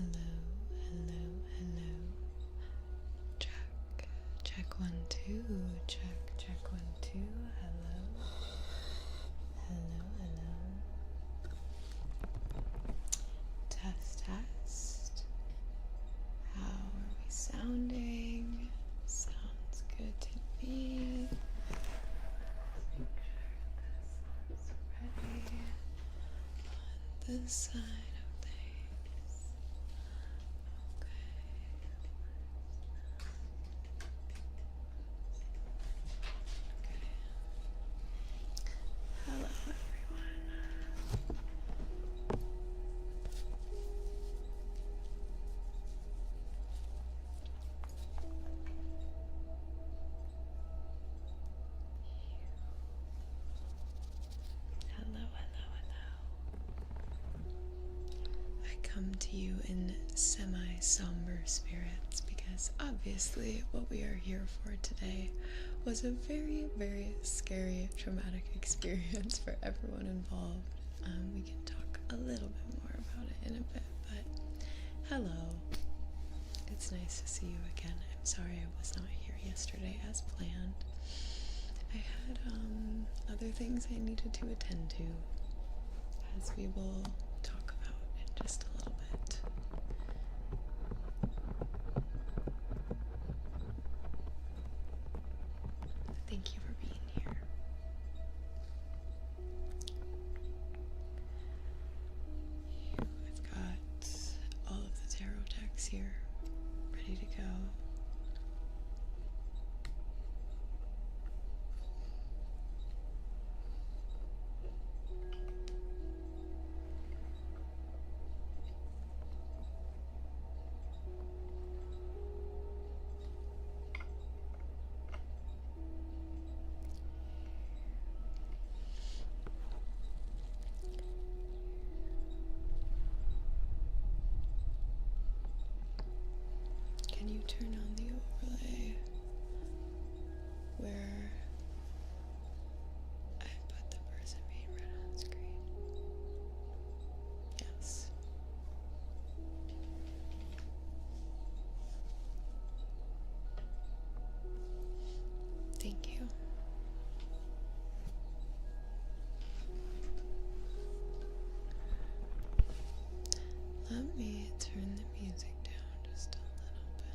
Hello, hello, hello. Check, check 1, 2. Check 1, 2. Hello, hello, hello. Test, test. How are we sounding? Sounds good to me. Make sure this one's ready on this side. Come to you in semi-somber spirits because obviously what we are here for today was a very, very scary, traumatic experience for everyone involved. We can talk a little bit more about it in a bit, but hello. It's nice to see you again. I'm sorry I was not here yesterday as planned. I had other things I needed to attend to, as we will talk about in just a little bit. Thank you for being here. I've got all of the tarot decks here, ready to go. Can you turn on the overlay where I put the person being read on screen? Yes. Thank you. Let me turn the music down just a little bit.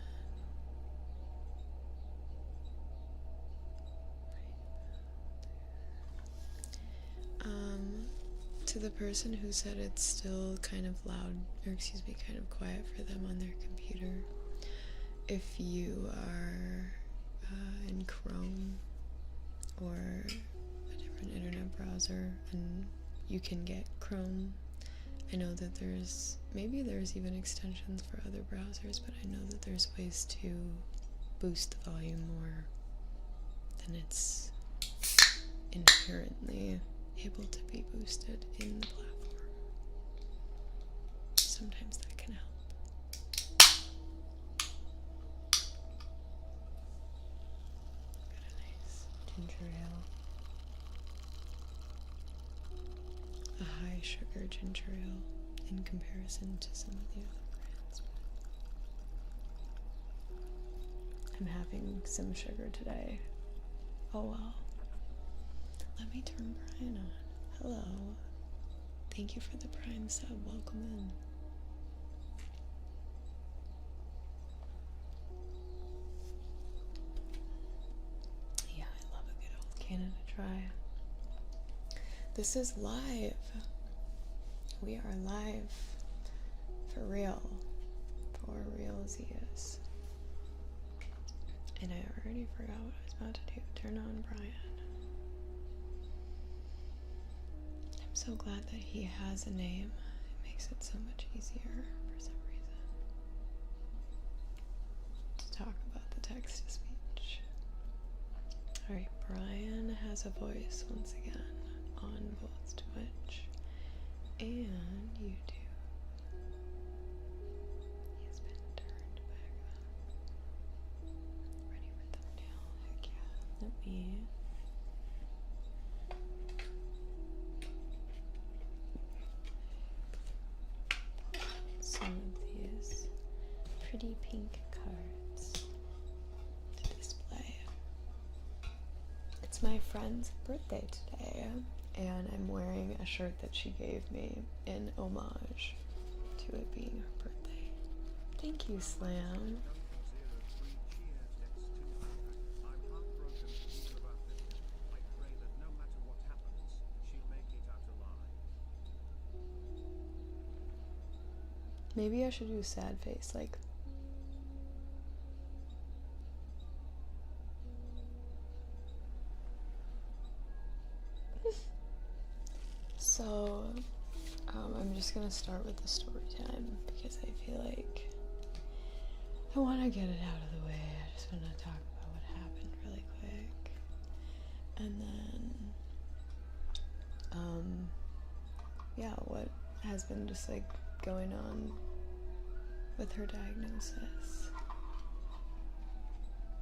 To the person who said it's still kind of loud, or excuse me, kind of quiet for them on their computer, if you are in Chrome or a different internet browser and you can get Chrome, I know that there's even extensions for other browsers, but I know that there's ways to boost the volume more than it's inherently able to be boosted in the platform. Sometimes that can help. Got a nice ginger ale. A high sugar ginger ale in comparison to some of the other brands. I'm having some sugar today. Oh well. Let me turn Brian on. Hello. Thank you for the Prime sub. Welcome in. Yeah, I love a good old Canada Dry. This is live. We are live. For real. For realsies. And I already forgot what I was about to do. Turn on Brian. I'm so glad that he has a name. It makes it so much easier for some reason to talk about the text-to-speech. Alright, Brian has a voice once again on both Twitch and YouTube. He's been turned back up. Ready for thumbnail? Heck yeah. Let me some of these pretty pink cards to display. It's my friend's birthday today, and I'm wearing a shirt that she gave me in homage to it being her birthday. Thank you, Slam. Maybe I should do sad face, like. So, I'm just gonna start with the story time because I feel like I want to get it out of the way. I just want to talk about what happened really quick. And then, yeah, what has been just like going on with her diagnosis.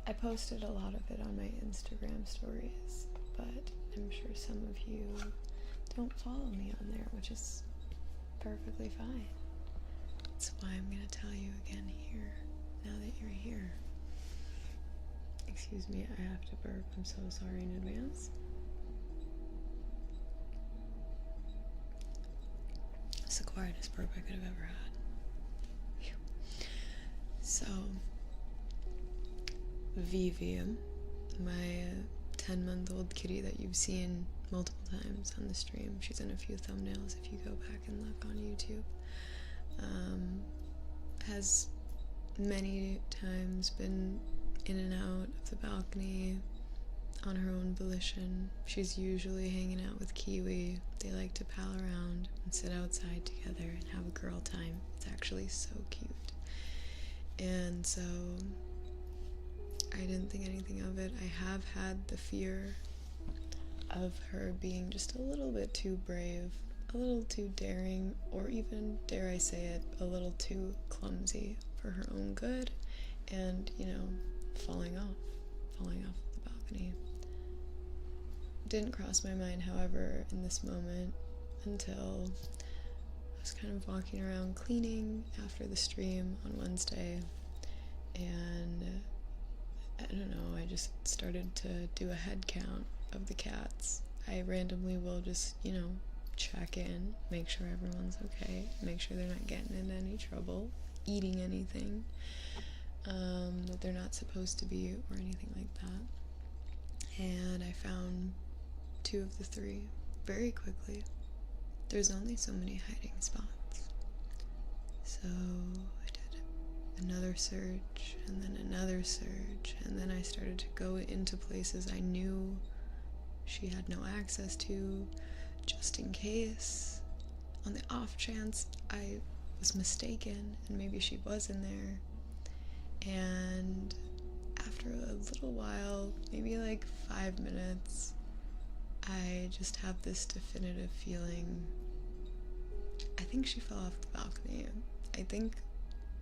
I posted a lot of it on my Instagram stories, but I'm sure some of you don't follow me on there, which is perfectly fine. That's why I'm gonna tell you again here, now that you're here. Excuse me, I have to burp. I'm so sorry in advance. It's the quietest burp I could have ever had. Phew. So, Vivi, my 10-month-old kitty that you've seen multiple times on the stream, she's in a few thumbnails if you go back and look on YouTube, has many times been in and out of the balcony on her own volition. She's usually hanging out with Kiwi. They like to pal around and sit outside together and have a girl time. It's actually so cute. And so I didn't think anything of it. I have had the fear of her being just a little bit too brave, a little too daring, or even, dare I say it, a little too clumsy for her own good, and, you know, falling off the balcony. Didn't cross my mind, however, in this moment until I was kind of walking around cleaning after the stream on Wednesday, and I don't know, I just started to do a head count of the cats. I randomly will just, you know, check in, make sure everyone's okay, make sure they're not getting into any trouble, eating anything that they're not supposed to be, or anything like that. And I found 2 of the 3 very quickly. There's only so many hiding spots. So I did another search, and then another search, and then I started to go into places I knew she had no access to, just in case, on the off chance I was mistaken and maybe she was in there. And after a little while, maybe like 5 minutes, I just have this definitive feeling. I think she fell off the balcony. I think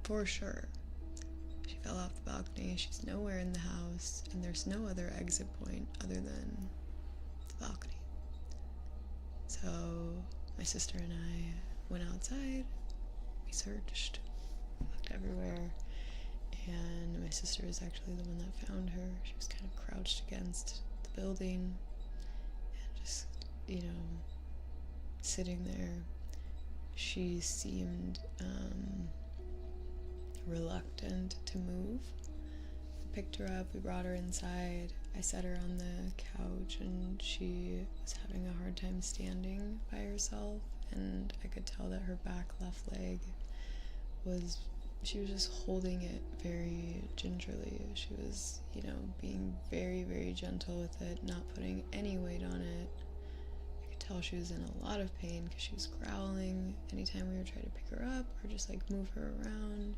for sure she fell off the balcony. She's nowhere in the house, and there's no other exit point other than the balcony. So my sister and I went outside, we searched, looked everywhere, and my sister is actually the one that found her. She was kind of crouched against the building and just, you know, sitting there. She seemed reluctant to move. We picked her up, we brought her inside. I set her on the couch, and she was having a hard time standing by herself, and I could tell that her back left leg she was just holding it very gingerly. She was, you know, being very, very gentle with it, not putting any weight on it. I could tell she was in a lot of pain because she was growling anytime we were trying to pick her up or just like move her around.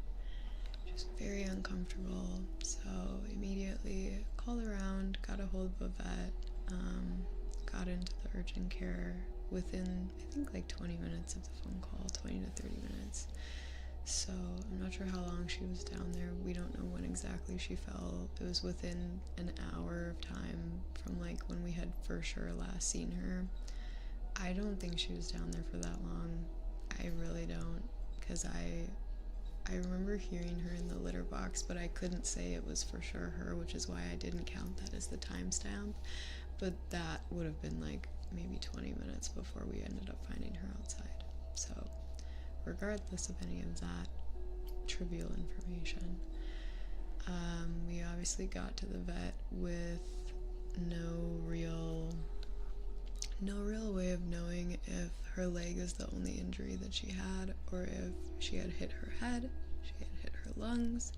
She was very uncomfortable, so immediately called around, got a hold of a vet, got into the urgent care within, I think, like 20 minutes of the phone call, 20 to 30 minutes. So I'm not sure how long she was down there. We don't know when exactly she fell. It was within an hour of time from like when we had for sure last seen her. I don't think she was down there for that long. I really don't, because I I remember hearing her in the litter box, but I couldn't say it was for sure her, which is why I didn't count that as the timestamp. But that would have been like maybe 20 minutes before we ended up finding her outside. So regardless of any of that trivial information, we obviously got to the vet with no real way of knowing if her leg is the only injury that she had, or if she had hit her head, she had hit her lungs.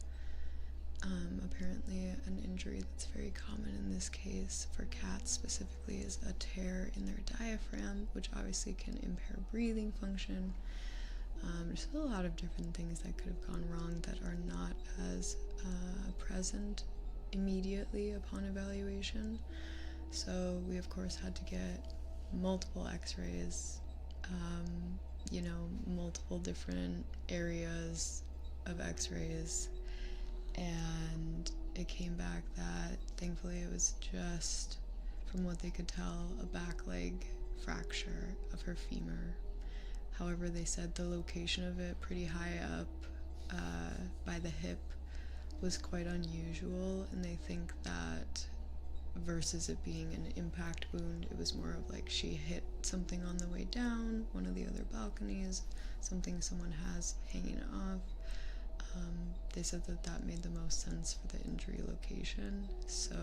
Apparently an injury that's very common in this case for cats specifically is a tear in their diaphragm, which obviously can impair breathing function. There's a lot of different things that could have gone wrong that are not as present immediately upon evaluation. So we of course had to get multiple x-rays, multiple different areas of x-rays, and it came back that thankfully it was just, from what they could tell, a back leg fracture of her femur. However, they said the location of it, pretty high up by the hip, was quite unusual, and they think that versus it being an impact wound, it was more of like she hit something on the way down, one of the other balconies, something someone has hanging off. They said that made the most sense for the injury location. So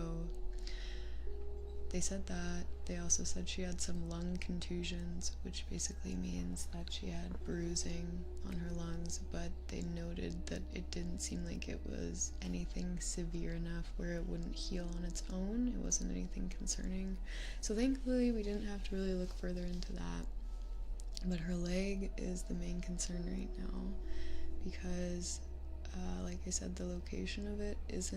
they said that. They also said she had some lung contusions, which basically means that she had bruising on her lungs, but they noted that it didn't seem like it was anything severe enough where it wouldn't heal on its own. It wasn't anything concerning. So thankfully we didn't have to really look further into that. But her leg is the main concern right now, because like I said, the location of it it's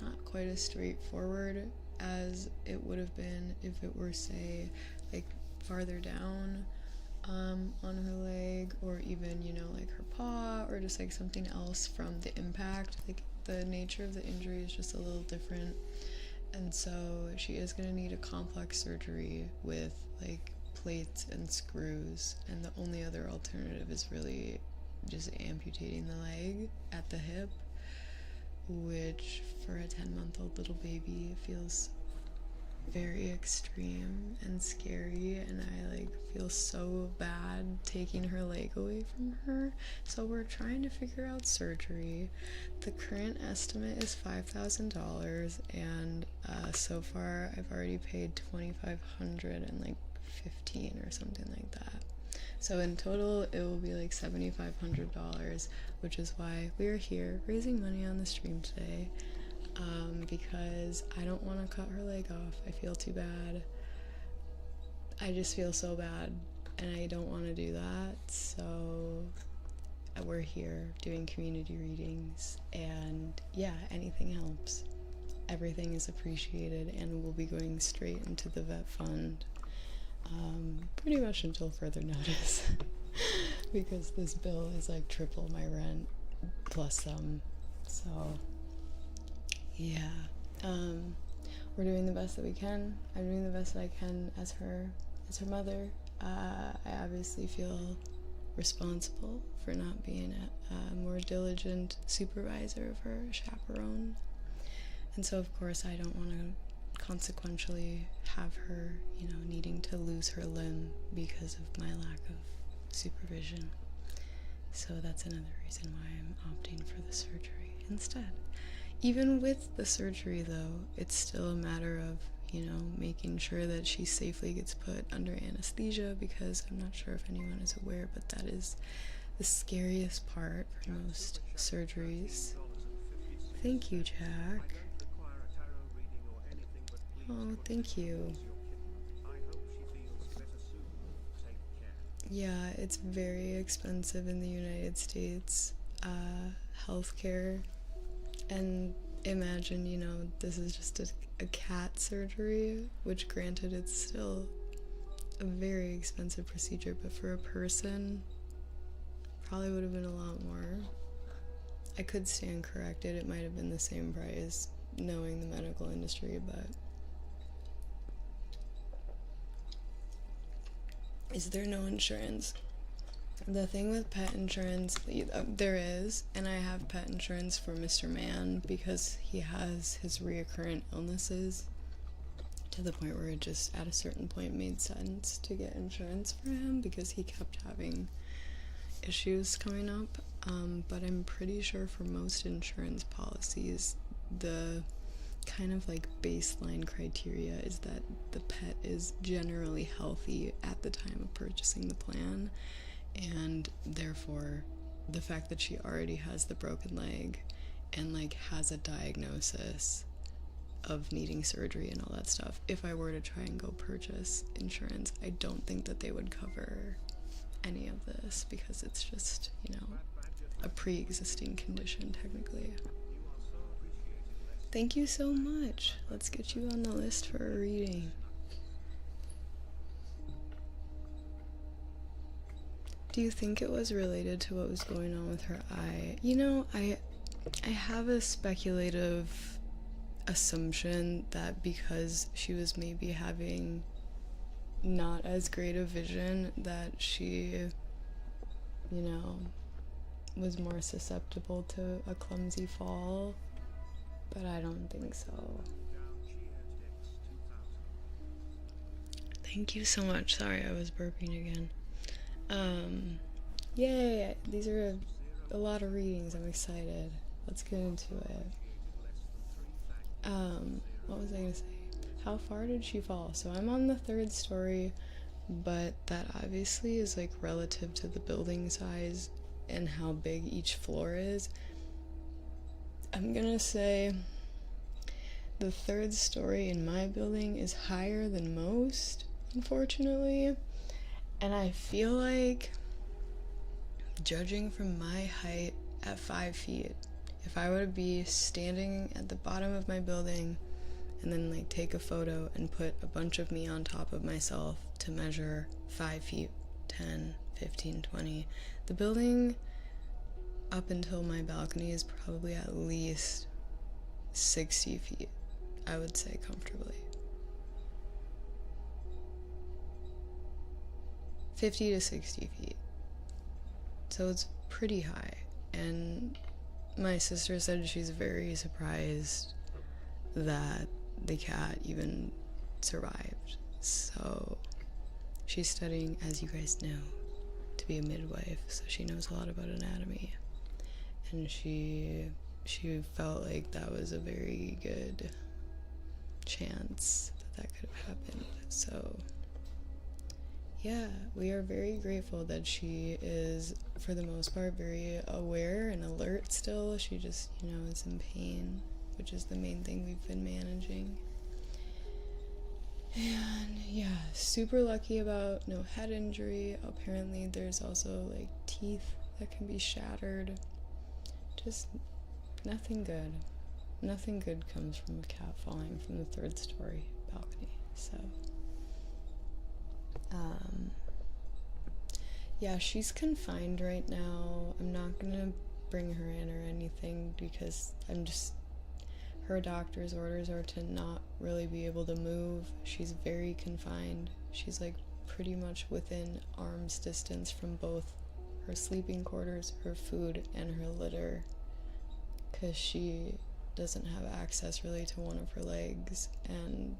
not quite as straightforward as it would have been if it were, say, like farther down on her leg, or even, like her paw, or just like something else from the impact. Like the nature of the injury is just a little different, and so she is going to need a complex surgery with like plates and screws, and the only other alternative is really just amputating the leg at the hip, which for a 10-month-old little baby feels very extreme and scary, and I feel so bad taking her leg away from her. So we're trying to figure out surgery. The current estimate is $5,000, and so far I've already paid $2,500 and $15 or something like that. So in total, it will be $7,500, which is why we are here raising money on the stream today, because I don't want to cut her leg off. I feel too bad. I just feel so bad, and I don't want to do that. So we're here doing community readings, and yeah, anything helps. Everything is appreciated, and will be going straight into the vet fund. Pretty much until further notice, because this bill is triple my rent plus some. So yeah, we're doing the best that we can. I'm doing the best that I can as her mother. I obviously feel responsible for not being a more diligent supervisor of her, chaperone, and so of course I don't want to consequentially have her, needing to lose her limb because of my lack of supervision. So that's another reason why I'm opting for the surgery instead. Even with the surgery, though, it's still a matter of, making sure that she safely gets put under anesthesia, because I'm not sure if anyone is aware, but that is the scariest part for most surgeries. Thank you, Jack. Oh, thank you. Yeah, it's very expensive in the United States, healthcare, and imagine, this is just a cat surgery, which granted it's still a very expensive procedure, but for a person, probably would have been a lot more. I could stand corrected, it might have been the same price, knowing the medical industry, but is there no insurance? The thing with pet insurance, there is, and I have pet insurance for Mr. Man because he has his reoccurrent illnesses to the point where it just at a certain point made sense to get insurance for him because he kept having issues coming up. But I'm pretty sure for most insurance policies, the kind of like baseline criteria is that the pet is generally healthy at the time of purchasing the plan. And therefore, the fact that she already has the broken leg and like has a diagnosis of needing surgery and all that stuff, if I were to try and go purchase insurance, I don't think that they would cover any of this because it's just, you know, a pre-existing condition technically. Thank you so much. Let's get you on the list for a reading. Do you think it was related to what was going on with her eye? You know, I have a speculative assumption that because she was maybe having not as great a vision, that she, you know, was more susceptible to a clumsy fall, but I don't think so. Thank you so much. Sorry, I was burping again. Yay! These are a lot of readings. I'm excited. Let's get into it. What was I gonna say? How far did she fall? So I'm on the 3rd story, but that obviously is like relative to the building size and how big each floor is. I'm gonna say the 3rd story in my building is higher than most, unfortunately. And I feel like, judging from my height at 5 feet, if I were to be standing at the bottom of my building and then like take a photo and put a bunch of me on top of myself to measure 5 feet, 10, 15, 20, the building up until my balcony is probably at least 60 feet, I would say comfortably. 50 to 60 feet. So it's pretty high. And my sister said she's very surprised that the cat even survived. So she's studying, as you guys know, to be a midwife, so she knows a lot about anatomy. And she felt like that was a very good chance that could have happened. So yeah, we are very grateful that she is, for the most part, very aware and alert still. She just, you know, is in pain, which is the main thing we've been managing. And yeah, super lucky about no head injury. Apparently there's also like teeth that can be shattered. Just nothing good. Nothing good comes from a cat falling from the 3rd story balcony. So yeah, she's confined right now. I'm not gonna bring her in or anything because her doctor's orders are to not really be able to move. She's very confined. She's like pretty much within arm's distance from both her sleeping quarters, her food, and her litter, because she doesn't have access really to one of her legs, and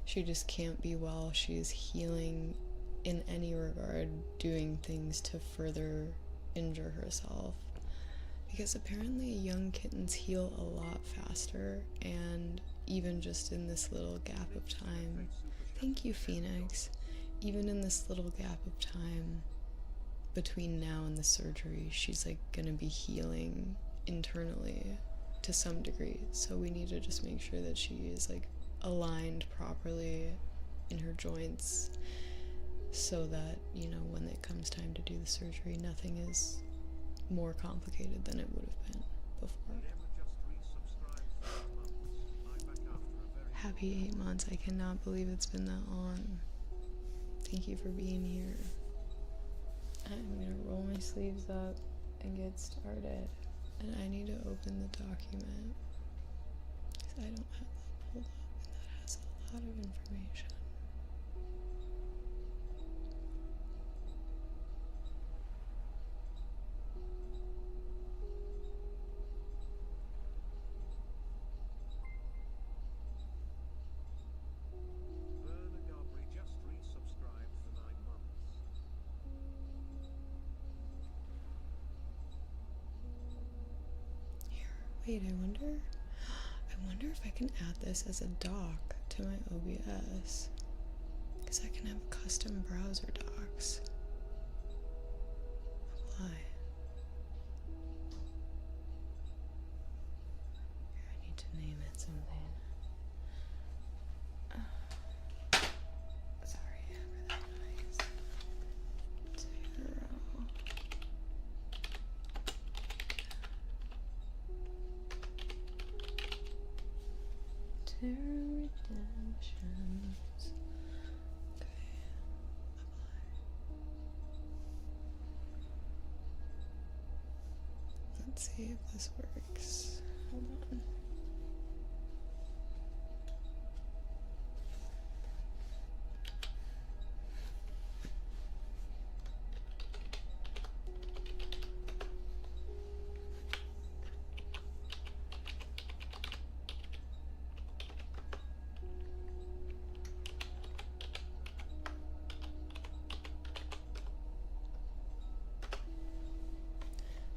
she just can't be, while she's healing in any regard, doing things to further injure herself. Because apparently young kittens heal a lot faster, and even just in this little gap of time, thank you, Phoenix, even in this little gap of time between now and the surgery, she's like gonna be healing internally to some degree. So we need to just make sure that she is like aligned properly in her joints, so that, you know, when it comes time to do the surgery, nothing is more complicated than it would have been before. Happy 8 months. I cannot believe it's been that long. Thank you for being here. I'm gonna roll my sleeves up and get started. And I need to open the document because I don't have that pulled up, and that has a lot of information. Wait, I wonder if I can add this as a doc to my OBS. Because I can have custom browser docs. Apply. Here, I need to name it something. Sorry for that noise. Tarot redemptions. Okay, apply. Let's see if this works. Hold on.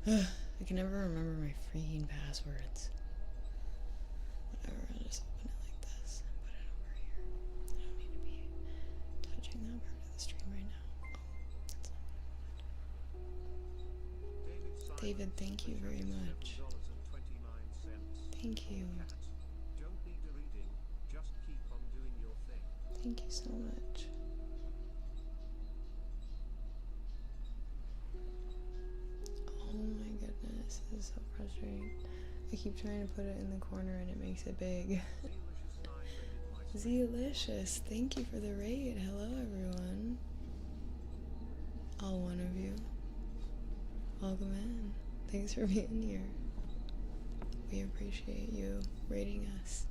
I can never remember my freaking passwords. Whatever, I'll just open it like this and put it over here. I don't need to be touching that part of the stream right now. Oh, that's not what I wanted. David, thank you very much. Thank you. Thank you so much. Oh my goodness, this is so frustrating. I keep trying to put it in the corner and it makes it big. Zelicious, thank you for the raid. Hello everyone. All one of you. Welcome in. Thanks for being here. We appreciate you raiding us.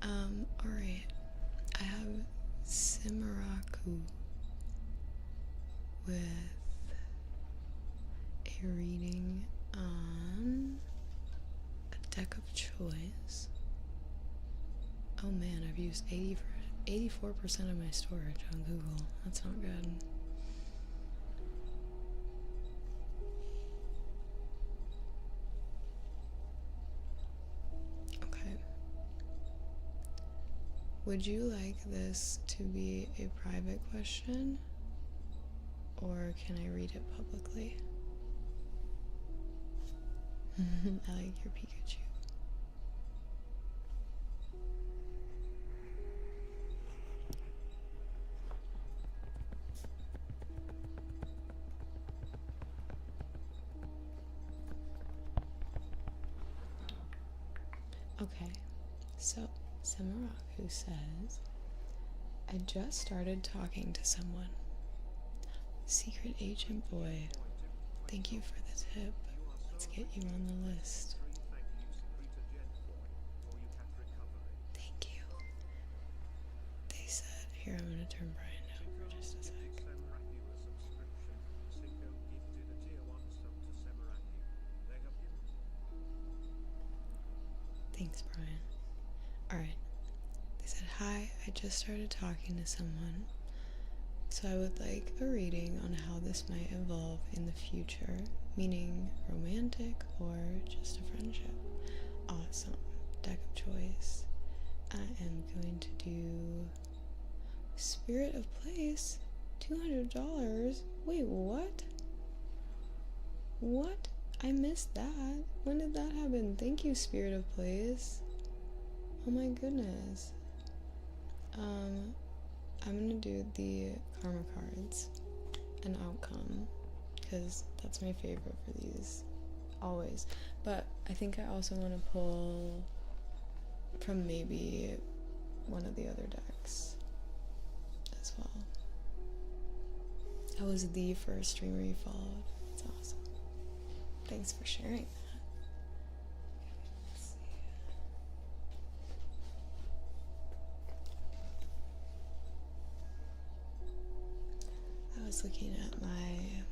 Alright. I have Simaraku with a reading on a deck of choice. Oh man, I've used 84% of my storage on Google. That's not good. Okay. Would you like this to be a private question? Or can I read it publicly? I like your Pikachu. Okay, so Samaraku says, I just started talking to someone. Secret agent boy, thank you for the tip. Let's get you on the list. Thank you. They said, here, I'm going to turn Brian down for just a sec. Thanks, Brian. Alright. They said, hi, I just started talking to someone. So I would like a reading on how this might evolve in the future, meaning romantic or just a friendship. Awesome. Deck of choice. I am going to do Spirit of Place. $200. Wait, what? What? I missed that. When did that happen? Thank you, Spirit of Place. Oh my goodness. I'm gonna do the karma cards and outcome because that's my favorite for these always. But I think I also want to pull from maybe one of the other decks as well. That was the first streamer you followed. It's awesome. Thanks for sharing that. Let's see. I was looking at my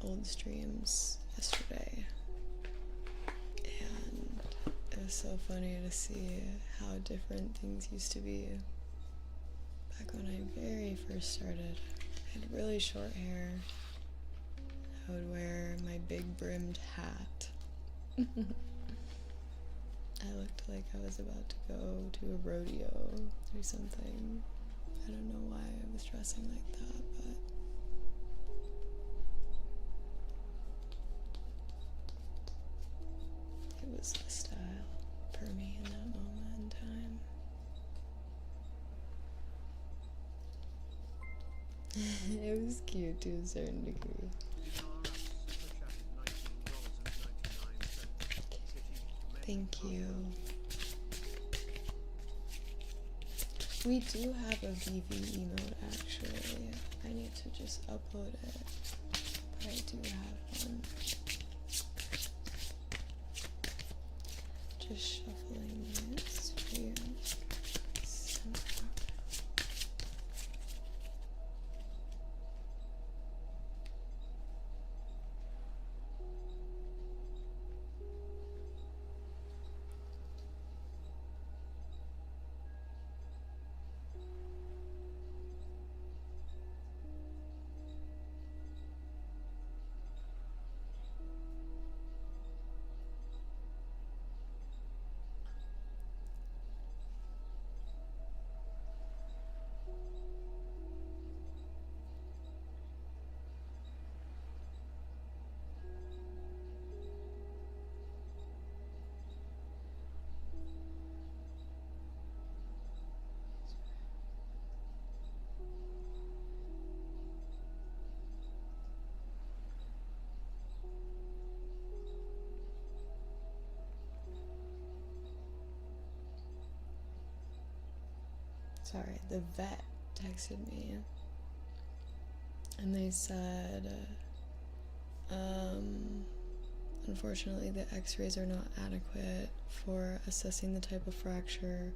old streams yesterday, and it was so funny to see how different things used to be back when I very first started. I had really short hair. I would wear my big brimmed hat. I looked like I was about to go to a rodeo or something. I don't know why I was dressing like that, but it was the style for me in that moment in time. It was cute to a certain degree. Thank you. We do have a vivi emote actually. I need to just upload it. But I do have one. Just shuffling this for you. Sorry, the vet texted me and they said, unfortunately the x-rays are not adequate for assessing the type of fracture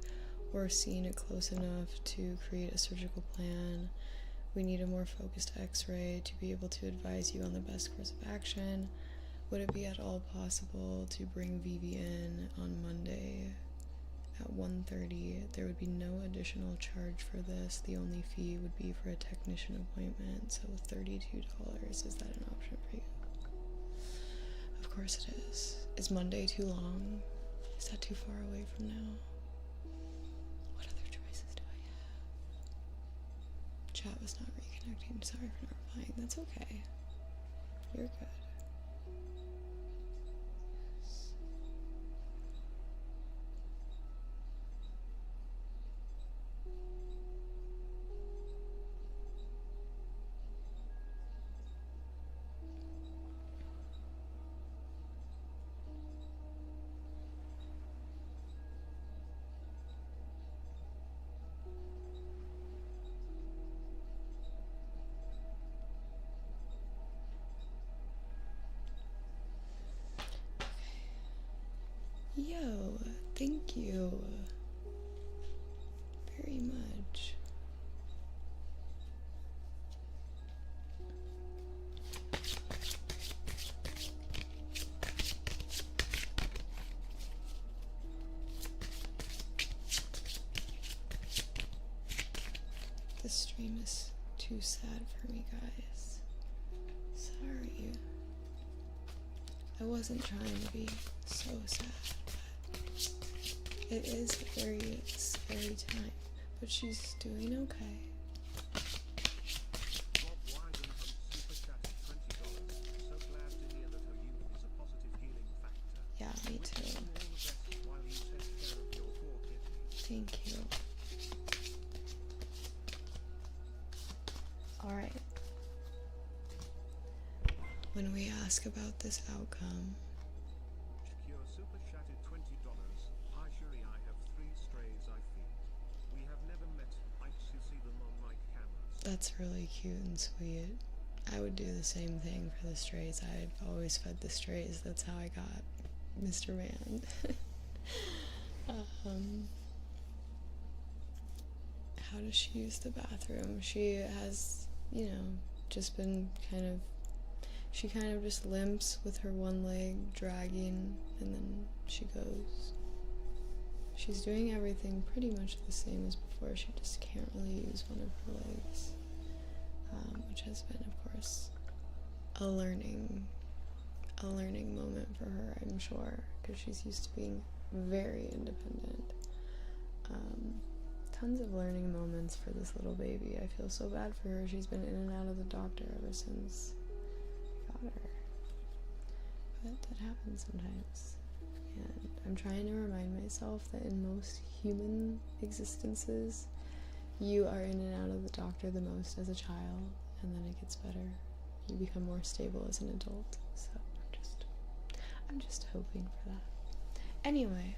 or seeing it close enough to create a surgical plan. We need a more focused x-ray to be able to advise you on the best course of action. Would it be at all possible to bring Vivi in on Monday at 1:30? There would be no additional charge for this. The only fee would be for a technician appointment, so $32. Is that an option for you? Of course it is. Is Monday too long? Is that too far away from now? What other choices do I have? Chat was not reconnecting. Sorry for not replying. That's okay. You're good. Yo, thank you very much. This stream is too sad for me, guys. Sorry. I wasn't trying to be so sad, but it is a very scary time. But she's doing okay. Yeah, me too. Thank you. Alright. When we ask about this outcome, Super chatted $20. Hi Shuri, I have 3 strays I feed. We have never met. I to see them on my cameras. that's really cute and sweet. I would do the same thing for the strays. I've always fed the strays. That's how I got Mr. Man. How does she use the bathroom? She has, you know, just been she kind of just limps with her one leg dragging, and then she goes. She's doing everything pretty much the same as before. She just can't really use one of her legs, which has been, of course, a learning moment for her, I'm sure, because she's used to being very independent. Tons of learning moments for this little baby. I feel so bad for her. She's been in and out of the doctor ever since I got her. But that happens sometimes. And I'm trying to remind myself that in most human existences, you are in and out of the doctor the most as a child, and then it gets better. You become more stable as an adult. So I'm just hoping for that. Anyway,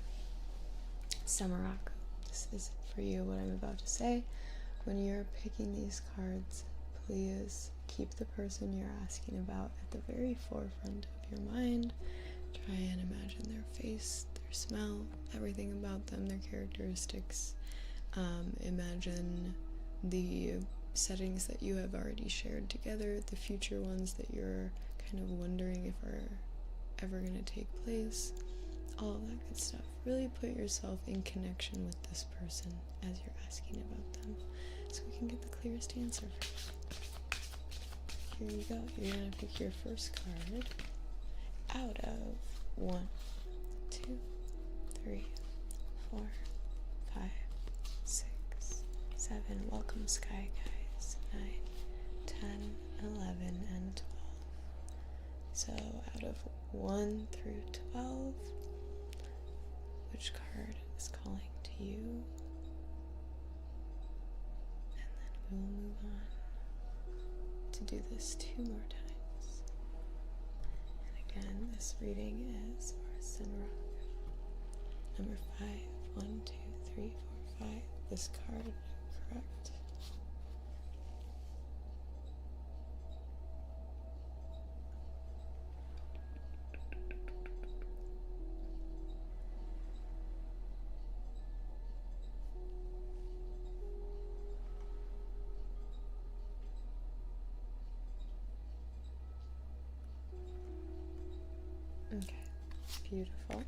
Samaraku, this is for you what I'm about to say. When you're picking these cards, please keep the person you're asking about at the very forefront of your mind. Try and imagine their face, their smell, everything about them, their characteristics. Imagine the settings that you have already shared together, the future ones that you're kind of wondering if are ever going to take place, all of that good stuff. Really put yourself in connection with this person as you're asking about them, so we can get the clearest answer. Here you go. You're going to pick your first card out of 1, 2, 3, 4, 5, 6, 7. Welcome, Sky Guys. 9, 10, 11, and 12. So out of 1 through 12, which card is calling to you? And then we will move on to do this 2 more times. And again, this reading is for Sinrak. Number 5. 1, 2, 3, 4, 5. This card, correct. Okay, beautiful.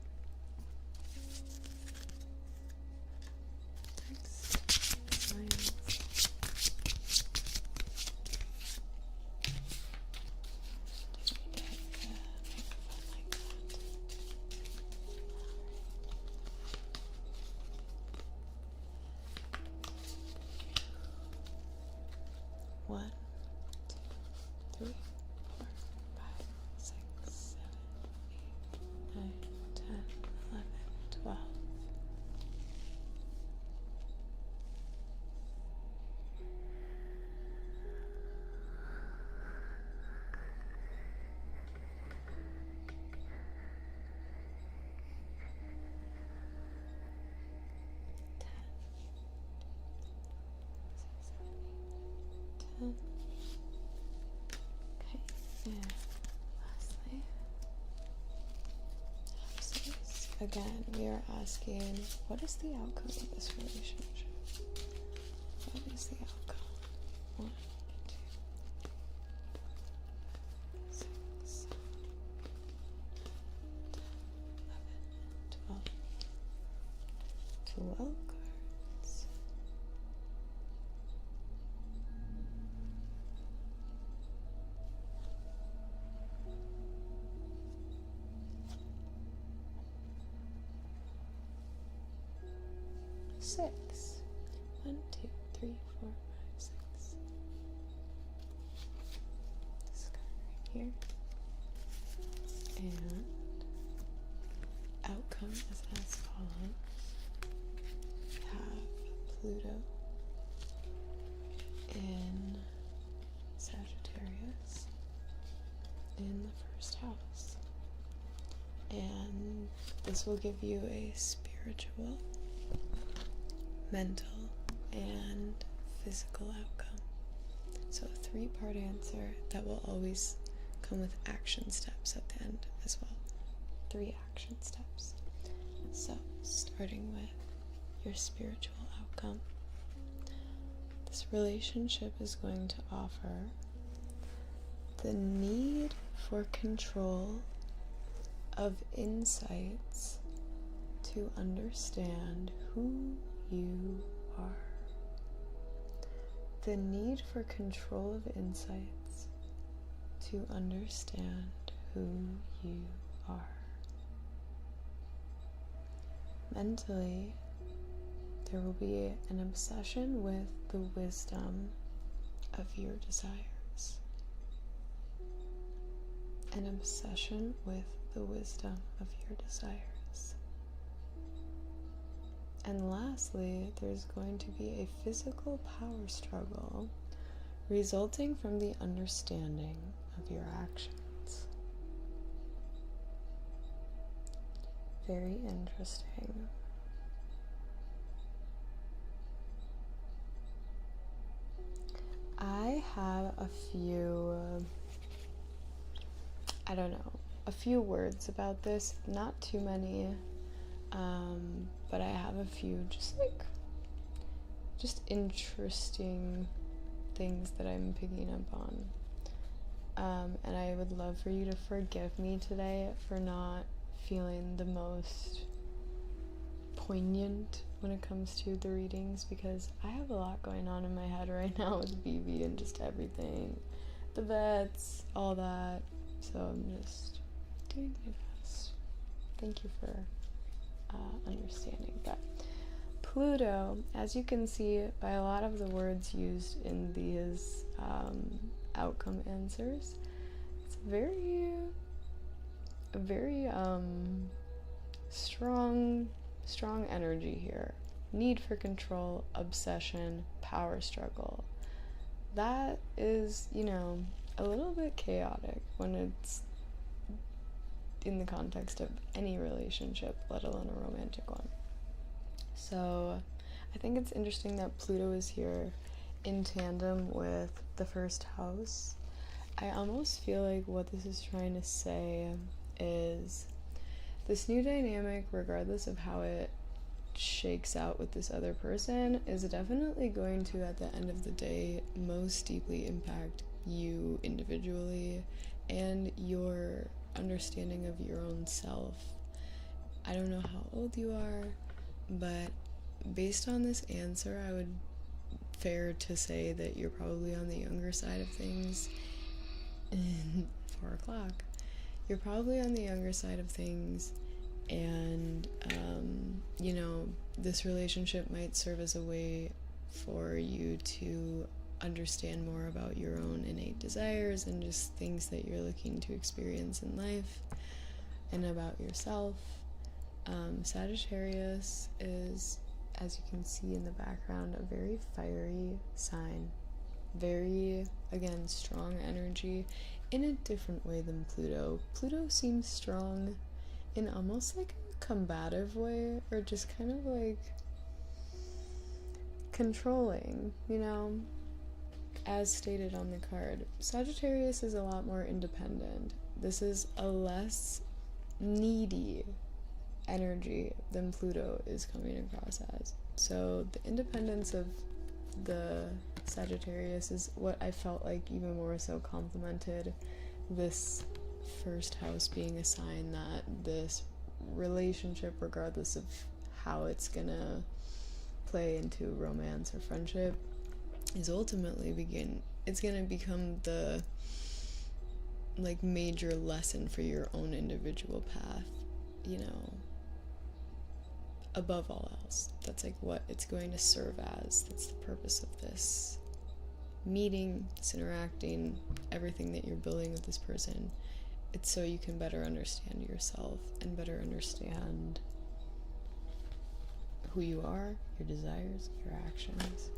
Next, science. One, 2, 3, 4, 5, 6, 7, 8, 9, 10, 11, 12. Okay, and lastly, houses. Again, we are asking, what is the outcome of this relationship? What is the outcome? 1, 2, 6, 10, 11, 12. 12 cards. 6. 1, 2, 3, 4, 5, 6. This card right here. And outcome is as follows. We have Pluto in Sagittarius in the first house. And this will give you a spiritual, mental, and physical outcome. So a 3-part answer that will always come with action steps at the end as well. 3 action steps. So starting with your spiritual outcome. This relationship is going to offer the need for control of insights to understand who you are. The need for control of insights to understand who you are. mentally, there will be an obsession with the wisdom of your desires. An obsession with the wisdom of your desires. And lastly, there's going to be a physical power struggle resulting from the understanding of your actions. Very interesting. I have a few, a few words about this, not too many, but I have a few just interesting things that I'm picking up on. And I would love for you to forgive me today for not feeling the most poignant when it comes to the readings, because I have a lot going on in my head right now with Vivi and just everything, the vets, all that, so I'm just doing my best. Thank you for understanding. But Pluto, as you can see by a lot of the words used in these outcome answers, it's very strong energy here. Need for control, obsession, power struggle. That is, a little bit chaotic when it's in the context of any relationship, let alone a romantic one. So I think it's interesting that Pluto is here in tandem with the first house. I almost feel like what this is trying to say is this new dynamic, regardless of how it shakes out with this other person, is definitely going to, at the end of the day, most deeply impact you individually and your understanding of your own self. I don't know how old you are, but based on this answer, I would fair to say that you're probably on the younger side of things. 4 o'clock. You're probably on the younger side of things, and this relationship might serve as a way for you to understand more about your own innate desires and just things that you're looking to experience in life and about yourself. Sagittarius is, as you can see in the background, a very fiery sign. Very, again, strong energy in a different way than Pluto. Pluto seems strong in almost like a combative way, or just kind of like controlling, as stated on the card. Sagittarius is a lot more independent. This is a less needy energy than Pluto is coming across as. So the independence of the Sagittarius is what I felt like even more so complemented this first house being a sign that this relationship, regardless of how it's gonna play into romance or friendship, is ultimately it's gonna become the major lesson for your own individual path, above all else. That's what it's going to serve as. That's the purpose of this meeting, this interacting, everything that you're building with this person. It's so you can better understand yourself and better understand who you are, your desires, your actions.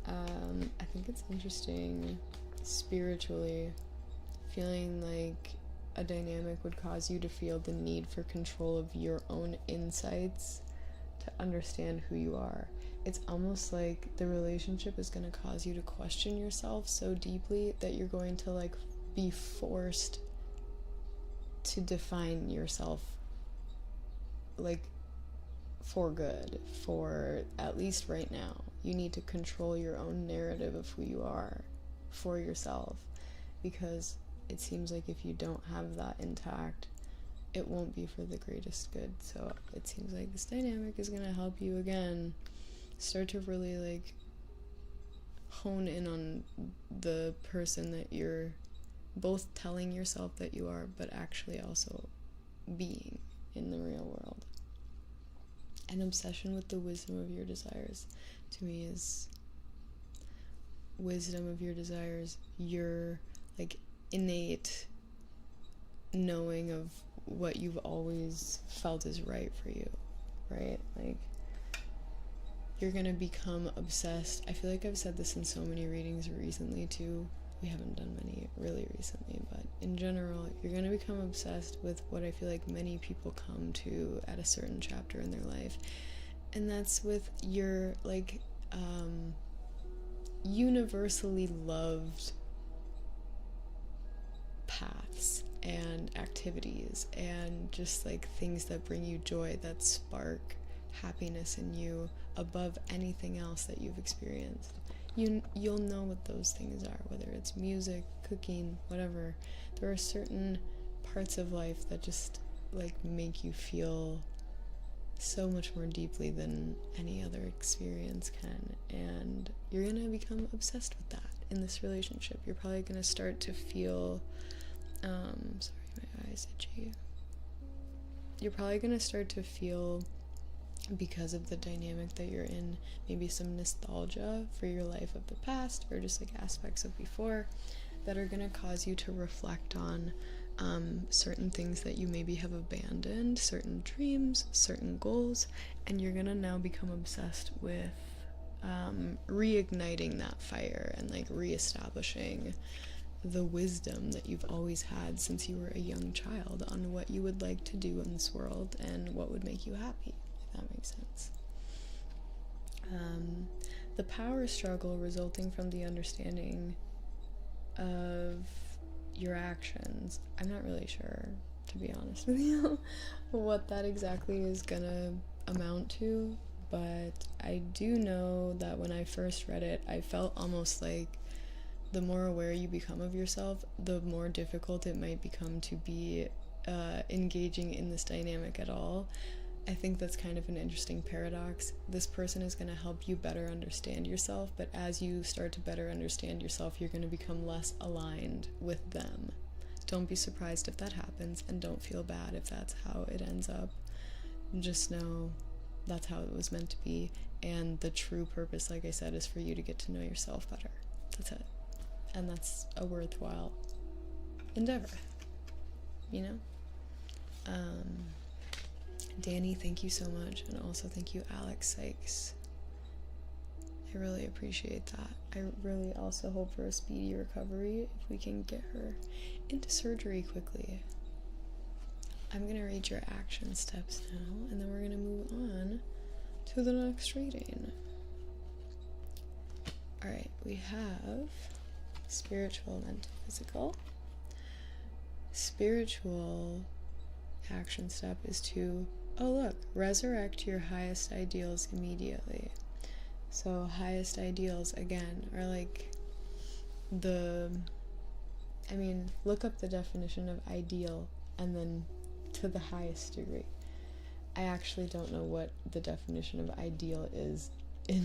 I think it's interesting spiritually, feeling like a dynamic would cause you to feel the need for control of your own insights to understand who you are. It's almost like the relationship is going to cause you to question yourself so deeply that you're going to be forced to define yourself for good, for at least right now. You need to control your own narrative of who you are for yourself, because it seems like if you don't have that intact, it won't be for the greatest good. So it seems like this dynamic is going to help you again start to really hone in on the person that you're both telling yourself that you are, but actually also being in the real world. an obsession with the wisdom of your desires, to me, is wisdom of your desires, your like innate knowing of what you've always felt is right for you, right? Like, you're gonna become obsessed. I feel like I've said this in so many readings recently too. We haven't done many really recently, but in general, you're gonna become obsessed with what I feel like many people come to at a certain chapter in their life, and that's with your like universally loved paths and activities and just like things that bring you joy, that spark happiness in you above anything else that you've experienced. You'll know what those things are, whether it's music, cooking, whatever. There are certain parts of life that just like make you feel so much more deeply than any other experience can, and you're gonna become obsessed with that in this relationship. You're probably gonna start to feel sorry, my eyes itchy. You're probably gonna start to feel, because of the dynamic that you're in, maybe some nostalgia for your life of the past, or just like aspects of before, that are gonna cause you to reflect on certain things that you maybe have abandoned, certain dreams, certain goals, and you're gonna now become obsessed with reigniting that fire and like reestablishing the wisdom that you've always had since you were a young child on what you would like to do in this world and what would make you happy, if that makes sense. The power struggle resulting from the understanding of your actions. I'm not really sure, to be honest with you, what that exactly is gonna amount to, but I do know that when I first read it, I felt almost like the more aware you become of yourself, the more difficult it might become to be engaging in this dynamic at all. I think that's kind of an interesting paradox. This person is going to help you better understand yourself, but as you start to better understand yourself, you're going to become less aligned with them. Don't be surprised if that happens, and don't feel bad if that's how it ends up. Just know that's how it was meant to be, and the true purpose, like I said, is for you to get to know yourself better. That's it. And that's a worthwhile endeavor, you know? Danny, thank you so much, and also thank you, Alex Sykes. I really appreciate that. I really also hope for a speedy recovery if we can get her into surgery quickly. I'm gonna read your action steps now, and then we're gonna move on to the next reading. Alright, we have spiritual, mental, physical. Spiritual action step is to, oh look, resurrect your highest ideals immediately. So highest ideals, again, are like look up the definition of ideal and then to the highest degree. I actually don't know what the definition of ideal is in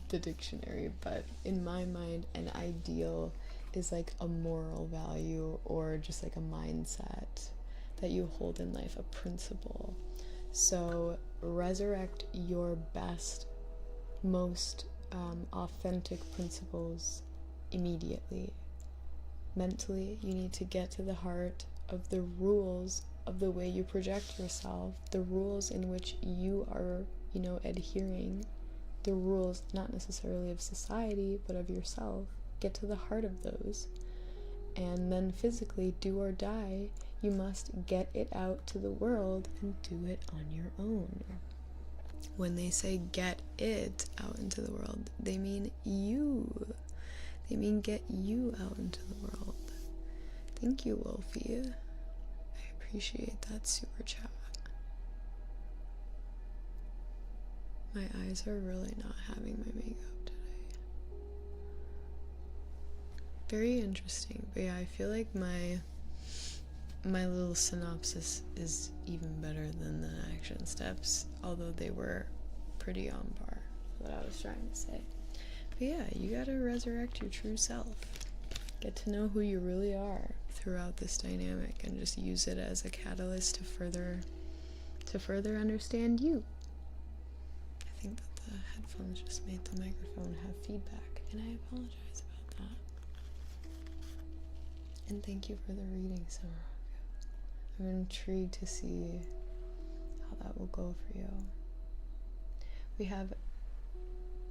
the dictionary, but in my mind, an ideal is like a moral value or just like a mindset that you hold in life, a principle. So resurrect your best, most authentic principles immediately. Mentally, you need to get to the heart of the rules of the way you project yourself, the rules in which you are, adhering, the rules not necessarily of society, but of yourself. Get to the heart of those. And then physically, do or die, you must get it out to the world and do it on your own. When they say get it out into the world, they mean you. They mean get you out into the world. Thank you, Wolfie. I appreciate that super chat. My eyes are really not having my makeup today. Very interesting. But yeah, I feel like my little synopsis is even better than the action steps, although they were pretty on par with what I was trying to say. But yeah, you gotta resurrect your true self. Get to know who you really are throughout this dynamic and just use it as a catalyst to further understand you. the headphones just made the microphone have feedback, and I apologize about that. And thank you for the reading, Summer. I'm intrigued to see how that will go for you. We have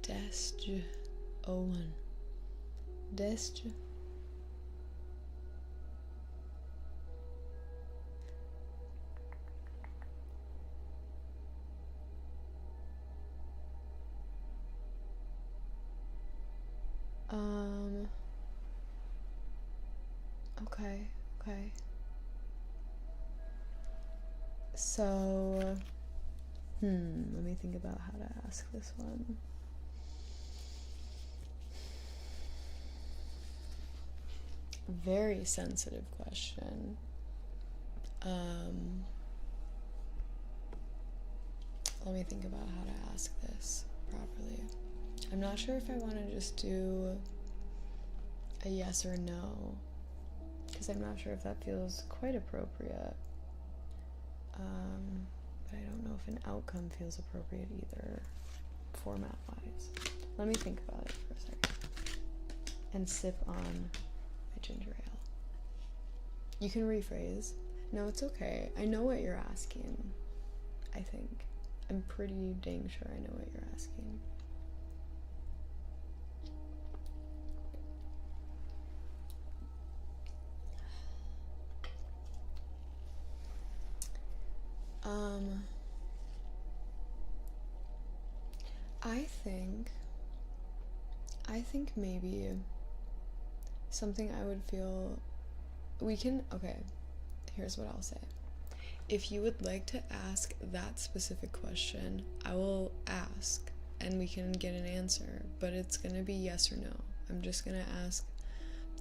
Destj01. Destj. Okay. So, let me think about how to ask this one. Very sensitive question. Let me think about how to ask this properly. I'm not sure if I want to just do a yes or no, because I'm not sure if that feels quite appropriate. But I don't know if an outcome feels appropriate either, format-wise. Let me think about it for a second and sip on my ginger ale. You can rephrase. No, it's okay. I know what you're asking, I think. I'm pretty dang sure I know what you're asking. I think maybe something I would feel okay, here's what I'll say. If you would like to ask that specific question, I will ask and we can get an answer, but it's gonna be yes or no. I'm just gonna ask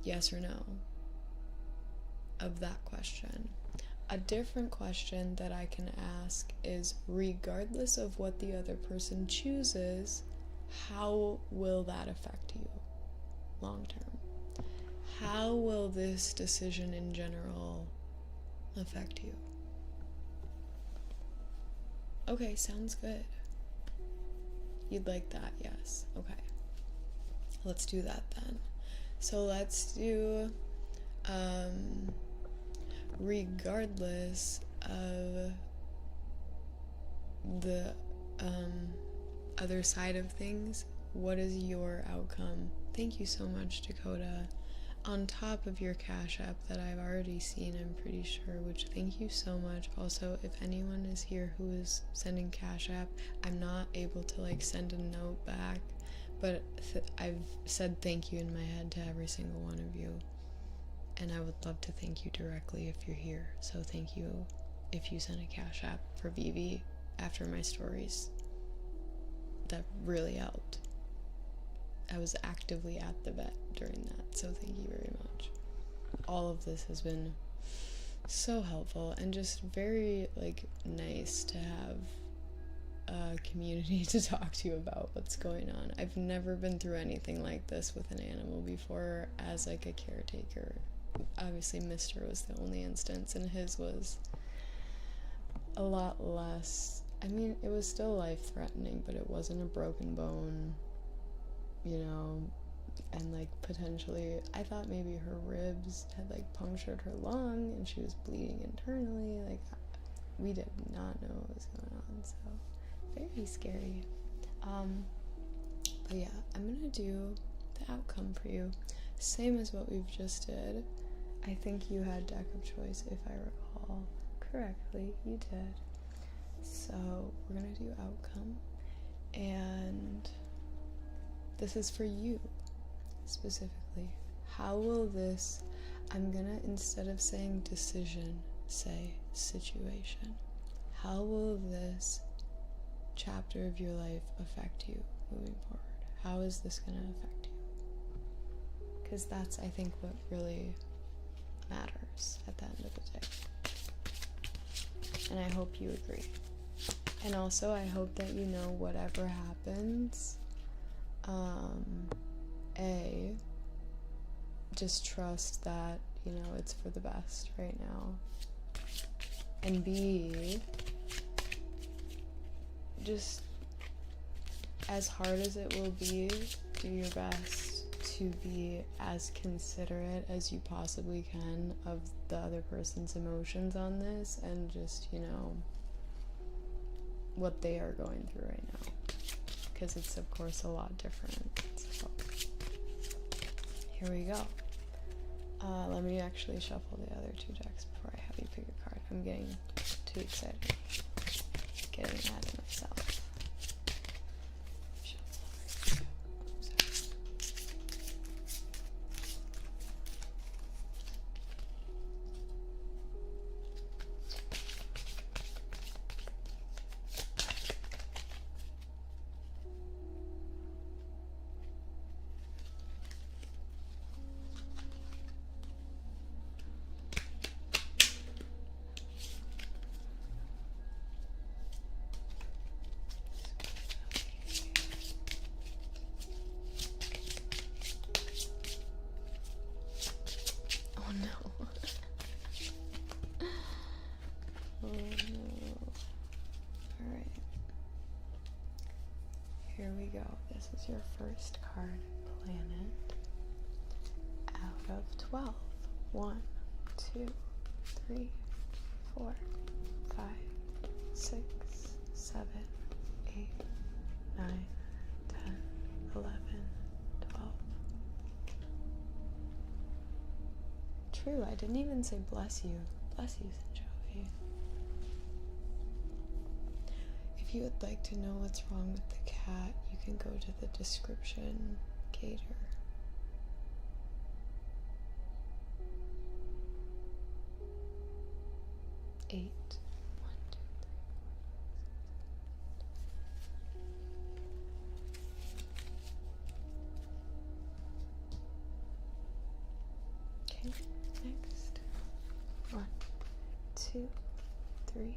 yes or no of that question. A different question that I can ask is, regardless of what the other person chooses, how will that affect you long term? How will this decision in general affect you? Okay, sounds good. You'd like that, yes. Okay. Let's do that then. So let's do, regardless of the other side of things, what is your outcome? Thank you so much, Dakota. On top of your Cash App that I've already seen, I'm pretty sure, which thank you so much. Also, if anyone is here who is sending Cash App, I'm not able to send a note back, but I've said thank you in my head to every single one of you. And I would love to thank you directly if you're here. So thank you if you sent a Cash App for Vivi after my stories. That really helped. I was actively at the vet during that, so thank you very much. All of this has been so helpful and just very nice to have a community to talk to about what's going on. I've never been through anything like this with an animal before as a caretaker. Obviously Mr. was the only instance, and his was a lot less. I mean, it was still life-threatening, but it wasn't a broken bone, and potentially, I thought maybe her ribs had punctured her lung and she was bleeding internally. We did not know what was going on, so very scary. But yeah, I'm gonna do the outcome for you, same as what we've just did. I think you had deck of choice, if I recall correctly. You did. So we're gonna do outcome, and this is for you specifically. How will this, I'm gonna, instead of saying decision, say situation. How will this chapter of your life affect you moving forward? How is this gonna affect you? Because that's, I think, what really matters at the end of the day. And I hope you agree. And also, I hope that whatever happens, just trust that, it's for the best right now. And B, just as hard as it will be, do your best to be as considerate as you possibly can of the other person's emotions on this, and just, you know, what they are going through right now, because it's of course a lot different. So here we go. Let me actually shuffle the other two decks before I have you pick a card. I'm getting too excited, getting ahead of myself. Here we go. This is your first card, Planet, out of 12. 1, 2, 3, 4, 5, 6, 7, 8, 9, 10, 11, 12. True, I didn't even say bless you. Bless you, Joey. If you would like to know what's wrong with the cat, you can go to the description gator. Eight. 1, 2, 3, 4. Okay, next. 1, 2, 3.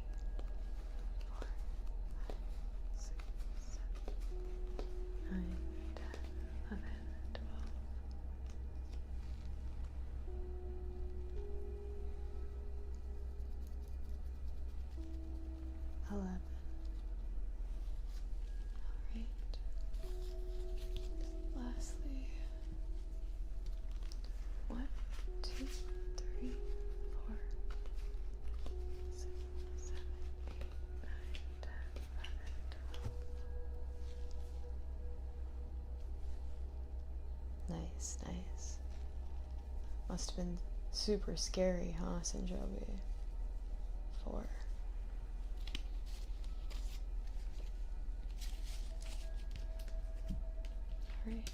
11. Alright. Lastly. 1, 2, 3, 4, 6, 7, 8, 9, 10, 11, 12. Nice, nice. Must have been super scary, huh, Sanjobi? 4. Alright.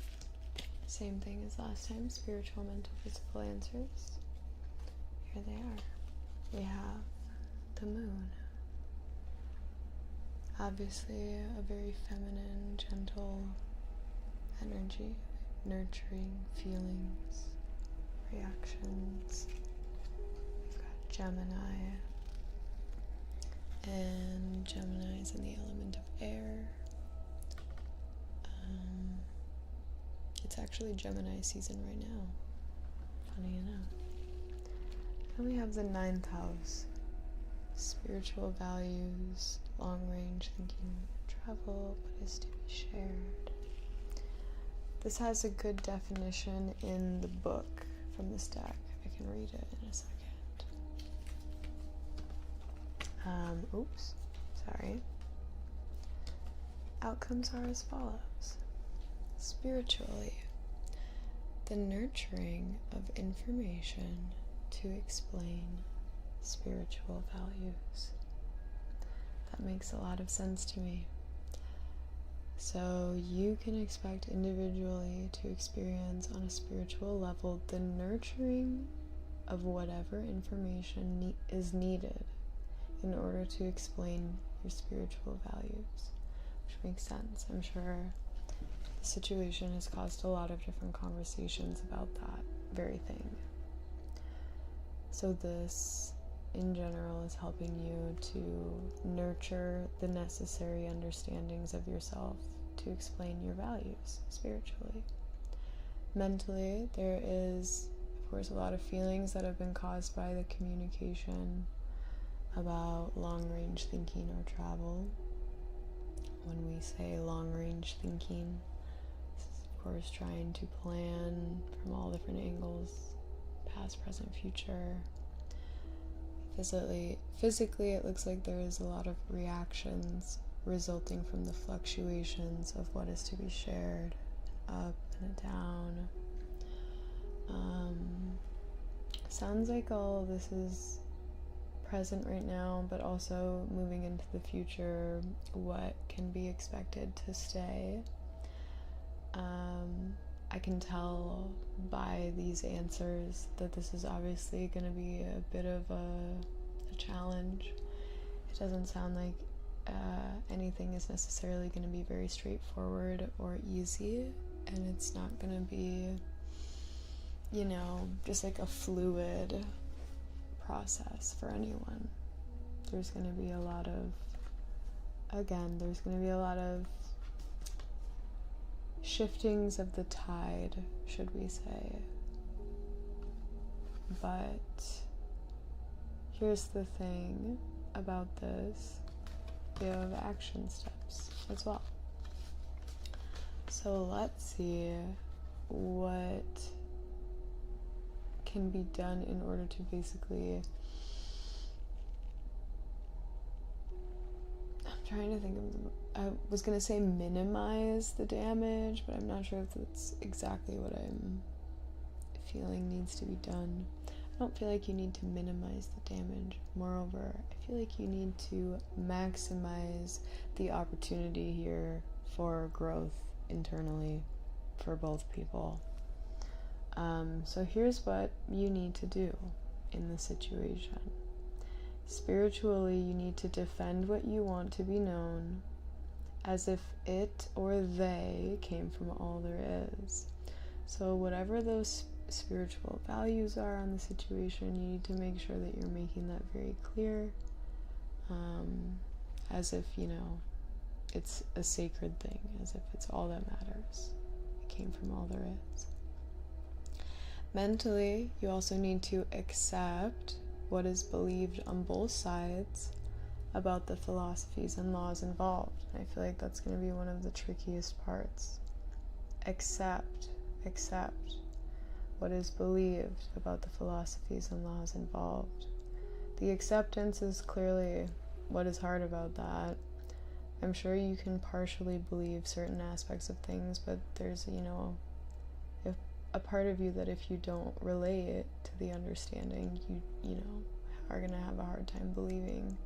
Same thing as last time, spiritual, mental, physical answers. Here they are. We have the moon. Obviously a very feminine, gentle energy, nurturing feelings, reactions. We've got Gemini, and Gemini is in the element of air. It's actually Gemini season right now, funny enough. And we have the 9th house, spiritual values, long-range thinking, travel, what is to be shared. This has a good definition in the book from this deck. I can read it in a second. Oops, sorry. Outcomes are as follows. Spiritually, the nurturing of information to explain spiritual values. That makes a lot of sense to me. So you can expect individually to experience on a spiritual level the nurturing of whatever information is needed in order to explain your spiritual values, which makes sense. I'm sure the situation has caused a lot of different conversations about that very thing. So this, in general, is helping you to nurture the necessary understandings of yourself to explain your values spiritually. Mentally, there is, of course, a lot of feelings that have been caused by the communication about long-range thinking or travel. when we say long-range thinking. This is, of course, trying to plan from all different angles, past, present, future. Physically, it looks like there is a lot of reactions resulting from the fluctuations of what is to be shared, up and down. Sounds like all of this is present right now, but also moving into the future, what can be expected to stay. I can tell by these answers that this is obviously going to be a bit of a challenge. It doesn't sound like anything is necessarily going to be very straightforward or easy, and it's not going to be, you know, just like a fluid process for anyone. There's going to be a lot of shiftings of the tide, should we say. But here's the thing about this: we have action steps as well. So let's see what can be done in order to basically, I'm trying to think of, I was going to say minimize the damage, but I'm not sure if that's exactly what I'm feeling needs to be done. I don't feel like you need to minimize the damage. Moreover, I feel like you need to maximize the opportunity here for growth internally for both people. So here's what you need to do in the situation. Spiritually, you need to defend what you want to be known as if it or they came from all there is. So whatever those spiritual values are on the situation, you need to make sure that you're making that very clear, as if, you know, it's a sacred thing, as if it's all that matters. It came from all there is. Mentally, you also need to accept what is believed on both sides about the philosophies and laws involved. I feel like that's going to be one of the trickiest parts. Accept what is believed about the philosophies and laws involved. The acceptance is clearly what is hard about that. I'm sure you can partially believe certain aspects of things, but there's, you know, if a part of you that if you don't relate to the understanding, you know, are going to have a hard time believing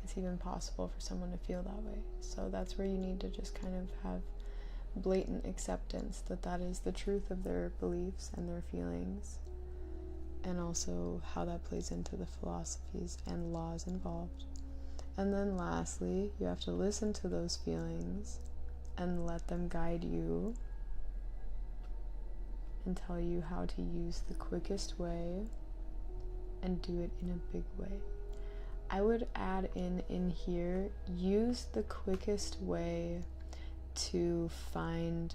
it's even possible for someone to feel that way. So that's where you need to just kind of have blatant acceptance that that is the truth of their beliefs and their feelings, and also how that plays into the philosophies and laws involved. And then lastly, you have to listen to those feelings and let them guide you and tell you how to use the quickest way and do it in a big way. I would add in here, use the quickest way to find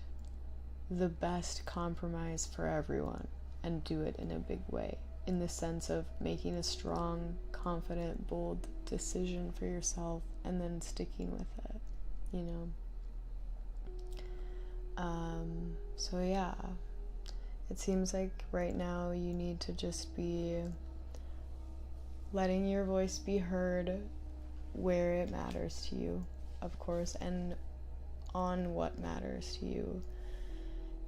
the best compromise for everyone and do it in a big way, in the sense of making a strong, confident, bold decision for yourself and then sticking with it, you know. So yeah, it seems like right now you need to just be letting your voice be heard where it matters to you, of course, and on what matters to you.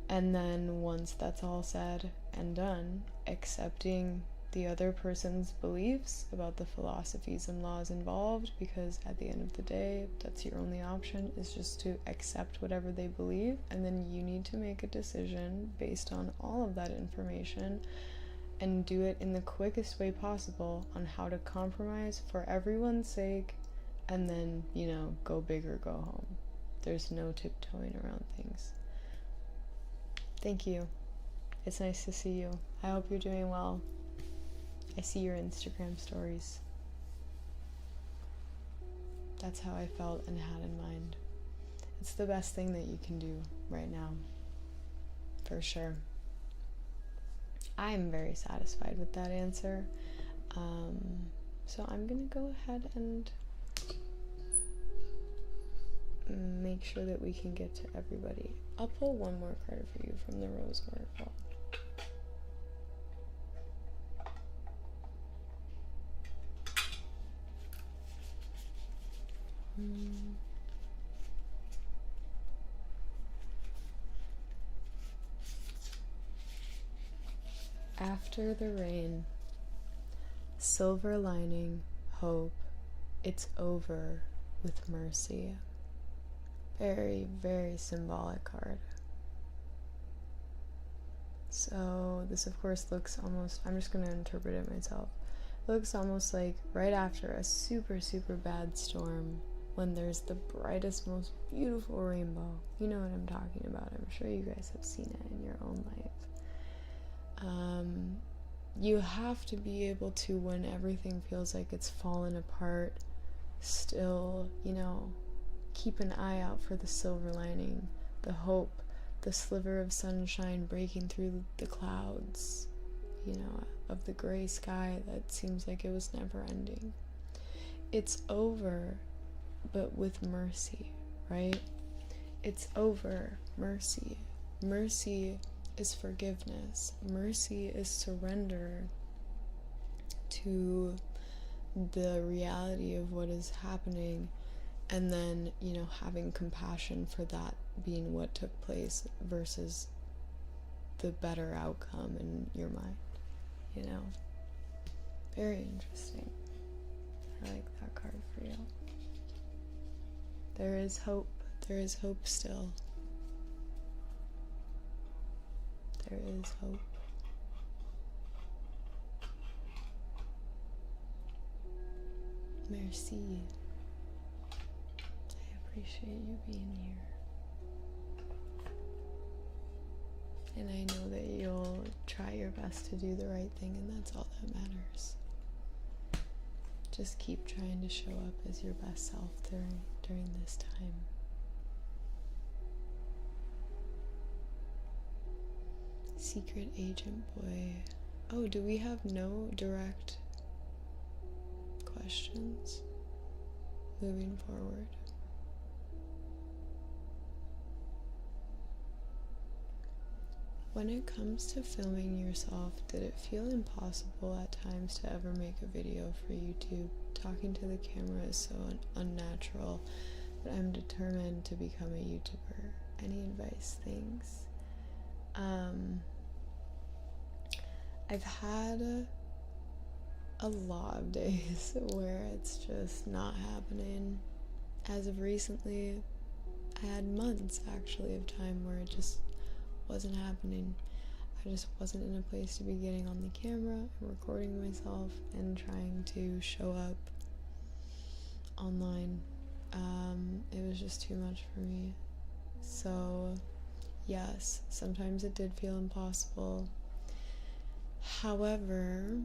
And then once that's all said and done, accepting the other person's beliefs about the philosophies and laws involved, because at the end of the day, that's your only option, is just to accept whatever they believe, and then you need to make a decision based on all of that information and do it in the quickest way possible on how to compromise for everyone's sake, and then, you know, go big or go home. There's no tiptoeing around things. Thank you. It's nice to see you. I hope you're doing well. I see your Instagram stories. That's how I felt and had in mind. It's the best thing that you can do right now, for sure. I'm very satisfied with that answer. So I'm gonna go ahead and make sure that we can get to everybody. I'll pull one more card for you from the Rose Oracle. After the rain, silver lining, hope, it's over with mercy. Very, very symbolic card. So this of course looks almost, I'm just going to interpret it myself. It looks almost like right after a super, super bad storm, when there's the brightest, most beautiful rainbow. You know what I'm talking about. I'm sure you guys have seen it in your own life. You have to be able to, when everything feels like it's fallen apart, still, you know, keep an eye out for the silver lining, the hope, the sliver of sunshine breaking through the clouds, you know, of the gray sky that seems like it was never ending. It's over, but with mercy, right? It's over, mercy. Mercy is forgiveness. Mercy is surrender to the reality of what is happening, and then, you know, having compassion for that being what took place versus the better outcome in your mind, you know. Very interesting. I like that card for you. There is hope. There is hope still. There is hope. Merci. I appreciate you being here. And I know that you'll try your best to do the right thing, and that's all that matters. Just keep trying to show up as your best self during this time. Secret Agent Boy. Oh, do we have no direct questions moving forward? When it comes to filming yourself, did it feel impossible at times to ever make a video for YouTube? Talking to the camera is so unnatural, but I'm determined to become a YouTuber. Any advice? Thanks. I've had a lot of days where it's just not happening. As of recently, I had months actually of time where it just wasn't happening. I just wasn't in a place to be getting on the camera and recording myself and trying to show up online. It was just too much for me. So yes, sometimes it did feel impossible. However,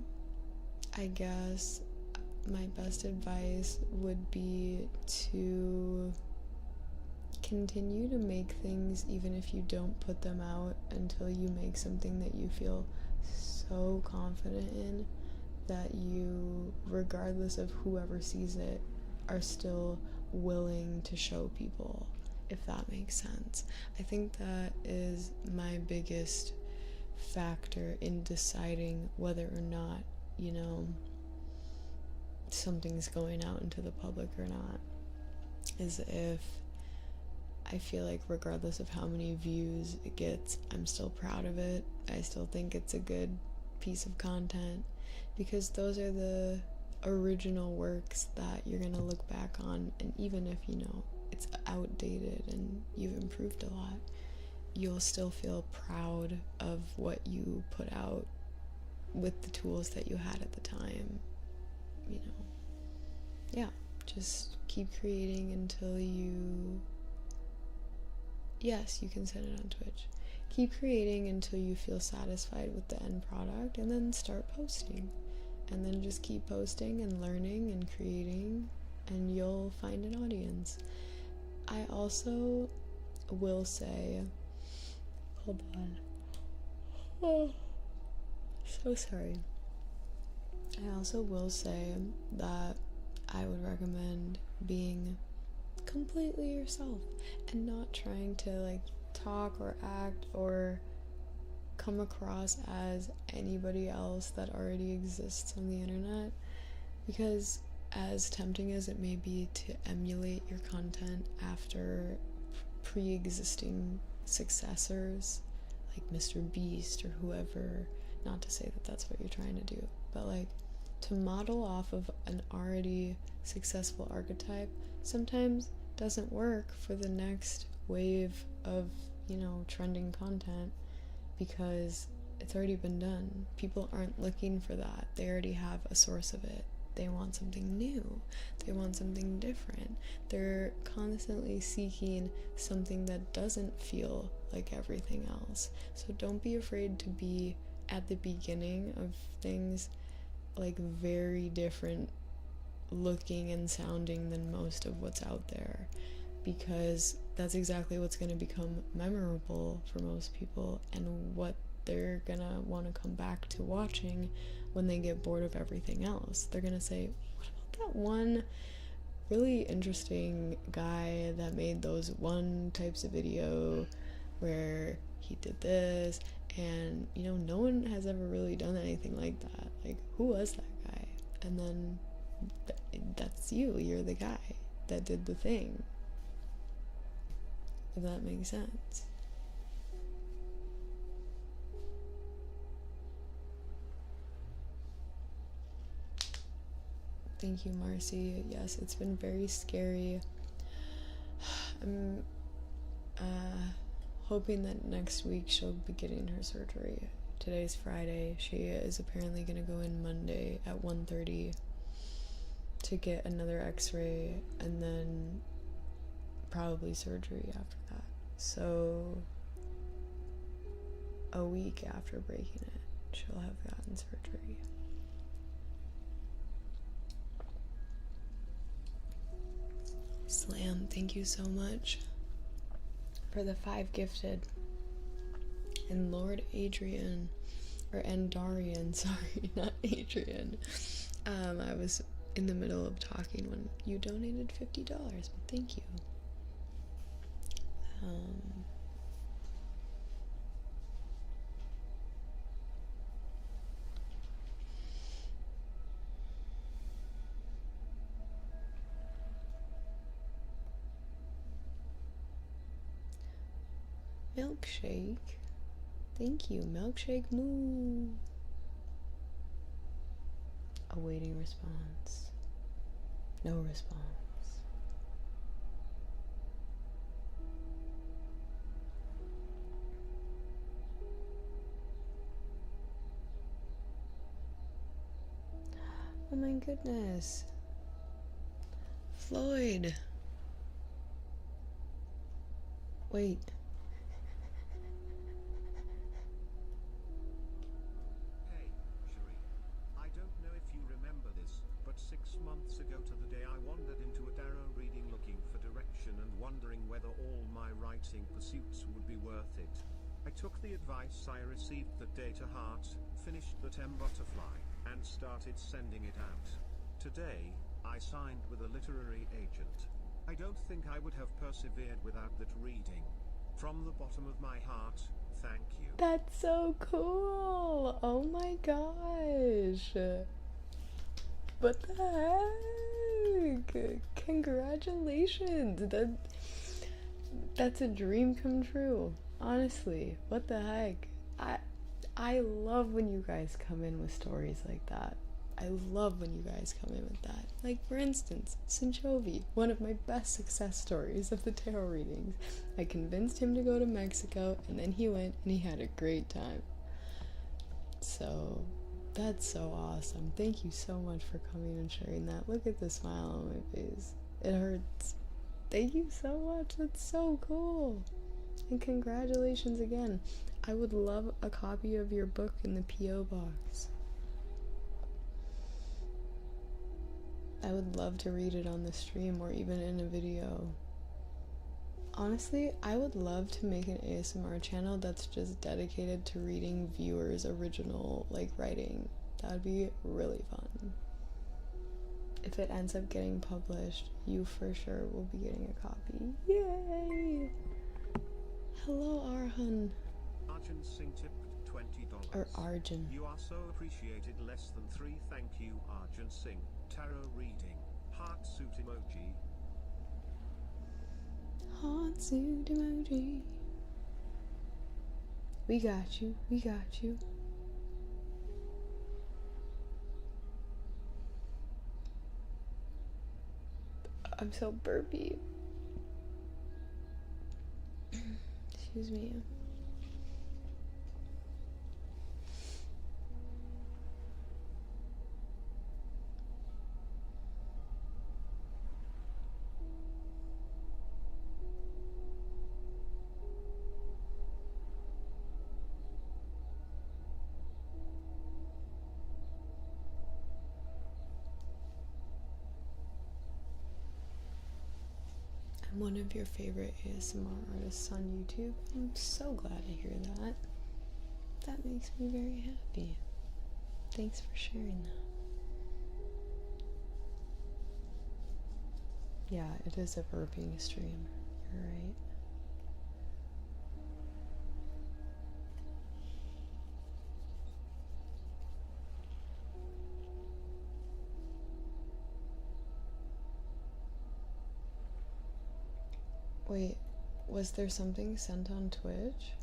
I guess my best advice would be to continue to make things even if you don't put them out until you make something that you feel so confident in that you, regardless of whoever sees it, are still willing to show people, if that makes sense. I think that is my biggest factor in deciding whether or not, you know, something's going out into the public or not, is if I feel like regardless of how many views it gets, I'm still proud of it. I still think it's a good piece of content, because those are the original works that you're gonna look back on, and even if, you know, it's outdated and you've improved a lot, you'll still feel proud of what you put out with the tools that you had at the time, you know. Yeah, just keep creating until you, yes, you can send it on Twitch. Keep creating until you feel satisfied with the end product, and then start posting. And then just keep posting and learning and creating, and you'll find an audience. I also will say, hold on. Oh, so sorry. I also will say that I would recommend being completely yourself and not trying to like talk or act or come across as anybody else that already exists on the internet, because as tempting as it may be to emulate your content after pre-existing successors like Mr. Beast or whoever, not to say that that's what you're trying to do, but like to model off of an already successful archetype sometimes doesn't work for the next wave of, you know, trending content, because it's already been done. People aren't looking for that. They already have a source of it. They want something new. They want something different. They're constantly seeking something that doesn't feel like everything else. So don't be afraid to be at the beginning of things like very different looking and sounding than most of what's out there, because that's exactly what's going to become memorable for most people and what they're gonna want to come back to watching when they get bored of everything else. They're gonna say, what about that one really interesting guy that made those one types of video where he did this, and you know, no one has ever really done anything like that. Like, who was that guy? And then that's you're the guy that did the thing, if that makes sense. Thank you, Marcy. Yes, it's been very scary. I'm hoping that next week she'll be getting her surgery. Today's Friday. She is apparently going to go in Monday at 1:30 to get another x-ray and then probably surgery after that. So a week after breaking it, she'll have gotten surgery. Slam, thank you so much for the 5 gifted. And Lord Adrian, or Andarian, sorry, not Adrian. I was in the middle of talking when you donated $50, but thank you. Milkshake. Thank you, Milkshake Moo. Awaiting response. No response. Oh my goodness. Floyd. Wait. Hey, Cherie. I don't know if you remember this, but 6 months ago to the day I wandered into a tarot reading looking for direction and wondering whether all my writing pursuits would be worth it. I took the advice I received that day to heart, finished the butterfly, and started sending it out. Today, I signed with a literary agent. I don't think I would have persevered without that reading. From the bottom of my heart, thank you. That's so cool. Oh my gosh. What the heck? Congratulations. That's a dream come true. Honestly, what the heck? I love when you guys come in with stories like that. I love when you guys come in with that. Like, for instance, Sinchovi, one of my best success stories of the tarot readings. I convinced him to go to Mexico, and then he went, and he had a great time. So, that's so awesome. Thank you so much for coming and sharing that. Look at the smile on my face. It hurts. Thank you so much. That's so cool. And congratulations again. I would love a copy of your book in the P.O. box. I would love to read it on the stream or even in a video. Honestly, I would love to make an ASMR channel that's just dedicated to reading viewers' original, like, writing. That would be really fun. if it ends up getting published, you for sure will be getting a copy. Yay! Hello, Arhan. Arjun Singh tipped $20. Or Arjun. You are so appreciated. Less than 3. Thank you, Arjun Singh. Tarot reading. Heart suit emoji. Heart suit emoji. We got you. We got you. I'm so burpy. Excuse me. I'm one of your favorite ASMR artists on YouTube. I'm so glad to hear that. That makes me very happy. Thanks for sharing that. Yeah, it is a burping stream. You're right. Wait, was there something sent on Twitch?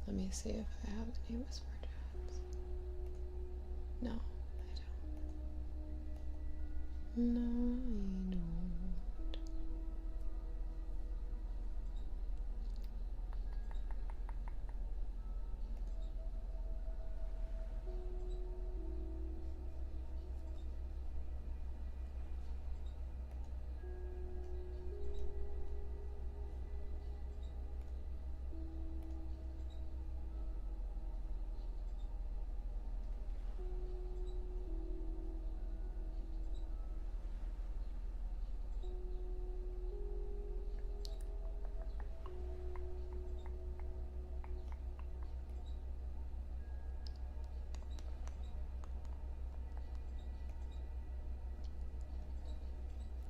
Let me see if I have any whisper chats. No, I don't. No, I don't.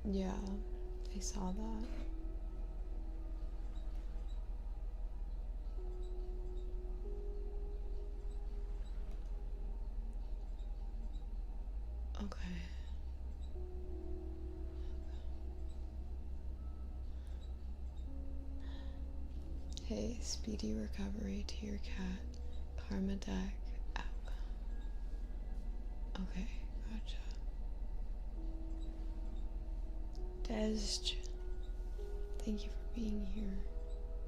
Yeah, I saw that. Okay. Hey, speedy recovery to your cat. Karma deck outcome. Okay, gotcha. Dej, thank you for being here.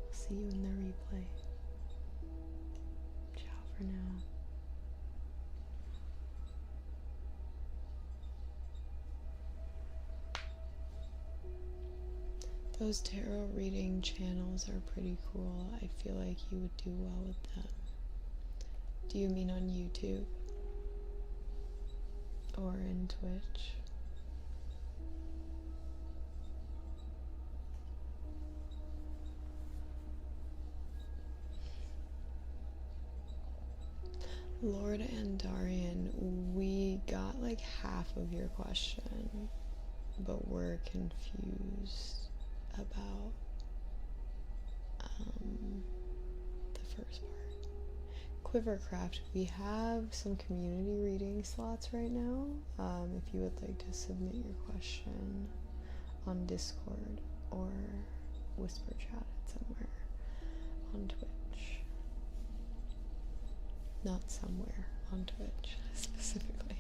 I'll see you in the replay. Ciao for now. Those tarot reading channels are pretty cool. I feel like you would do well with them. Do you mean on YouTube? Or in Twitch? Lord Andarian, we got like half of your question, but we're confused about the first part. Quivercraft, we have some community reading slots right now. If you would like to submit your question on Discord or whisper chat it somewhere on Twitch. Not somewhere, on Twitch, specifically.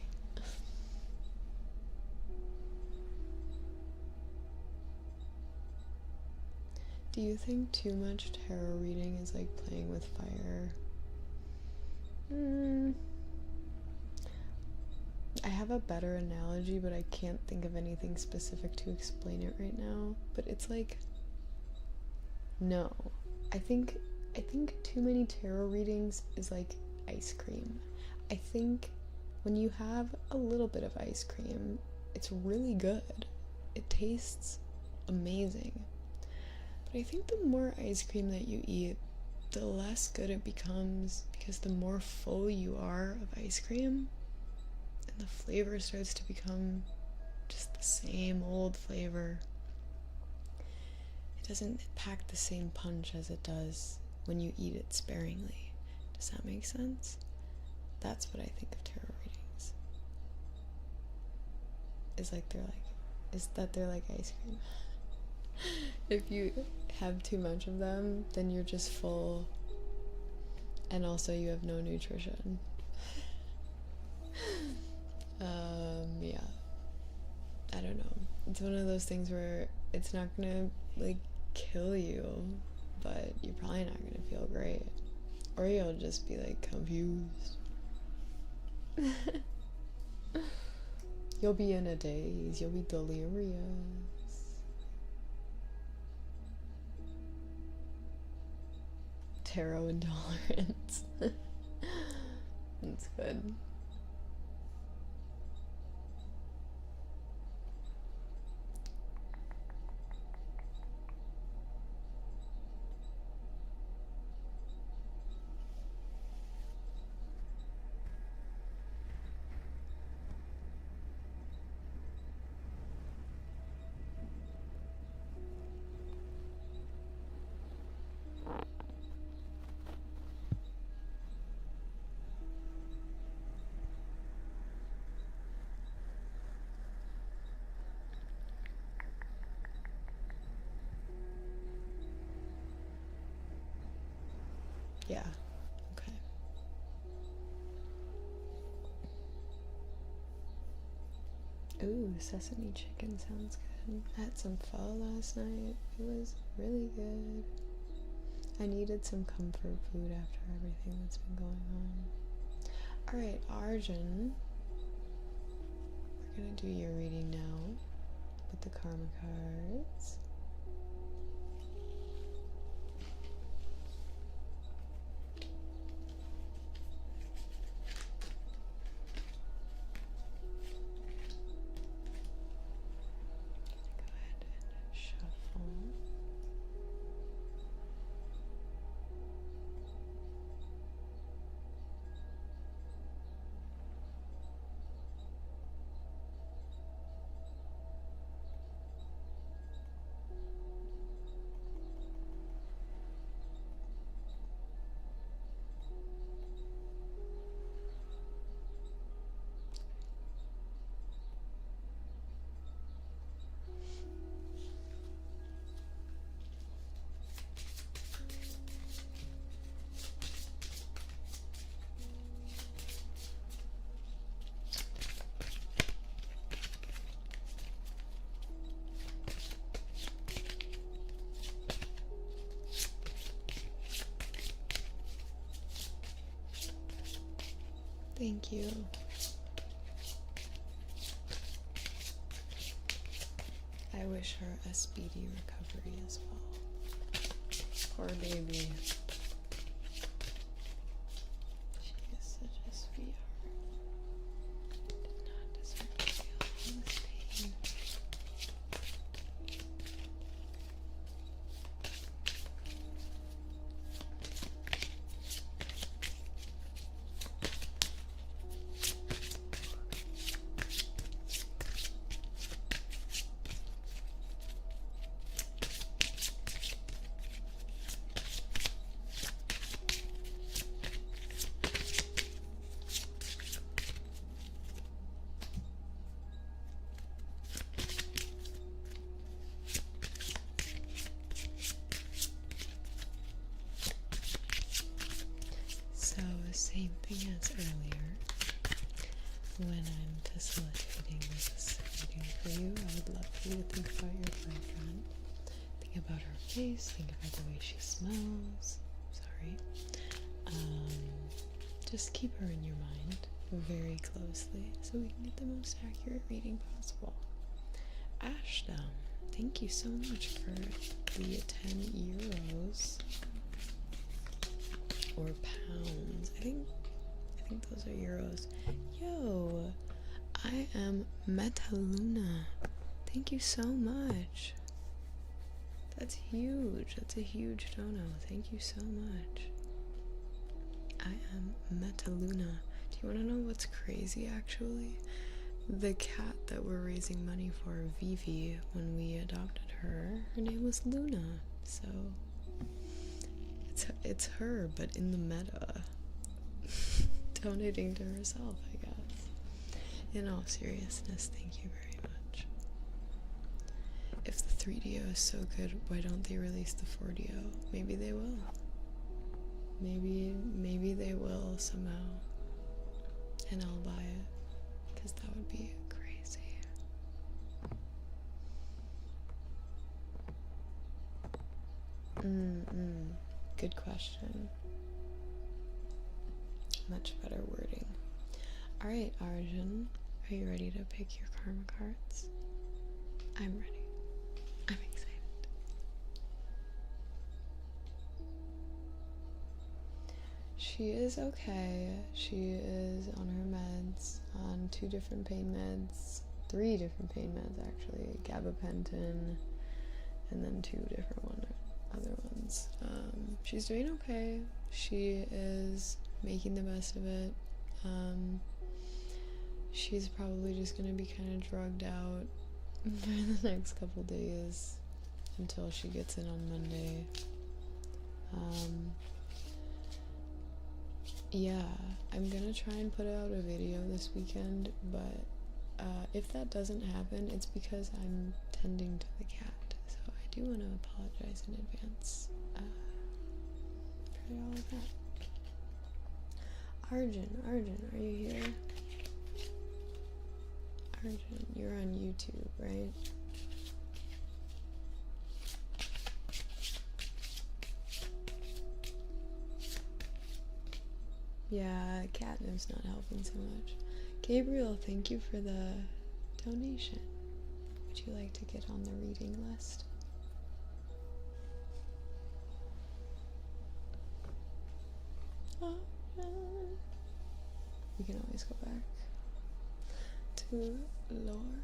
Do you think too much tarot reading is like playing with fire? I have a better analogy, but I can't think of anything specific to explain it right now. But it's like, no. I think too many tarot readings is like ice cream. I think when you have a little bit of ice cream, it's really good. It tastes amazing. But I think the more ice cream that you eat, the less good it becomes, because the more full you are of ice cream, and the flavor starts to become just the same old flavor. It doesn't pack the same punch as it does when you eat it sparingly. Does that make sense? That's what I think of tarot readings. They're like ice cream. If you have too much of them, then you're just full, and also you have no nutrition. Yeah. I don't know. It's one of those things where it's not gonna like kill you, but you're probably not gonna feel great. Or you'll just be like confused. You'll be in a daze, you'll be delirious. Tarot intolerance. That's good. Yeah, okay. Ooh, sesame chicken sounds good. I had some pho last night. It was really good. I needed some comfort food after everything that's been going on. Alright, Arjun. We're gonna do your reading now with the karma cards. Thank you. I wish her a speedy recovery as well. Poor baby. She is such a sweetheart. Did not deserve to feel all this pain. Same thing as earlier. When I'm facilitating this reading for you, I would love for you to think about your boyfriend. Think about her face, think about the way she smells. Sorry. Just keep her in your mind very closely so we can get the most accurate reading possible. Ashdown, thank you so much for the 10 euros. Or pounds. I think those are euros. Yo, I am Metaluna. Thank you so much. That's huge. That's a huge dono. Thank you so much. I am Metaluna. Do you want to know what's crazy, actually? The cat that we're raising money for, Vivi, when we adopted her, her name was Luna. So, it's her, but in the meta. Donating to herself, I guess. In all seriousness, thank you very much. If the 3DO is so good, why don't they release the 4DO? Maybe they will. Maybe they will somehow. And I'll buy it. Because that would be crazy. Good question. Much better wording. Alright, Arjun, are you ready to pick your karma cards? I'm ready. I'm excited. She is okay. She is on her meds, on 2 different pain meds, 3 different pain meds actually, gabapentin, and then 2 different other ones. She's doing okay. She is making the best of it. She's probably just gonna be kind of drugged out for the next couple days until she gets in on Monday. Yeah, I'm gonna try and put out a video this weekend, but if that doesn't happen, it's because I'm tending to the cat. So I do want to apologize in advance for all of that. Arjun, are you here? Arjun, you're on YouTube, right? Yeah, catnip's not helping so much. Gabriel, thank you for the donation. Would you like to get on the reading list? We can always go back to Lord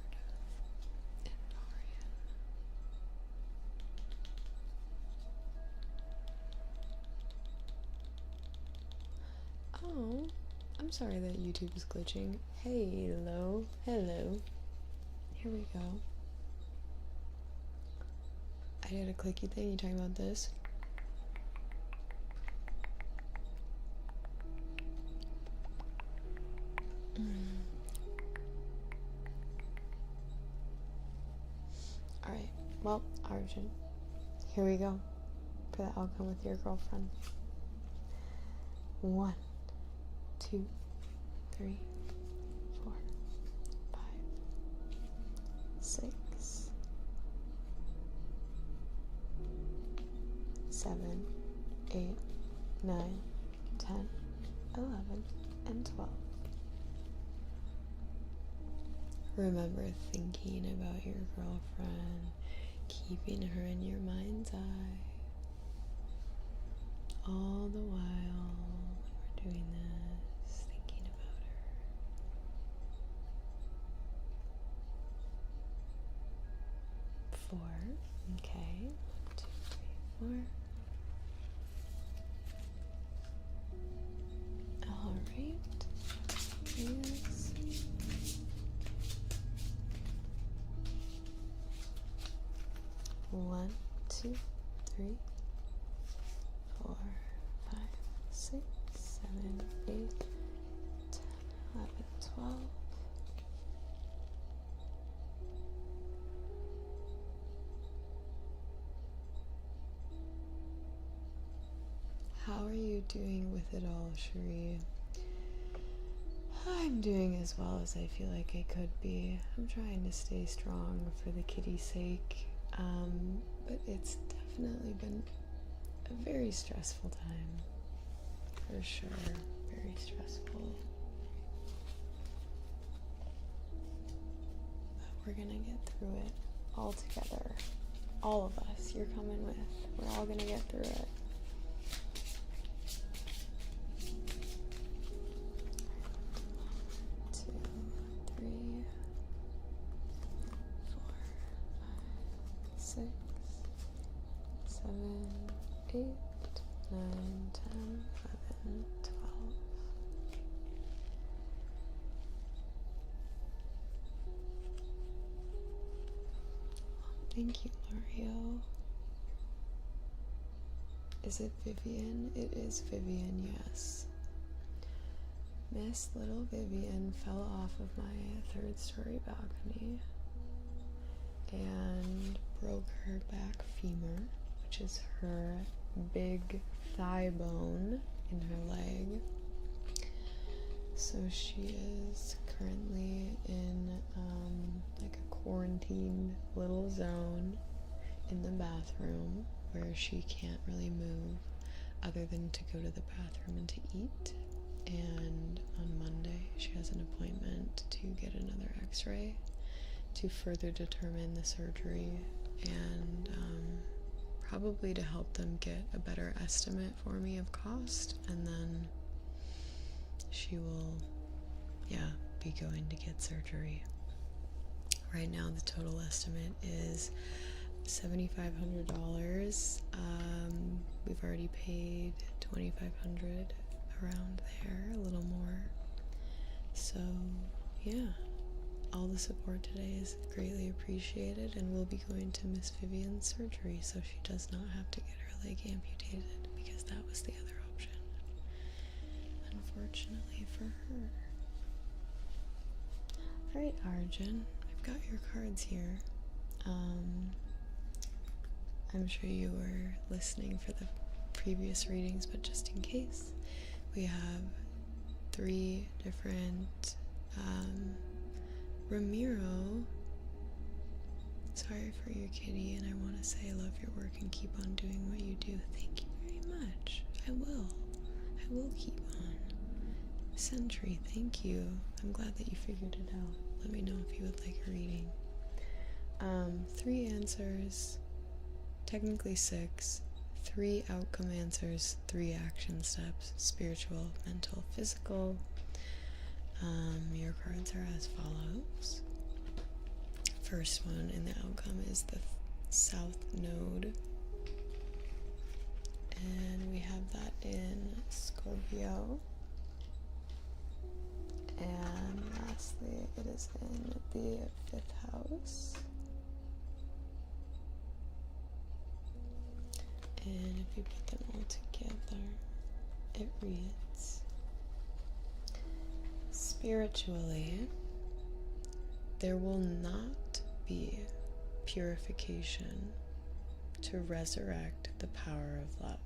and Dorian. Oh, I'm sorry that YouTube is glitching. Hello. Here we go. I did a clicky thing. You talking about this? Alright, well, Arjun, here we go for the outcome with your girlfriend. 1, 2, 3, 4, 5, 6, 7, 8, 9, 10, 11, and 12. Remember thinking about your girlfriend, keeping her in your mind's eye, all the while when we're doing this, thinking about her. 4, okay, 1, 2, 3, 4. Alright, yes. 1, 2, 3, 4, 5, 6, 7, 8, 10, 11, 12. How are you doing with it all, Cherie? I'm doing as well as I feel like I could be. I'm trying to stay strong for the kitty's sake. But it's definitely been a very stressful time, for sure, very stressful. But we're gonna get through it all together. All of us, you're coming with. We're all gonna get through it. 7, 8, 9, 10, 11, 12. Thank you, Mario. Is it Vivian? It is Vivian, yes. Miss Little Vivian fell off of my 3rd story balcony and broke her back femur, which is her big thigh bone in her leg. So she is currently in like a quarantined little zone in the bathroom where she can't really move other than to go to the bathroom and to eat. And on Monday she has an appointment to get another x-ray to further determine the surgery and probably to help them get a better estimate for me of cost, and then she will be going to get surgery. Right now the total estimate is $7,500. We've already paid $2,500, around there, a little more. So yeah, all the support today is greatly appreciated, and we'll be going to Miss Vivian's surgery so she does not have to get her leg amputated, because that was the other option, unfortunately for her. Alright, Arjun, I've got your cards here. I'm sure you were listening for the previous readings, but just in case, we have 3 different Ramiro. Sorry for your kitty, and I want to say I love your work and keep on doing what you do. Thank you very much. I will keep on. Sentry, thank you. I'm glad that you figured it out. Let me know if you would like a reading. 3 answers, technically 6. 3 outcome answers, 3 action steps: spiritual, mental, physical. Your cards are as follows. First one in the outcome is the South Node, and we have that in Scorpio. And lastly, it is in the 5th house. And if you put them all together, it reads: spiritually, there will not be purification to resurrect the power of love.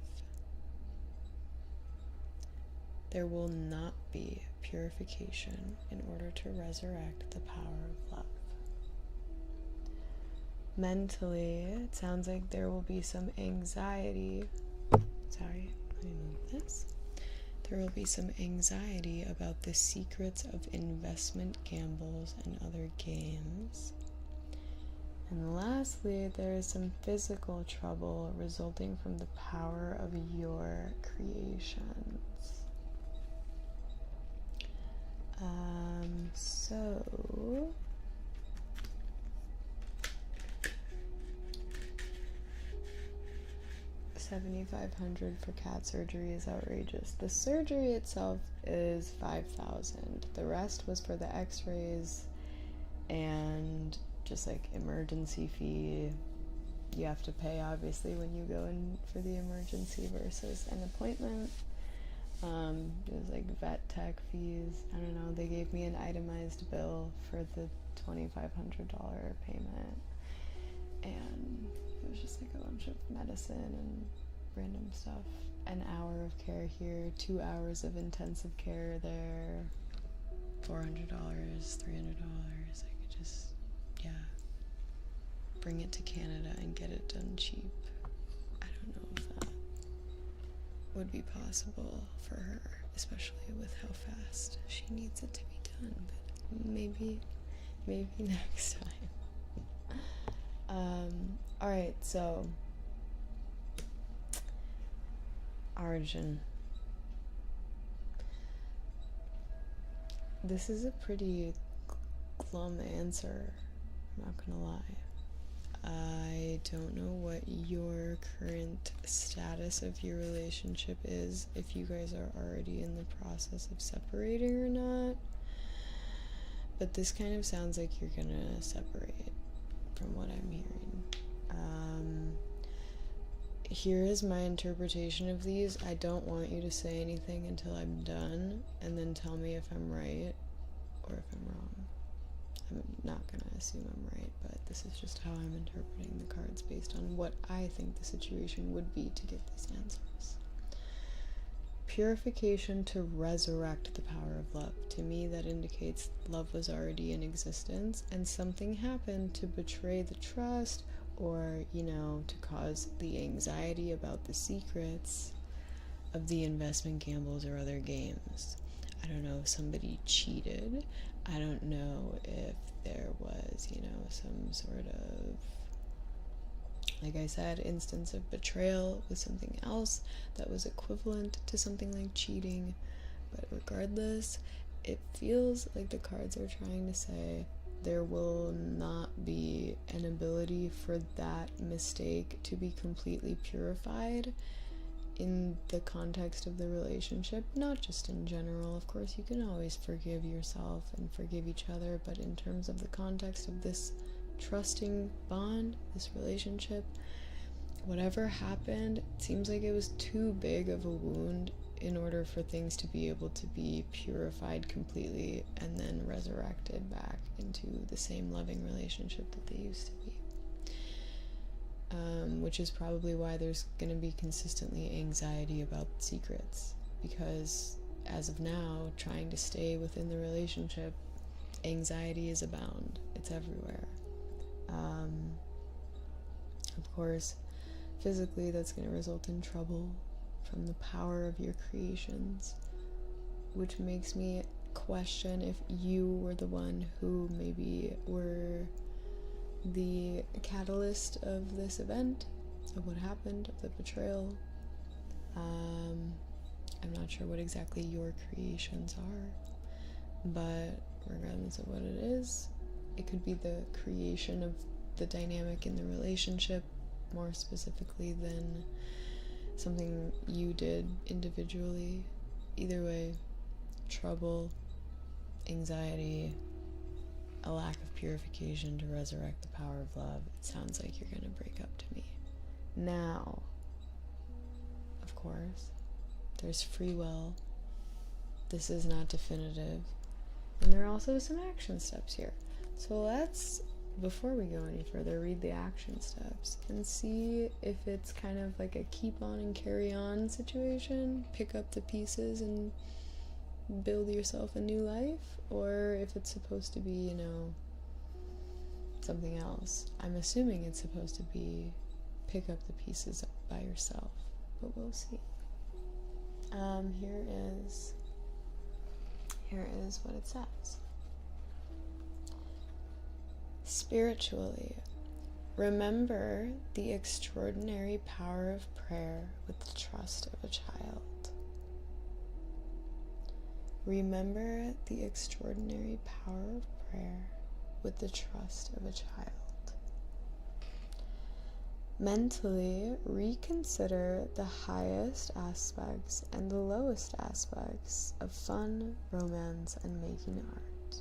There will not be purification in order to resurrect the power of love. Mentally, it sounds like there will be some anxiety. Sorry, let me move this. There will be some anxiety about the secrets of investment gambles and other games. And lastly, there is some physical trouble resulting from the power of your creations. So $7,500 for cat surgery is outrageous. The surgery itself is $5,000. The rest was for the x-rays and just like emergency fee. You have to pay obviously when you go in for the emergency versus an appointment. It was like vet tech fees. I don't know, they gave me an itemized bill for the $2,500 payment, and it was just like a bunch of medicine and random stuff. An hour of care here, 2 hours of intensive care there, $400, $300. I could just, bring it to Canada and get it done cheap. I don't know if that would be possible for her, especially with how fast she needs it to be done, but maybe next time. Alright, so Arjun. This is a pretty glum answer, I'm not gonna lie. I don't know what your current status of your relationship is, if you guys are already in the process of separating or not. But this kind of sounds like you're gonna separate, from what I'm hearing. Here is my interpretation of these. I don't want you to say anything until I'm done, and then tell me if I'm right or if I'm wrong. I'm not gonna assume I'm right, but this is just how I'm interpreting the cards based on what I think the situation would be to get these answers. Purification to resurrect the power of love. To me, that indicates love was already in existence and something happened to betray the trust, or, to cause the anxiety about the secrets of the investment gambles or other games. I don't know if somebody cheated. I don't know if there was, some sort of, like I said, instance of betrayal with something else that was equivalent to something like cheating. But regardless, it feels like the cards are trying to say there will not be an ability for that mistake to be completely purified in the context of the relationship, not just in general. Of course, you can always forgive yourself and forgive each other, but in terms of the context of this trusting bond, this relationship, whatever happened, it seems like it was too big of a wound in order for things to be able to be purified completely and then resurrected back into the same loving relationship that they used to be. Which is probably why there's going to be consistently anxiety about secrets, because as of now, trying to stay within the relationship, anxiety is abound. It's everywhere. Of course, physically, that's going to result in trouble from the power of your creations, which makes me question if you were the one who maybe were the catalyst of this event, of what happened, of the betrayal. I'm not sure what exactly your creations are, but regardless of what it is, it could be the creation of the dynamic in the relationship, more specifically than something you did individually. Either way, trouble, anxiety, a lack of purification to resurrect the power of love. It sounds like you're gonna break up to me. Now, of course, there's free will. This is not definitive. And there are also some action steps here. So let's, before we go any further, read the action steps and see if it's kind of like a keep on and carry on situation, pick up the pieces and build yourself a new life, or if it's supposed to be, something else. I'm assuming it's supposed to be pick up the pieces by yourself, but we'll see. Here is what it says. Spiritually, remember the extraordinary power of prayer with the trust of a child. Remember the extraordinary power of prayer with the trust of a child. Mentally, reconsider the highest aspects and the lowest aspects of fun, romance, and making art.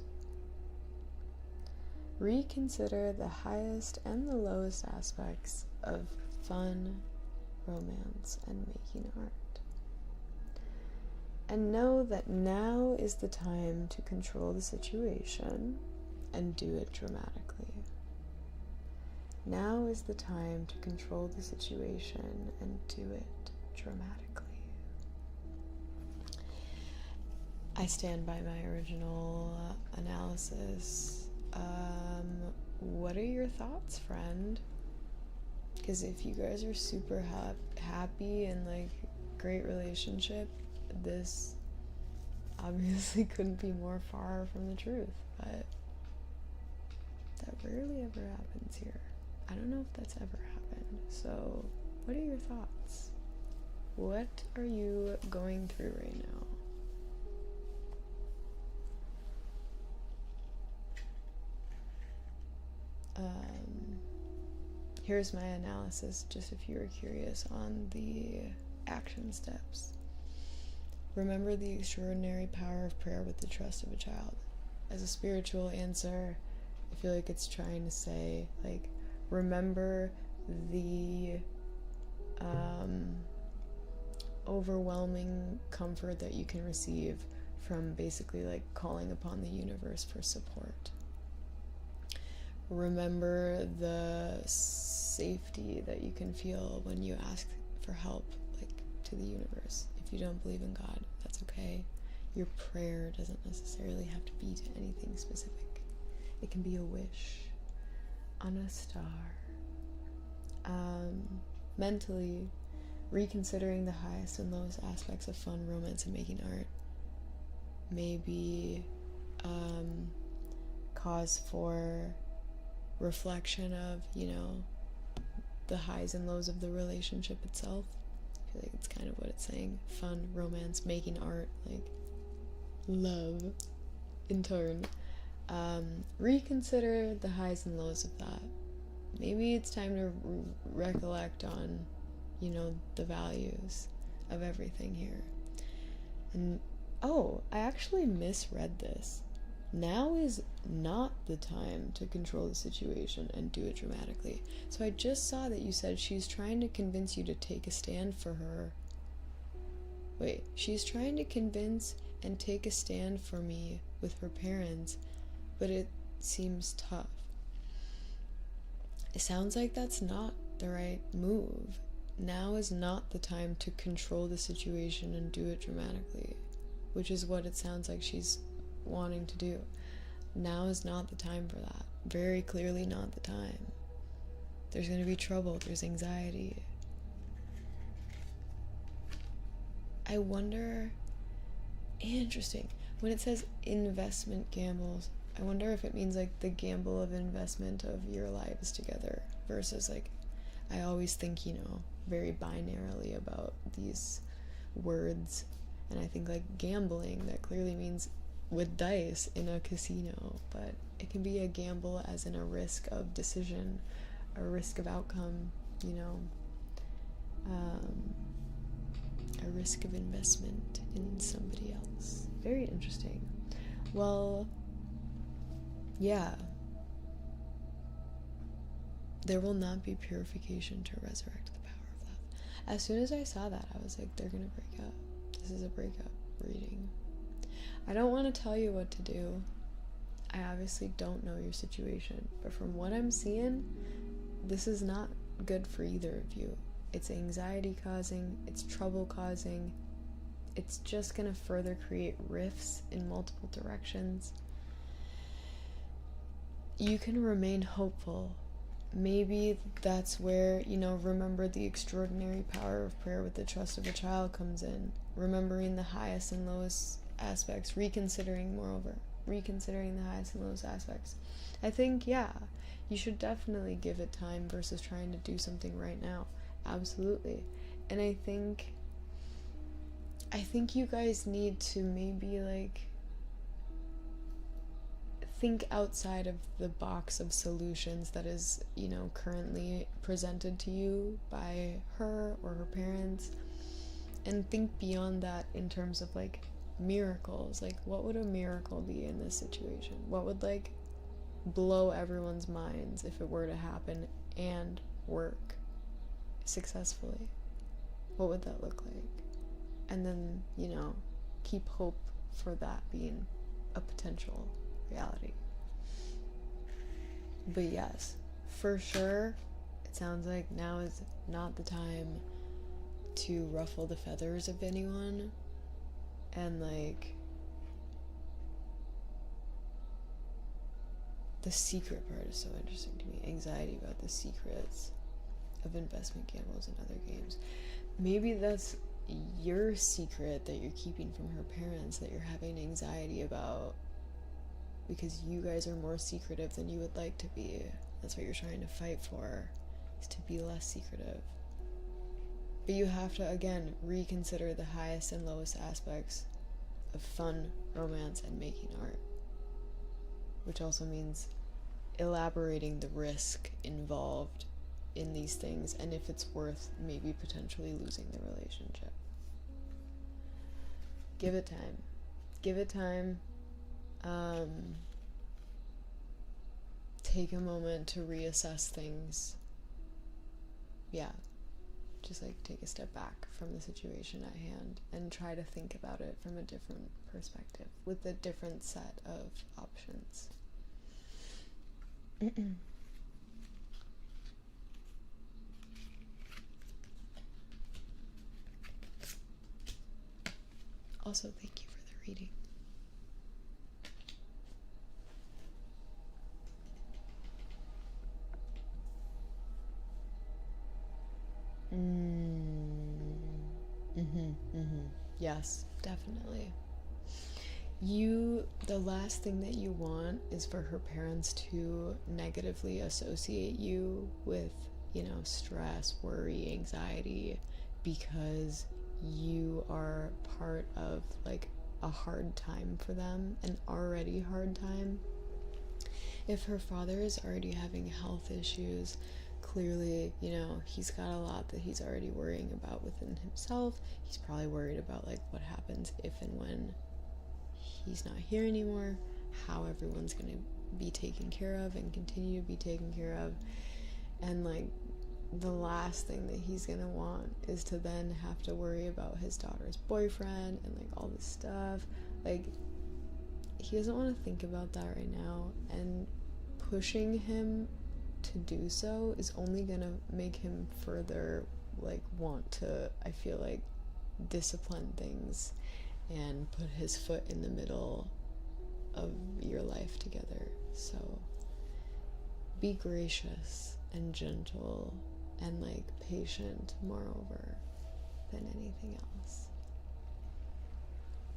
Reconsider the highest and the lowest aspects of fun, romance, and making art. And know that now is the time to control the situation and do it dramatically. Now is the time to control the situation and do it dramatically. I stand by my original analysis. What are your thoughts, friend? Because if you guys are super happy and like great relationship, this obviously couldn't be more far from the truth, but that rarely ever happens here. I don't know if that's ever happened. So, what are your thoughts? What are you going through right now? Here's my analysis, just if you were curious on the action steps. Remember the extraordinary power of prayer with the trust of a child. As a spiritual answer, I feel like it's trying to say, like, remember the overwhelming comfort that you can receive from basically like calling upon the universe for support. Remember the safety that you can feel when you ask for help, like, to the universe. If you don't believe in God, that's okay. Your prayer doesn't necessarily have to be to anything specific. It can be a wish on a star. Mentally, reconsidering the highest and lowest aspects of fun, romance, and making art may be cause for reflection of, you know, the highs and lows of the relationship itself. I feel like it's kind of what it's saying. Fun, romance, making art, like love in turn. Reconsider the highs and lows of that. Maybe it's time to recollect on, you know, the values of everything here. And oh, I actually misread this. Now is not the time to control the situation and do it dramatically. So I just saw that you said she's trying to convince you to take a stand for her. Wait, she's trying to convince and take a stand for me with her parents, but it seems tough. It sounds like that's not the right move. Now is not the time to control the situation and do it dramatically, which is what it sounds like she's wanting to do. Now is not the time for that. Very clearly not the time. There's going to be trouble. There's anxiety. I wonder... Interesting. When it says investment gambles, I wonder if it means like the gamble of investment of your lives together versus like, I always think, you know, very binarily about these words. And I think like gambling, that clearly means with dice in a casino, but it can be a gamble as in a risk of decision, a risk of outcome, you know, a risk of investment in somebody else. Very interesting. Well, yeah. There will not be purification to resurrect the power of love. As soon as I saw that, I was like, they're gonna break up. This is a breakup reading. I don't want to tell you what to do. I obviously don't know your situation, but from what I'm seeing, this is not good for either of you. It's anxiety causing, it's trouble causing, it's just gonna further create rifts in multiple directions. You can remain hopeful. Maybe that's where, you know, remember the extraordinary power of prayer with the trust of a child comes in. Remembering the highest and lowest aspects, reconsidering the highest and lowest aspects. I think, yeah, you should definitely give it time versus trying to do something right now. Absolutely. And I think you guys need to maybe like think outside of the box of solutions that is, you know, currently presented to you by her or her parents, and think beyond that in terms of like miracles. Like, what would a miracle be in this situation? What would like blow everyone's minds if it were to happen and work successfully? What would that look like? And then, you know, keep hope for that being a potential reality. But yes, for sure, it sounds like now is not the time to ruffle the feathers of anyone. And like, the secret part is so interesting to me. Anxiety about the secrets of investment gambles and other games. Maybe that's your secret that you're keeping from her parents, that you're having anxiety about, because you guys are more secretive than you would like to be. That's what you're trying to fight for, is to be less secretive. But you have to, again, reconsider the highest and lowest aspects of fun, romance, and making art. Which also means elaborating the risk involved in these things, and if it's worth maybe potentially losing the relationship. Give it time. Give it time. Take a moment to reassess things. Yeah. Just like take a step back from the situation at hand and try to think about it from a different perspective with a different set of options. Also, thank you for the reading. Yes, definitely. The last thing that you want is for her parents to negatively associate you with, stress, worry, anxiety, because you are part of like a hard time for them, an already hard time. If her father is already having health issues, clearly, he's got a lot that he's already worrying about within himself. He's probably worried about like what happens if and when he's not here anymore, how everyone's going to be taken care of and continue to be taken care of. And like the last thing that he's going to want is to then have to worry about his daughter's boyfriend and like all this stuff. Like, he doesn't want to think about that right now, and pushing him to do so is only gonna make him further like want to, I feel like, discipline things and put his foot in the middle of your life together. So be gracious and gentle and like patient, moreover, than anything else.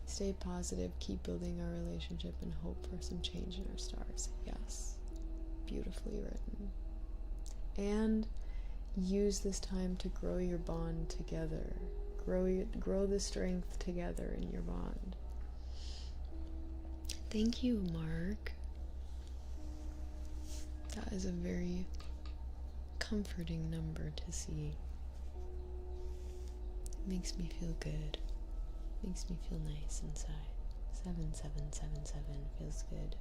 Stay positive, keep building our relationship, and hope for some change in our stars. Yes. Beautifully written. And use this time to grow your bond together. Grow the strength together in your bond. Thank you, Mark. That is a very comforting number to see. It makes me feel good. Makes me feel nice inside. 7777 feels good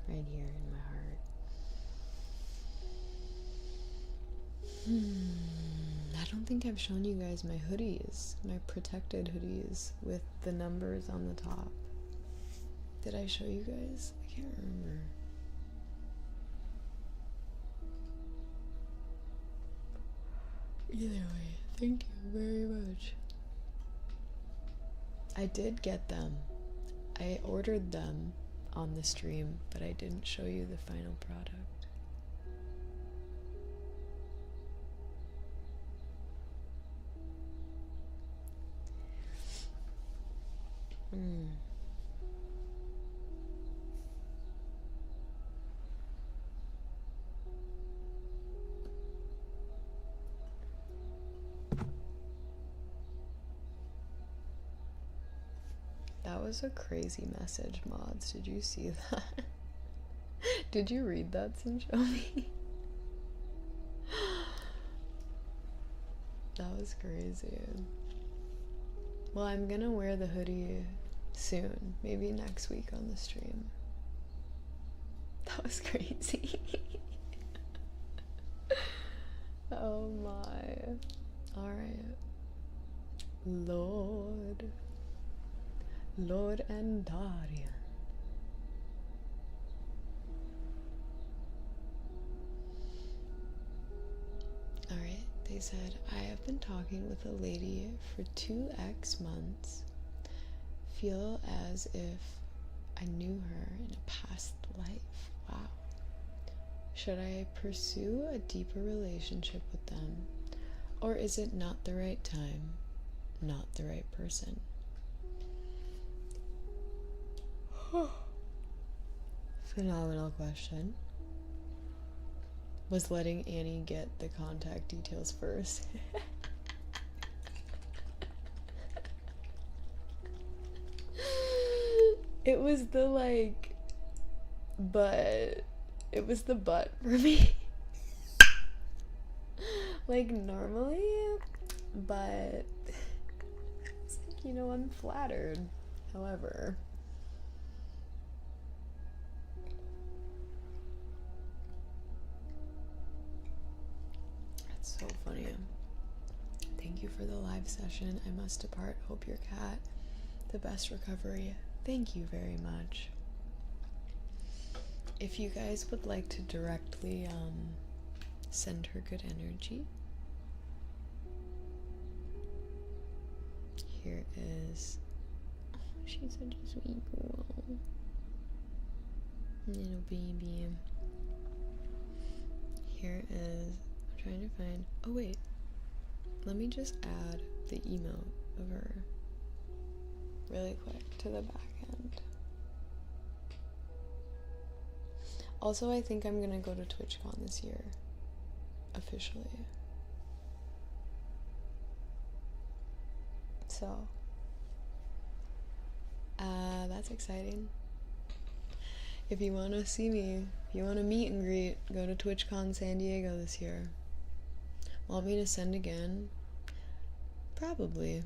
right here in my heart. I don't think I've shown you guys my hoodies, my protected hoodies with the numbers on the top. Did I show you guys? I can't remember. Either way, thank you very much. I did get them. I ordered them on the stream, but I didn't show you the final product. That was a crazy message, mods. Did you see that? Did you read that and show me? That was crazy. Well, I'm gonna wear the hoodie soon. Maybe next week on the stream. That was crazy. Oh my. Alright. Lord and Darian. Alright, they said, I have been talking with a lady for 2x months. Feel as if I knew her in a past life. Wow. Should I pursue a deeper relationship with them? Or is it not the right time, not the right person? Phenomenal question. Was letting Annie get the contact details first. It was the but it was the but for me. like normally, but it's like, you know, I'm flattered. However, that's so funny. Thank you for the live session. I must depart. Hope your cat the best recovery. Thank you very much. If you guys would like to directly send her good energy, here is, oh, she's such a sweet girl, little baby. Here is, I'm trying to find, oh wait, let me just add the emote of her really quick to the back end. Also, I think I'm gonna go to TwitchCon this year, officially. So, that's exciting. If you want to see me, if you want to meet and greet, go to TwitchCon San Diego this year. Want me to send again? Probably.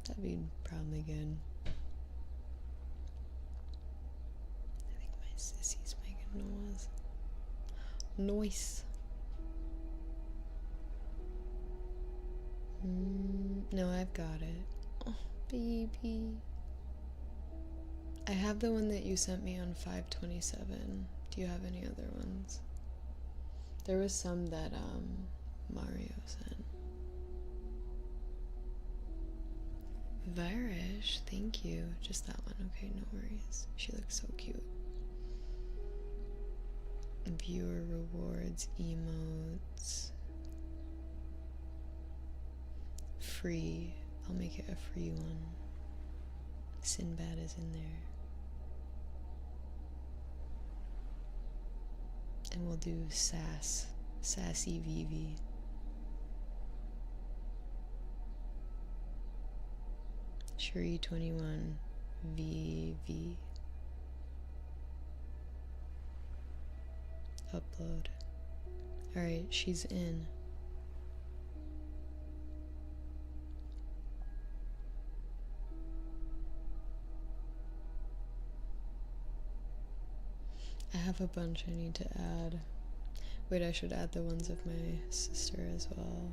That'd be probably good. I think my sissy's making noise. Noise. No, I've got it. Oh, baby. I have the one that you sent me on 5/27. Do you have any other ones? There was some that Mario sent. Virish, thank you. Just that one. Okay, no worries. She looks so cute. Viewer rewards, emotes. Free. I'll make it a free one. Sinbad is in there. And we'll do sassy vivi. Shuri 21 vivi. Upload. Alright, she's in. I have a bunch I need to add. Wait, I should add the ones of my sister as well.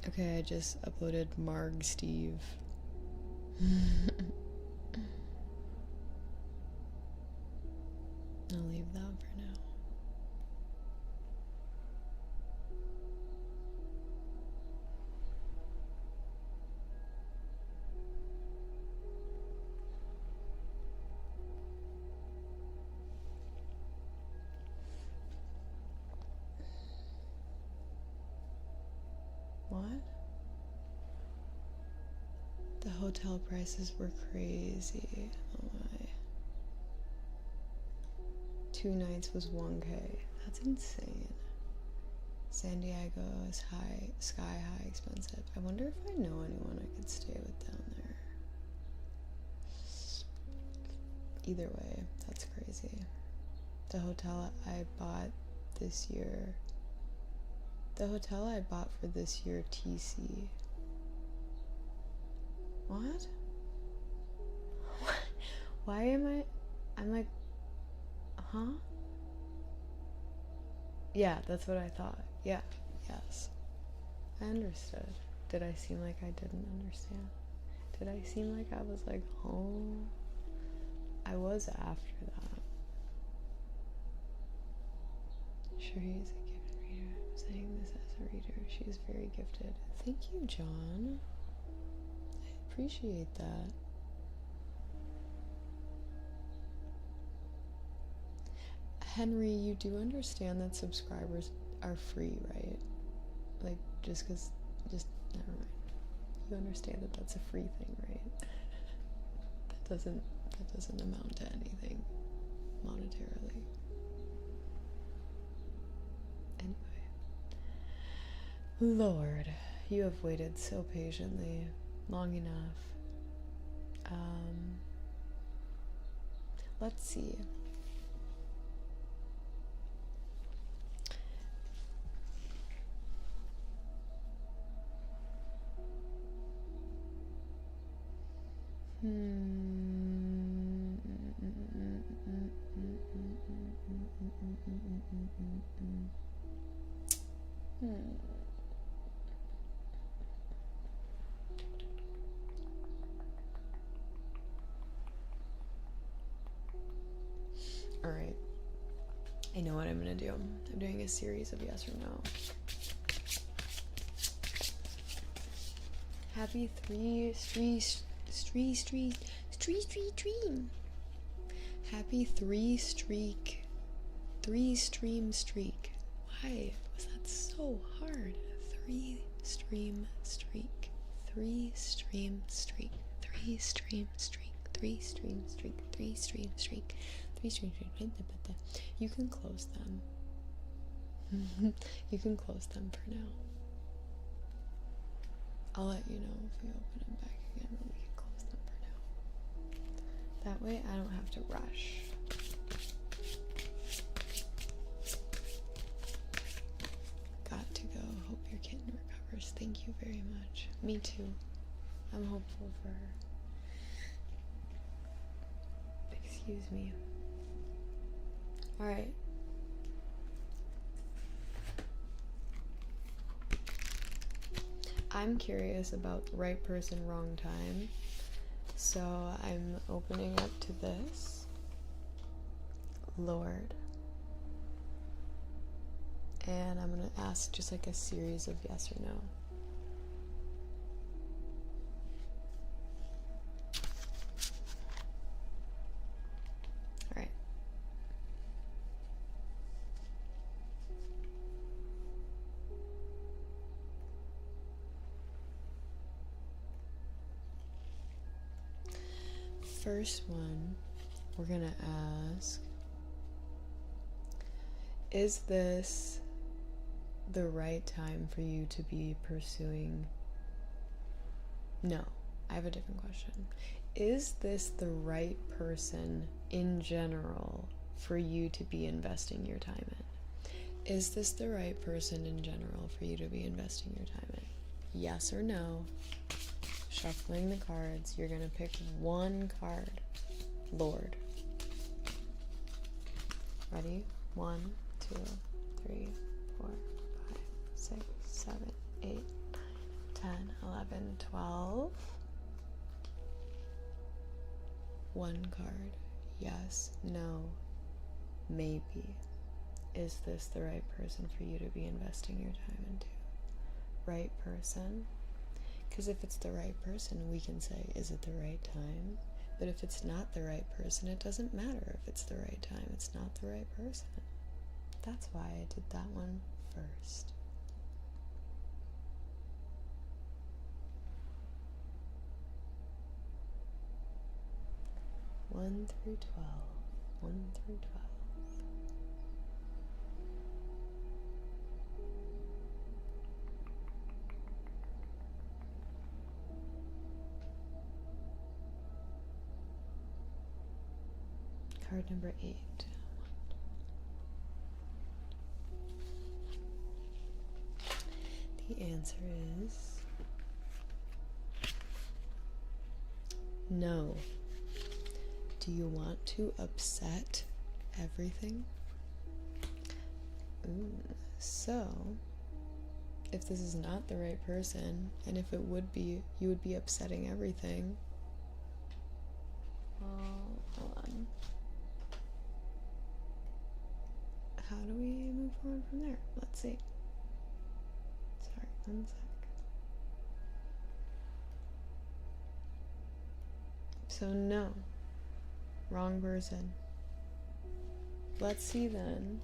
Okay, I just uploaded Marg Steve. I'll leave that for now. What? The hotel prices were crazy. Oh my. 2 nights was 1K. That's insane. San Diego is sky high expensive. I wonder if I know anyone I could stay with down there. Either way, that's crazy. The hotel I bought this year. The hotel I bought for this year, TC. What? Why am I'm like, huh? Yeah, that's what I thought. Yeah, yes. I understood. Did I seem like I didn't understand? Did I seem like I was like, oh? I was after that. Sure, he's a gifted reader. I'm saying this as a reader. She is very gifted. Thank you, John. I appreciate that. Henry, you do understand that subscribers are free, right? Like, just never mind. You understand that that's a free thing, right? doesn't amount to anything monetarily. Anyway, Lord, you have waited so patiently, long enough. Let's see. All right. I know what I'm gonna do. I'm doing a series of yes or no. Happy three stream. Happy three stream streak. Why was that so hard? 3 stream streak. 3 stream streak. 3 stream streak. 3 stream streak. 3 stream streak. 3 stream streak. You can close them. You can close them for now. I'll let you know if we open them back again, but we can close them for now. That way I don't have to rush. Got to go. Hope your kitten recovers. Thank you very much. Me too. I'm hopeful for her. Excuse me. Alright. I'm curious about the right person, wrong time. So I'm opening up to this. Lord. And I'm going to ask just like a series of yes or no. Alright. First one, we're going to ask, is this the right time for you to be pursuing? No, I have a different question. Is this the right person in general for you to be investing your time in? Is this the right person in general for you to be investing your time in? Yes or no? Shuffling the cards, you're gonna pick one card. Lord. Ready? 1, 2, 3, 4, 5, 6, 7, 8, 9, 10, 11, 12. One card. Yes, no, maybe. Is this the right person for you to be investing your time into? Right person? Because if it's the right person, we can say, is it the right time? But if it's not the right person, it doesn't matter if it's the right time. It's not the right person. That's why I did that one first. One through 12. 1 through 12. Card number 8. The answer is no. Do you want to upset everything? So, if this is not the right person, and if it would be, you would be upsetting everything. Hold on. How do we move forward from there? Let's see. Sorry, 1 sec. So no. Wrong person. Let's see then.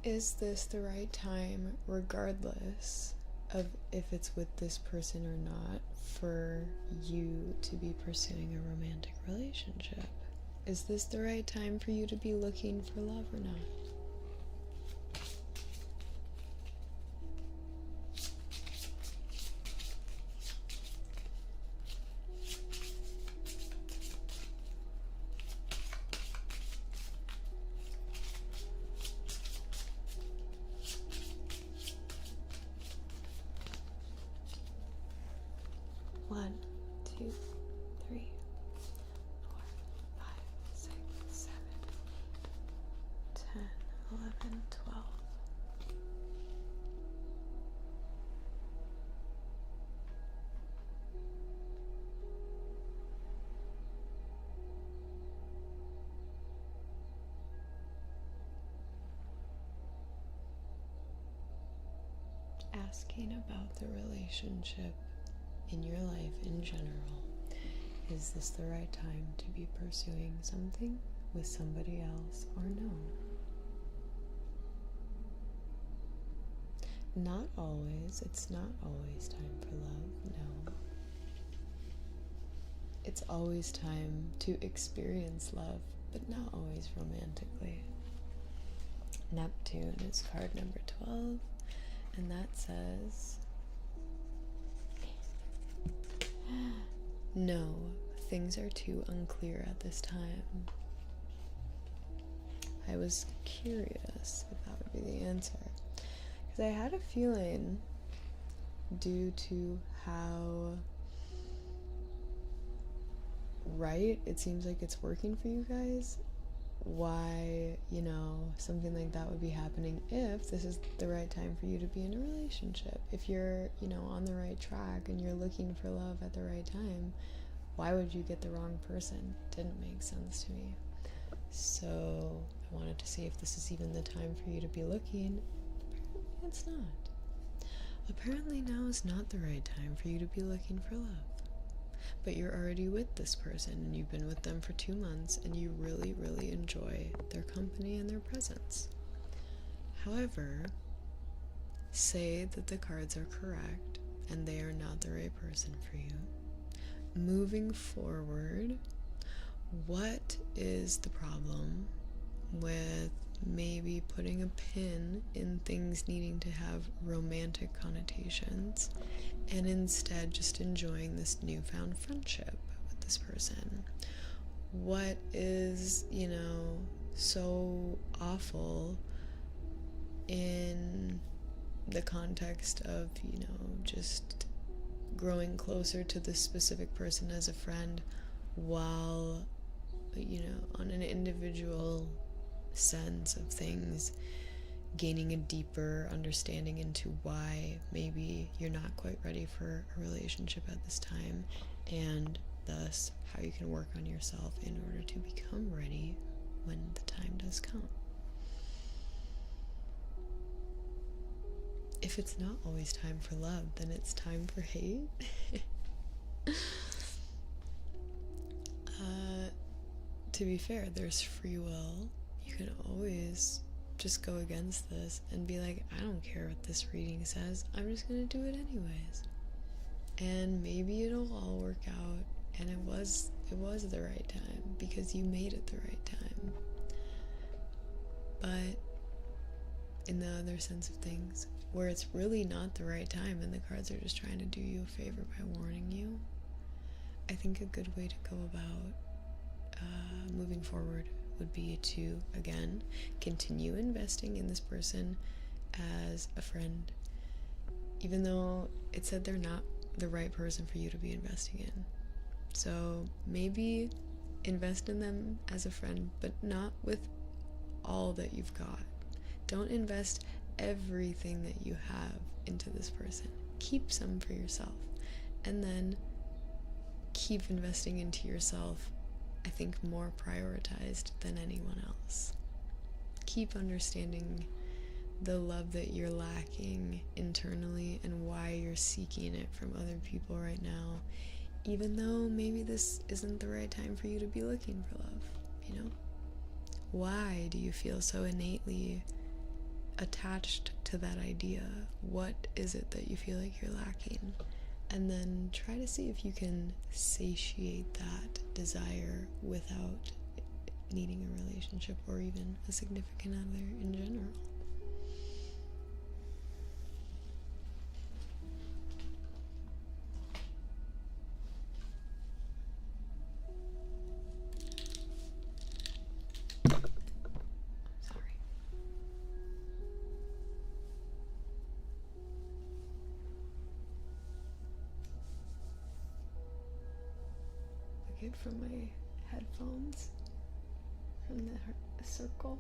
is this the right time, regardless of if it's with this person or not, for you to be pursuing a romantic relationship? Is this the right time for you to be looking for love or not? One, two, 3, 4, 5, 6, 7, 10, 11, 12. Asking about the relationship in your life in general. Is this the right time to be pursuing something with somebody else or no? Not always. It's not always time for love, no. It's always time to experience love, but not always romantically. Neptune is card number 12, and that says, no, things are too unclear at this time. I was curious if that would be the answer, because I had a feeling, due to how right it seems like it's working for you guys, why, something like that would be happening if this is the right time for you to be in a relationship. If you're, on the right track and you're looking for love at the right time, why would you get the wrong person? Didn't make sense to me. So I wanted to see if this is even the time for you to be looking. Apparently it's not. Apparently now is not the right time for you to be looking for love. But you're already with this person and you've been with them for 2 months and you really, really enjoy their company and their presence. However, say that the cards are correct and they are not the right person for you. Moving forward, what is the problem with maybe putting a pin in things needing to have romantic connotations and instead just enjoying this newfound friendship with this person? What is, so awful in the context of, just growing closer to this specific person as a friend while, on an individual sense of things, gaining a deeper understanding into why maybe you're not quite ready for a relationship at this time, and thus how you can work on yourself in order to become ready when the time does come. If it's not always time for love, then it's time for hate. To be fair, there's free will. You can always just go against this and be like, I don't care what this reading says, I'm just gonna do it anyways. And maybe it'll all work out, and it was the right time because you made it the right time. But in the other sense of things, where it's really not the right time and the cards are just trying to do you a favor by warning you, I think a good way to go about moving forward would be to, again, continue investing in this person as a friend, even though it said they're not the right person for you to be investing in. So maybe invest in them as a friend, but not with all that you've got. Don't invest everything that you have into this person. Keep some for yourself, and then keep investing into yourself, I think, more prioritized than anyone else. Keep understanding the love that you're lacking internally and why you're seeking it from other people right now, even though maybe this isn't the right time for you to be looking for love, Why do you feel so innately attached to that idea. What is it that you feel like you're lacking? And then try to see if you can satiate that desire without needing a relationship or even a significant other in general. Sorry. Looking for my headphones from the circle.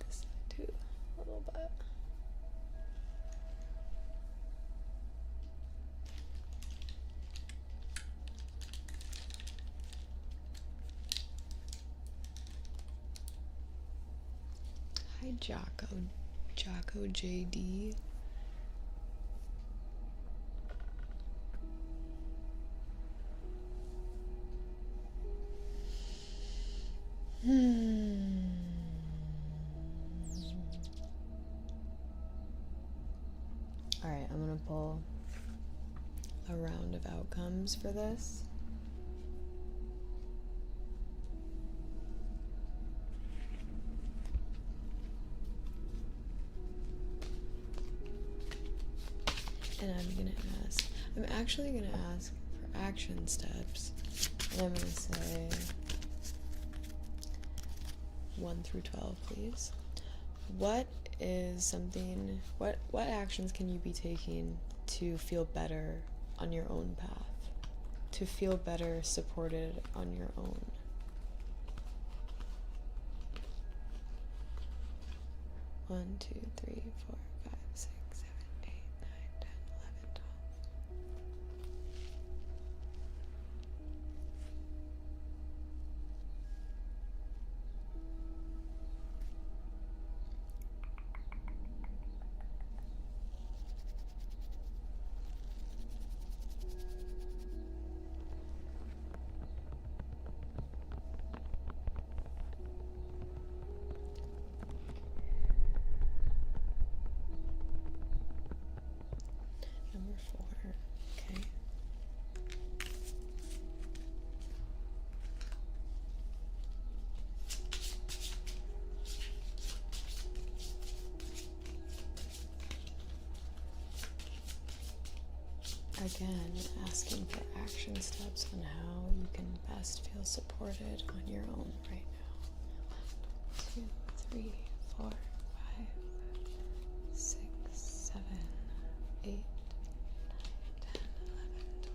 This side too, a little bit. Hi, Jocko JD. Alright, I'm gonna pull a round of outcomes for this. And I'm actually gonna ask for action steps. And I'm gonna say 1 through 12, please. What actions can you be taking to feel better on your own path? To feel better supported on your own? One, two, three, 4, 5, 6, 7, 8, 9, 10, 11, 12. Number 4, okay. Again, asking for action steps on how you can best feel supported on your own right now. 1, 2, 3, 4, 5, 6, 7, 8, 9, 10, 11, 12.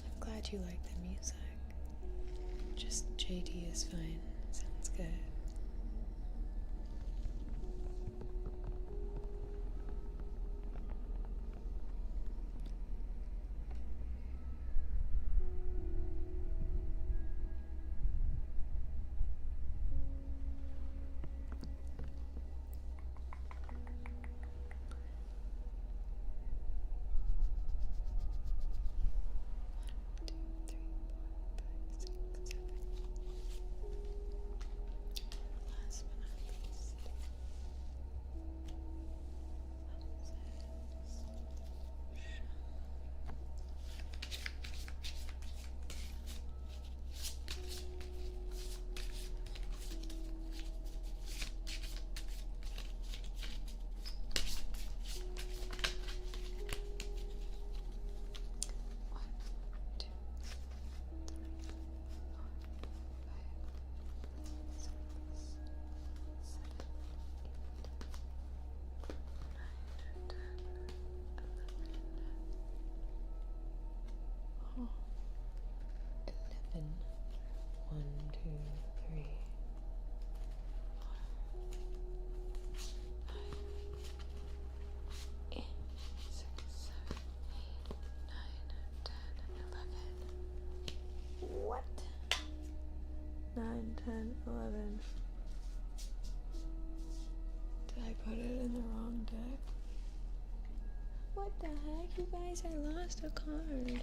I'm glad you like the music. Just JD is fine. Sounds good. Last but not least. Oh. 11. 1, 2, 3, 4, 5, 6, 7, 8, 9, 10, 11. What? 9, 10, 11. the heck, you guys? I lost a card.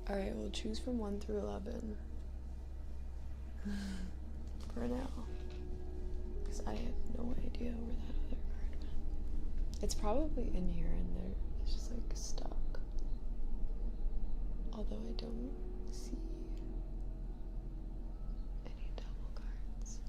Alright, we'll choose from 1 through 11. For now. Because I have no idea where that other card went. It's probably in here and there. It's just like stuck. Although I don't see any double cards.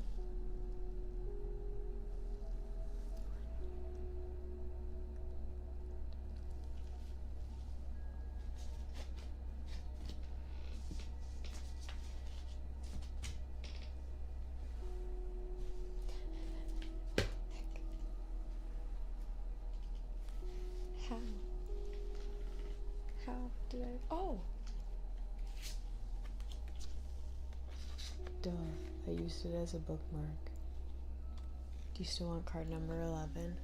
How did I? Oh! Duh, I used it as a bookmark. Do you still want card number 11?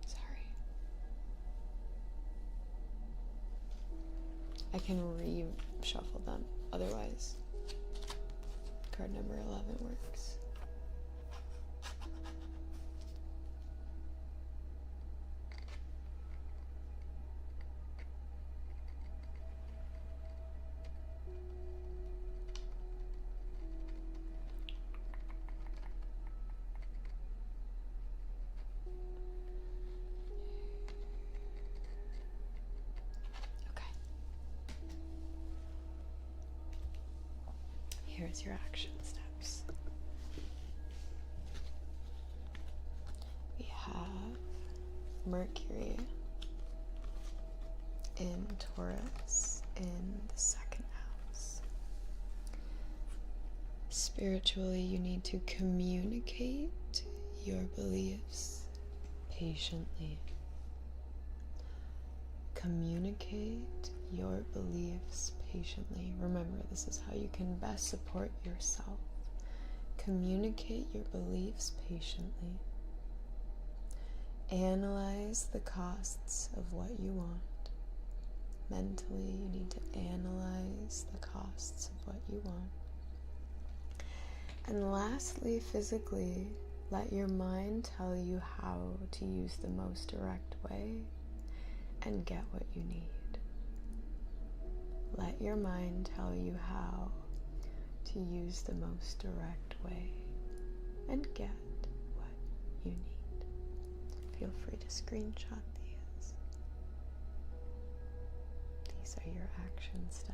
Sorry. I can reshuffle them, otherwise card number 11 works. Here's your action steps. We have Mercury in Taurus in the 2nd house. Spiritually, you need to communicate your beliefs patiently. Communicate your beliefs patiently. Remember, this is how you can best support yourself. Communicate your beliefs patiently. Analyze the costs of what you want. Mentally, you need to analyze the costs of what you want. And lastly, physically, let your mind tell you how to use the most direct way and get what you need. Let your mind tell you how to use the most direct way and get what you need. Feel free to screenshot these. These are your action steps.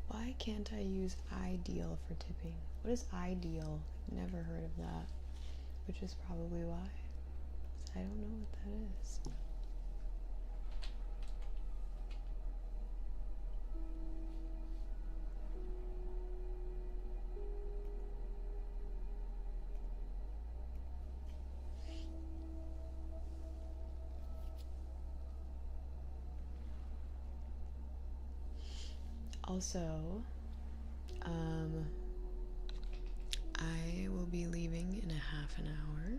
Why can't I use ideal for tipping? What is ideal? Never heard of that, which is probably why. I don't know what that is. Also, I will be leaving in a half an hour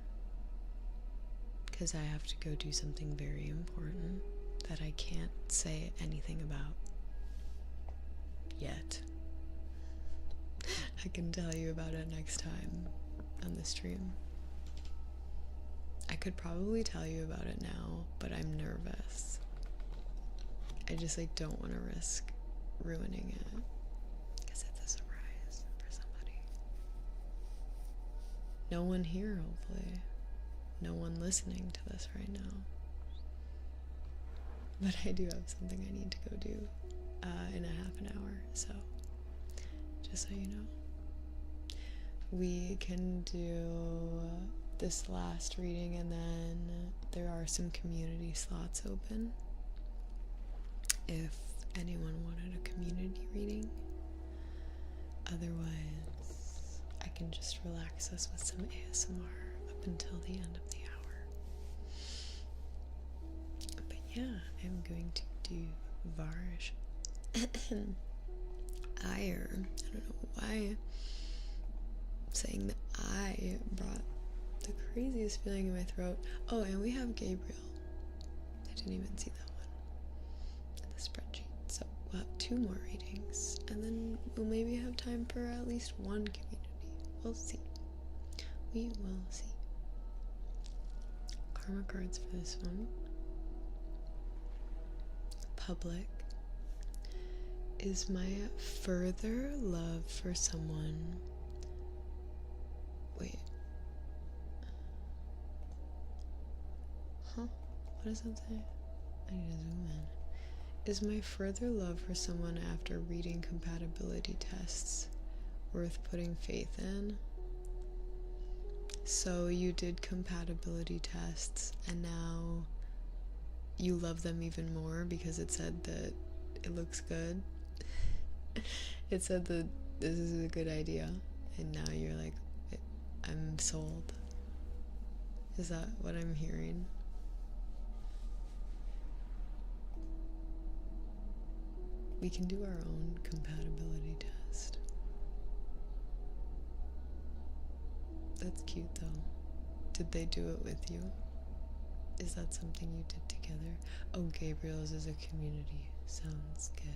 because I have to go do something very important that I can't say anything about yet. I can tell you about it next time on the stream. I could probably tell you about it now, but I'm nervous. I just don't want to risk ruining it because it's a surprise for somebody. No one here, hopefully. No one listening to this right now. But I do have something I need to go do in a half an hour, so just so you know. We can do this last reading and then there are some community slots open if anyone wanted a community reading. Otherwise, I can just relax us with some ASMR up until the end of the hour. But yeah, I'm going to do Varsh. Ire. I don't know why saying that I brought the craziest feeling in my throat. Oh, and we have Gabriel. I didn't even see that one in the spreadsheet. So we'll have 2 more readings, and then we'll maybe have time for at least 1 community. We'll see. We will see. Karma cards for this one. Public. Is my further love for someone... Wait. Huh? What does that say? I need to zoom in. Is my further love for someone after reading compatibility tests worth putting faith in? So you did compatibility tests and now you love them even more because it said that it looks good. It said that this is a good idea, and now you're like, I'm sold. Is that what I'm hearing? We can do our own compatibility test. That's cute though. Did they do it with you? Is that something you did together? Oh, Gabriel's is a community. Sounds good.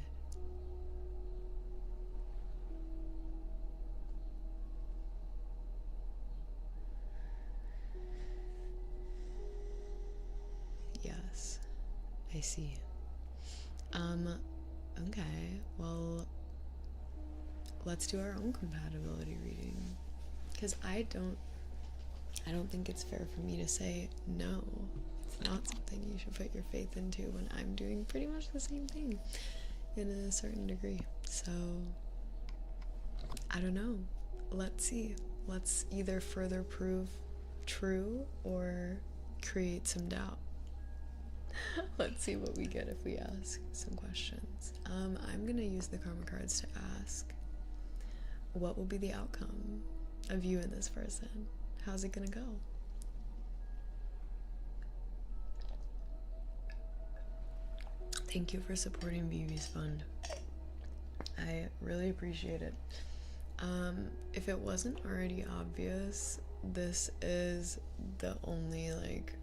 Yes, I see. Okay, well, let's do our own compatibility reading. Because I don't think it's fair for me to say no. It's not something you should put your faith into when I'm doing pretty much the same thing in a certain degree. So, I don't know. Let's see. Let's either further prove true or create some doubt. Let's see what we get if we ask some questions. I'm gonna use the karma cards to ask, what will be the outcome of you and this person? How's it gonna go? Thank you for supporting Vivi's fund. I really appreciate it. If it wasn't already obvious, this is the only like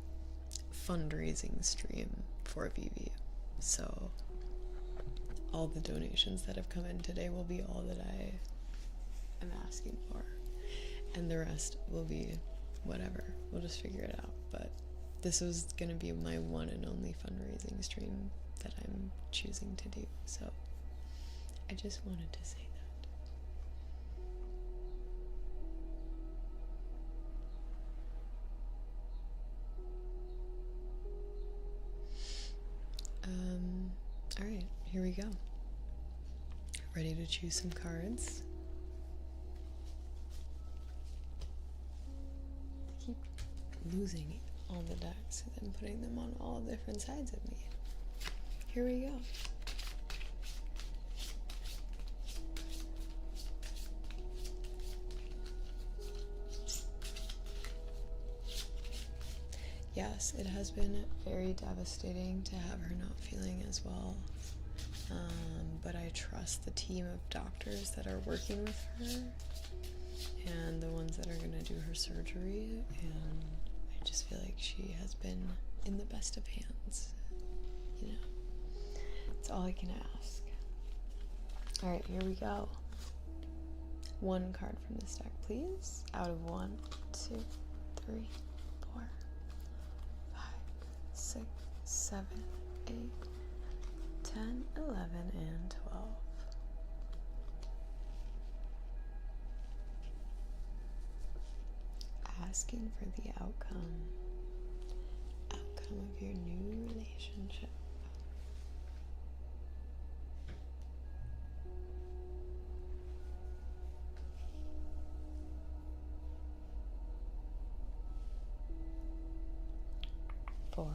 fundraising stream for Vivi. So all the donations that have come in today will be all that I am asking for. And the rest will be whatever. We'll just figure it out. But this was gonna be my one and only fundraising stream that I'm choosing to do. So I just wanted to say that. Alright, here we go. Ready to choose some cards? I keep losing all the decks and then putting them on all different sides of me. Here we go. Yes, it has been very devastating to have her not feeling as well. But I trust the team of doctors that are working with her and the ones that are going to do her surgery. And I just feel like she has been in the best of hands. You know, it's all I can ask. All right, here we go. 1 card from this deck, please. Out of 1, 2, 3, 4, 5, 6, 7, 8, 10, 11, and 12. Asking for the outcome of your new relationship. Four.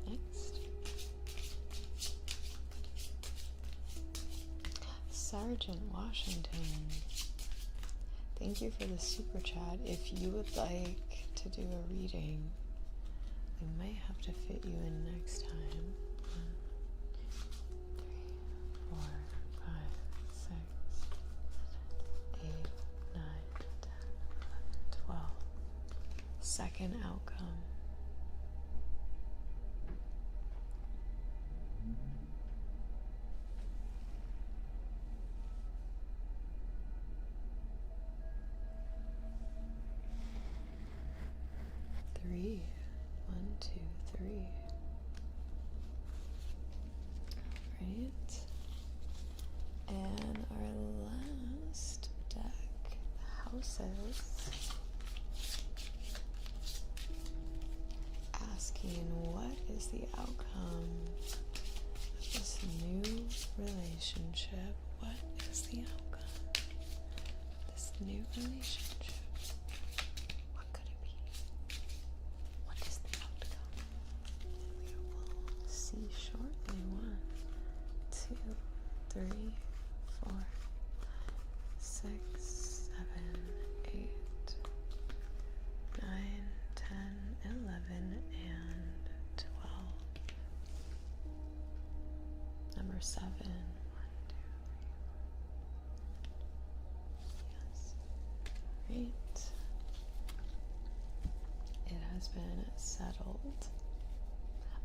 Next. Sergeant Washington. Thank you for the super chat. If you would like to to do a reading. We might have to fit you in next time. 1, 2, 3, 4, 5, 6, 8, 9, 10, 11, 12. Second outcome. Three. 1, 2, 3. Right. And our last deck, houses, asking what is the outcome of this new relationship? What is the outcome of this new relationship? What could it be? What is the outcome? We will see shortly. 1, 2, 3, 4, 6, 7, 8, 9, 10, 11, and 12. Number 7. 1, 2, 3. Yes. Great. It has been settled.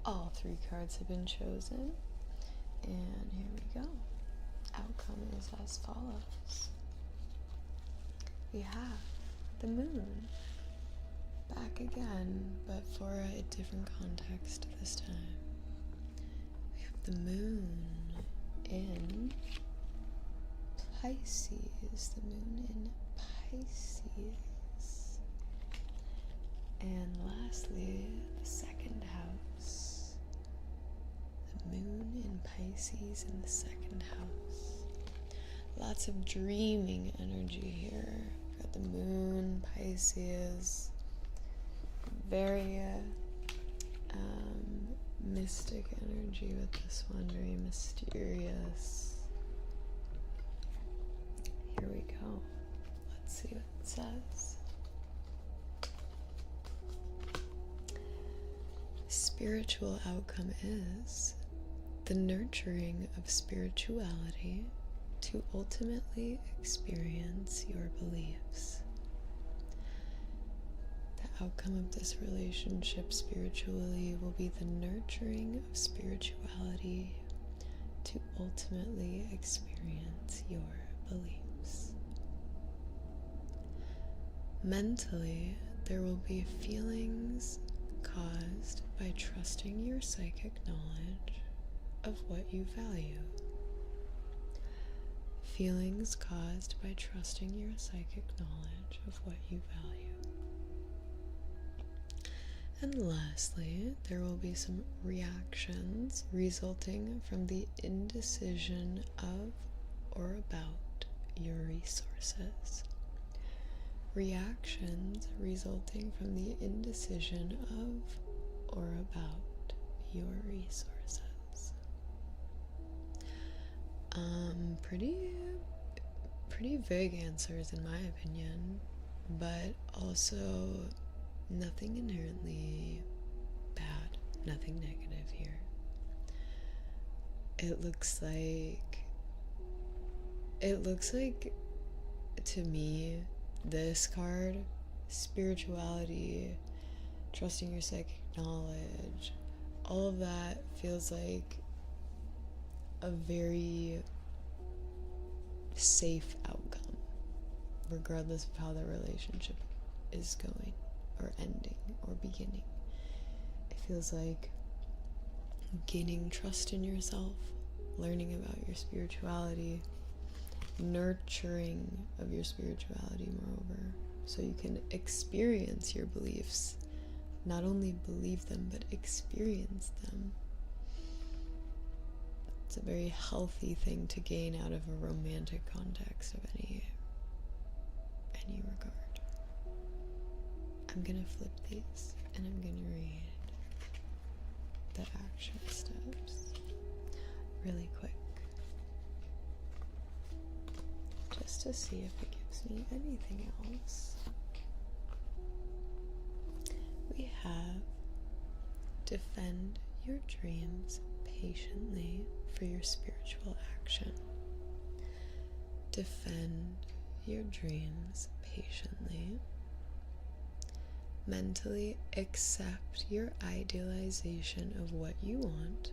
All 3 cards have been chosen. And here we go. Outcome is as follows. We have the moon back again, but for a different context this time. We have the moon in Pisces, the moon in Pisces. And lastly, the second house, the moon in Pisces in the second house. Lots of dreaming energy here. Got the moon, Pisces, very mystic energy with this one, very mysterious. Here we go. Let's see what it says. Spiritual outcome is the nurturing of spirituality to ultimately experience your beliefs. The outcome of this relationship spiritually will be the nurturing of spirituality to ultimately experience your beliefs. Mentally, there will be feelings caused by trusting your psychic knowledge of what you value. Feelings caused by trusting your psychic knowledge of what you value. And lastly, there will be some reactions resulting from the indecision of or about your resources. Reactions resulting from the indecision of or about your resources. Pretty vague answers in my opinion, but also nothing inherently bad, nothing negative here. It looks like to me, this card, spirituality, trusting your psychic knowledge, all of that feels like a very safe outcome, regardless of how the relationship is going, or ending, or beginning. It feels like gaining trust in yourself, learning about your spirituality, nurturing of your spirituality, moreover, so you can experience your beliefs. Not only believe them, but experience them. It's a very healthy thing to gain out of a romantic context of any regard. I'm gonna flip these and I'm gonna read the action steps really quick, just to see if it gives me anything else. we have defend your dreams patiently for your spiritual action. Defend your dreams patiently. Mentally accept your idealization of what you want.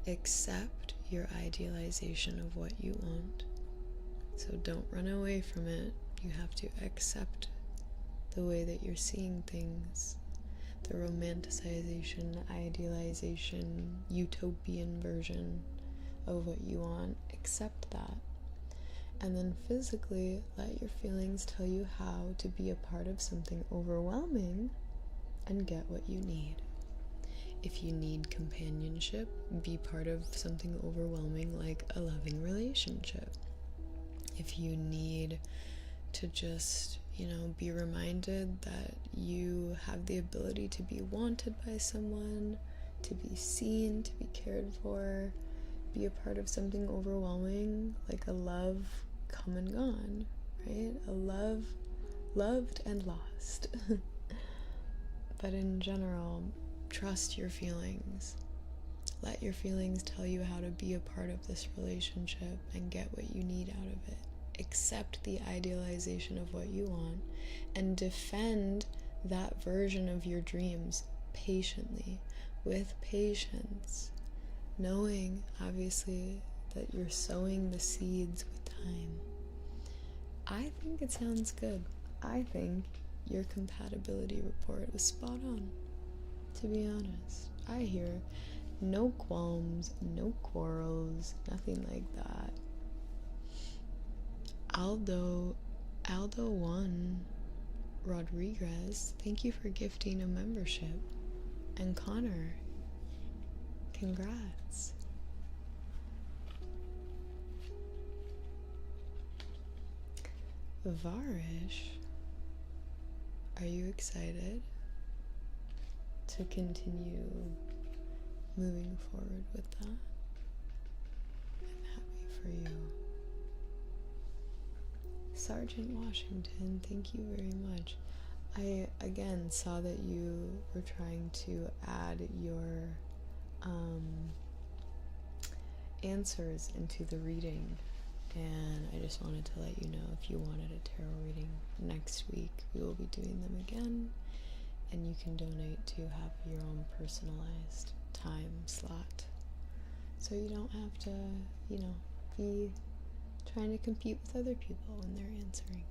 Accept your idealization of what you want. So don't run away from it. You have to accept the way that you're seeing things. The romanticization, idealization, utopian version of what you want. Accept that. And then physically let your feelings tell you how to be a part of something overwhelming and get what you need. If you need companionship, be part of something overwhelming like a loving relationship. If you need to just, be reminded that you have the ability to be wanted by someone, to be seen, to be cared for, be a part of something overwhelming like a love come and gone, right? A love loved and lost. But in general, trust your feelings. Let your feelings tell you how to be a part of this relationship and get what you need out of it. Accept the idealization of what you want and defend that version of your dreams patiently, with patience, knowing, obviously, that you're sowing the seeds with time. I think it sounds good. I think your compatibility report was spot on, to be honest. I hear no qualms, no quarrels, nothing like that. Aldo Juan Rodriguez, thank you for gifting a membership. And Connor, congrats. Varish, are you excited to continue moving forward with that? I'm happy for you. Sergeant Washington, thank you very much. I again saw that you were trying to add your answers into the reading, and I just wanted to let you know if you wanted a tarot reading next week, we will be doing them again, and you can donate to have your own personalized time slot, so you don't have to, be trying to compete with other people when they're answering.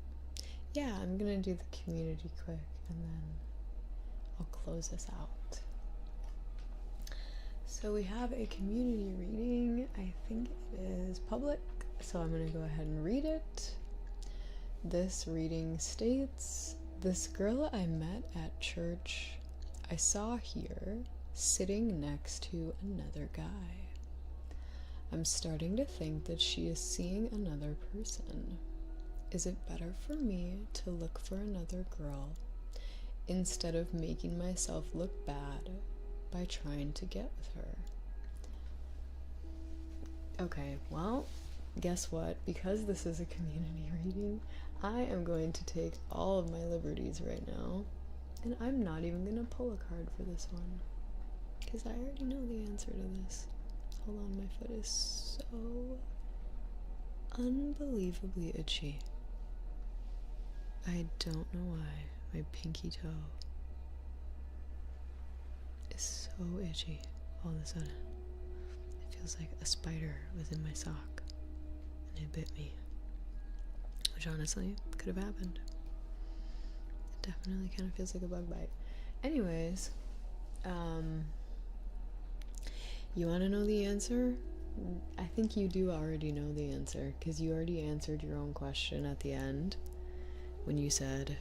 Yeah, I'm gonna do the community quick and then I'll close us out. So we have a community reading. I think it is public, so I'm gonna go ahead and read it. This reading states, this girl I met at church, I saw here sitting next to another guy. I'm starting to think that she is seeing another person. Is it better for me to look for another girl instead of making myself look bad by trying to get with her? Okay, well, guess what? Because this is a community reading, I am going to take all of my liberties right now, and I'm not even going to pull a card for this one, because I already know the answer to this. Hold on, my foot is so unbelievably itchy. I don't know why. My pinky toe is so itchy all of a sudden. It feels like a spider was in my sock and it bit me. Which honestly could have happened. It definitely kind of feels like a bug bite. Anyways, you want to know the answer? I think you do already know the answer, because you already answered your own question at the end when you said,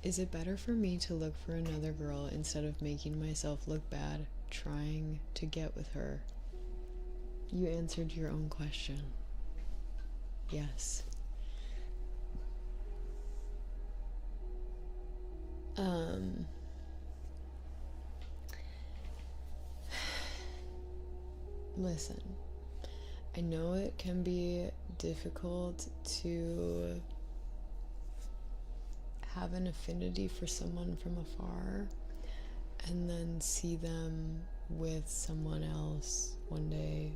is it better for me to look for another girl instead of making myself look bad trying to get with her? You answered your own question. Yes. Listen, I know it can be difficult to have an affinity for someone from afar and then see them with someone else one day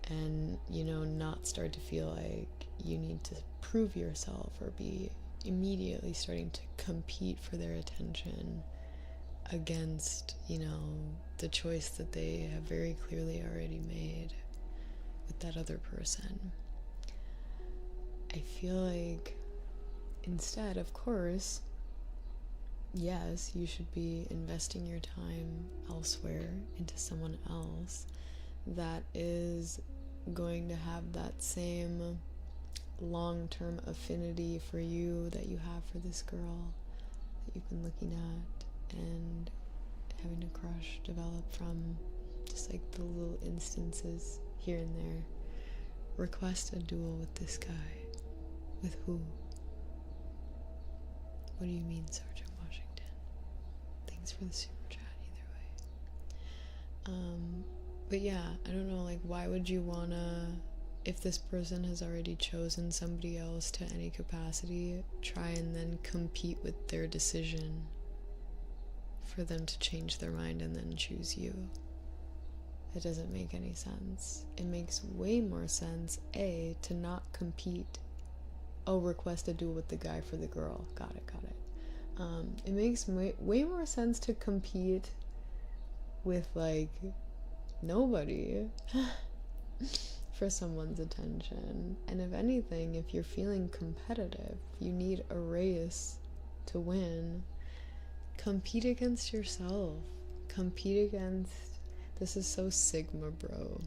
and, you know, not start to feel like you need to prove yourself or be immediately starting to compete for their attention against, you know, the choice that they have very clearly already made with that other person. I feel like instead, of course, yes, you should be investing your time elsewhere into someone else that is going to have that same long-term affinity for you that you have for this girl that you've been looking at and having a crush develop from, just like the little instances here and there. Request a duel with this guy. With who? What do you mean, Sergeant Washington? Thanks for the super chat either way. But yeah, I don't know, like, why would you wanna, if this person has already chosen somebody else to any capacity, try and then compete with their decision for them to change their mind and then choose you? It doesn't make any sense. It makes way more sense, A, to not compete. Oh, request a duel with the guy for the girl. Got it. It makes way more sense to compete with, like, nobody for someone's attention. And if anything, if you're feeling competitive, you need a race to win, compete against yourself. Compete against, this is so Sigma bro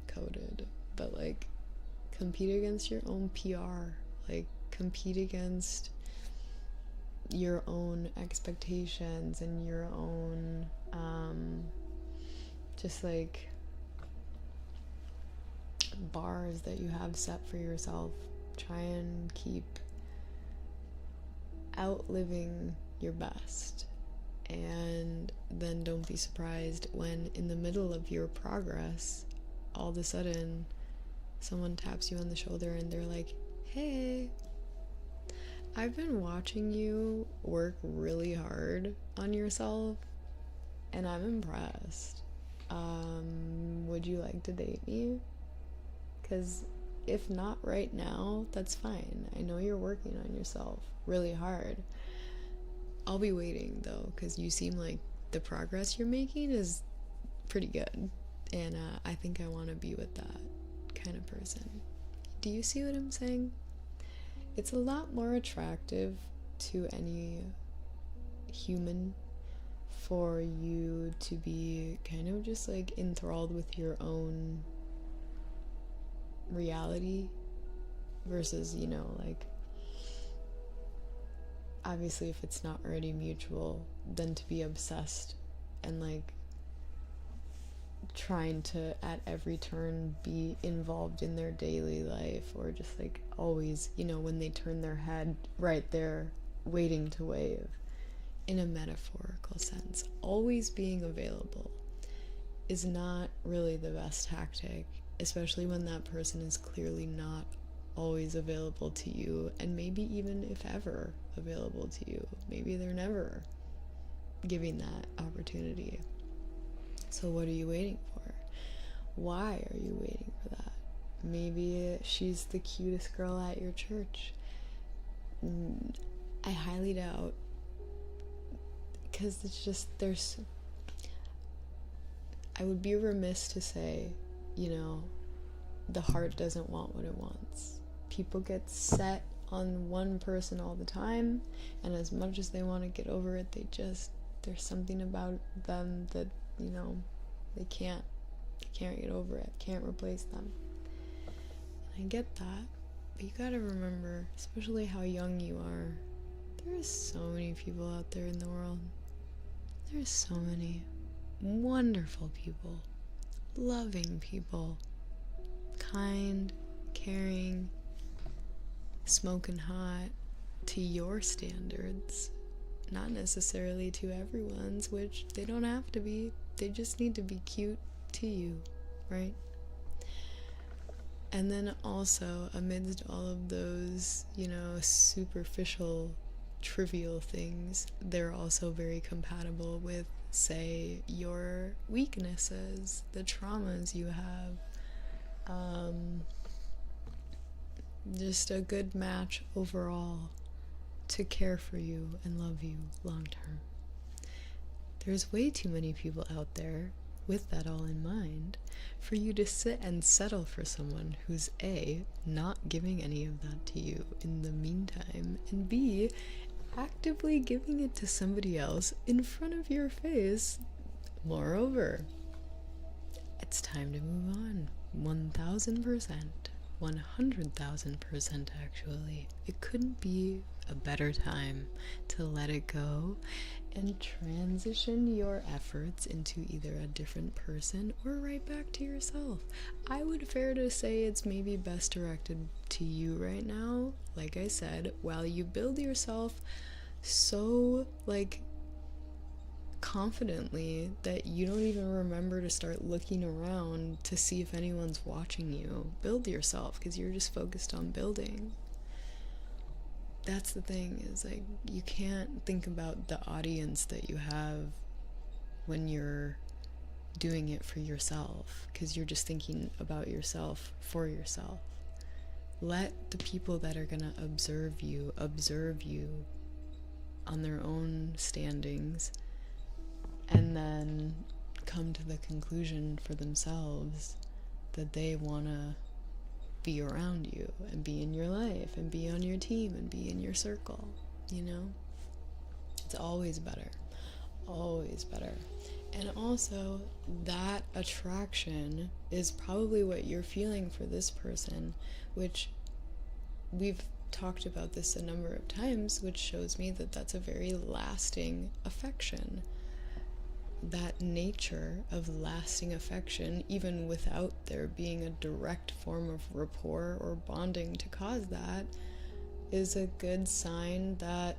coded, but like, compete against your own PR. Like, compete against your own expectations and your own, just like, bars that you have set for yourself. Try and keep outliving your best. And then don't be surprised when in the middle of your progress, all of a sudden, someone taps you on the shoulder and they're like, hey, I've been watching you work really hard on yourself and I'm impressed. Would you like to date me? Because if not right now, that's fine. I know you're working on yourself really hard. I'll be waiting though, because you seem like the progress you're making is pretty good. And I think I want to be with that kind of person. Do you see what I'm saying? It's a lot more attractive to any human for you to be kind of just like enthralled with your own reality versus, you know, like, obviously if it's not already mutual, then to be obsessed and like trying to at every turn be involved in their daily life, or just like always, you know, when they turn their head, right there waiting to wave. In a metaphorical sense, always being available is not really the best tactic, especially when that person is clearly not always available to you, and maybe even if ever available to you. Maybe they're never giving that opportunity. So what are you waiting for? Why are you waiting for that? Maybe she's the cutest girl at your church. I highly doubt, because it's just, I would be remiss to say, you know, the heart doesn't want what it wants. People get set on one person all the time, and as much as they want to get over it, there's something about them that, you know, they can't get over it, can't replace them. And I get that, but you gotta remember, especially how young you are, there's so many people out there in the world. There's so many wonderful people, loving people, kind, caring, smoking hot to your standards, not necessarily to everyone's, which they don't have to be. They just need to be cute to you, right? And then also, amidst all of those, you know, superficial trivial things, they're also very compatible with, say, your weaknesses, the traumas you have. Just a good match overall to care for you and love you long term. There's way too many people out there with that all in mind for you to sit and settle for someone who's A, not giving any of that to you in the meantime, and B, actively giving it to somebody else in front of your face. Moreover, it's time to move on. 1000%. 100,000% actually. It couldn't be a better time to let it go and transition your efforts into either a different person or right back to yourself. I would fare to say it's maybe best directed to you right now, like I said, while you build yourself so confidently that you don't even remember to start looking around to see if anyone's watching you. Build yourself because you're just focused on building. That's the thing, is you can't think about the audience that you have when you're doing it for yourself, because you're just thinking about yourself for yourself. Let the people that are going to observe you on their own standings, and then come to the conclusion for themselves that they want to be around you and be in your life and be on your team and be in your circle, It's always better. Always better. And also, that attraction is probably what you're feeling for this person, which we've talked about this a number of times, which shows me that that's a very lasting affection. That nature of lasting affection, even without there being a direct form of rapport or bonding to cause that, is a good sign that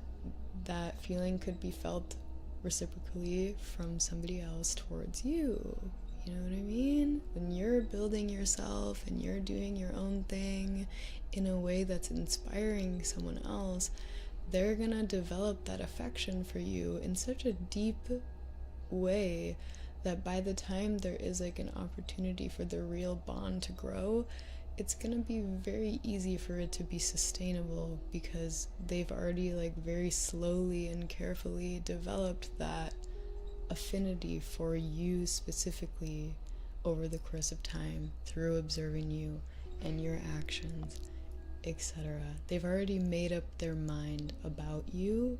that feeling could be felt reciprocally from somebody else towards you. You know what I mean? When you're building yourself and you're doing your own thing in a way that's inspiring someone else, they're gonna develop that affection for you in such a deep way that by the time there is an opportunity for the real bond to grow, it's gonna be very easy for it to be sustainable, because they've already very slowly and carefully developed that affinity for you specifically over the course of time through observing you and your actions, etc. They've already made up their mind about you,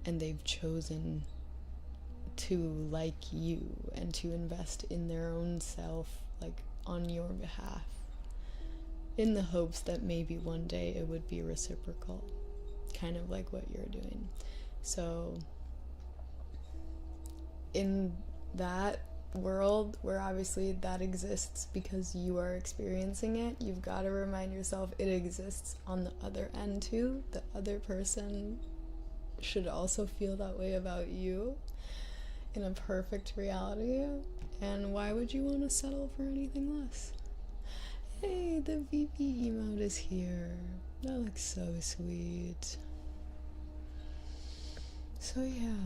and they've chosen to like you and to invest in their own self on your behalf, in the hopes that maybe one day it would be reciprocal, kind of like what you're doing. So in that world where obviously that exists because you are experiencing it, you've got to remind yourself it exists on the other end too. The other person should also feel that way about you in a perfect reality, and why would you want to settle for anything less? Hey, the vivi emote is here. That looks so sweet. So yeah,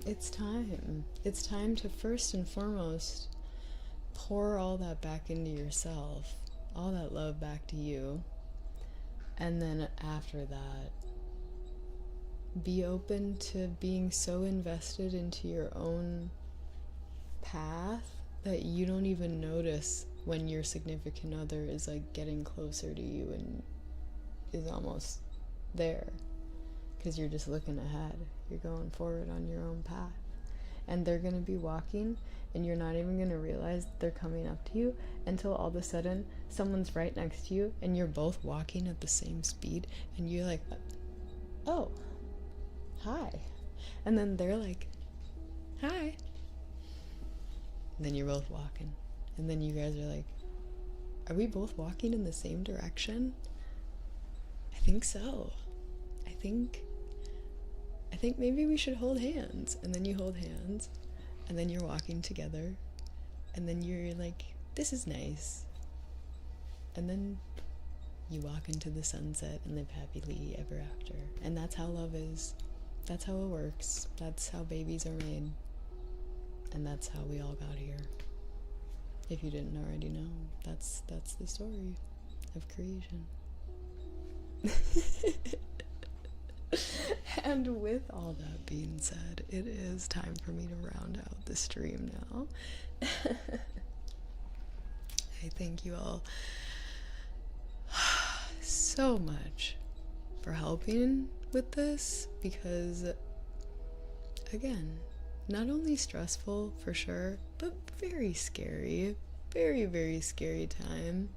it's time to first and foremost pour all that back into yourself, all that love back to you, and then after that, be open to being so invested into your own path that you don't even notice when your significant other is getting closer to you and is almost there, because you're just looking ahead, you're going forward on your own path, and they're going to be walking and you're not even going to realize they're coming up to you until all of a sudden someone's right next to you and you're both walking at the same speed, and you're like, oh, hi. And then they're like, hi. And then you're both walking. And then you guys are like, are we both walking in the same direction? I think so. I think maybe we should hold hands. And then you hold hands. And then you're walking together. And then you're like, this is nice. And then you walk into the sunset and live happily ever after. And that's how love is. That's how it works. That's how babies are made. And that's how we all got here. If you didn't already know, that's the story of creation. And with all that being said, it is time for me to round out the stream now. I thank you all so much for helping with this, because again, not only stressful for sure, but very scary. Very, very scary time.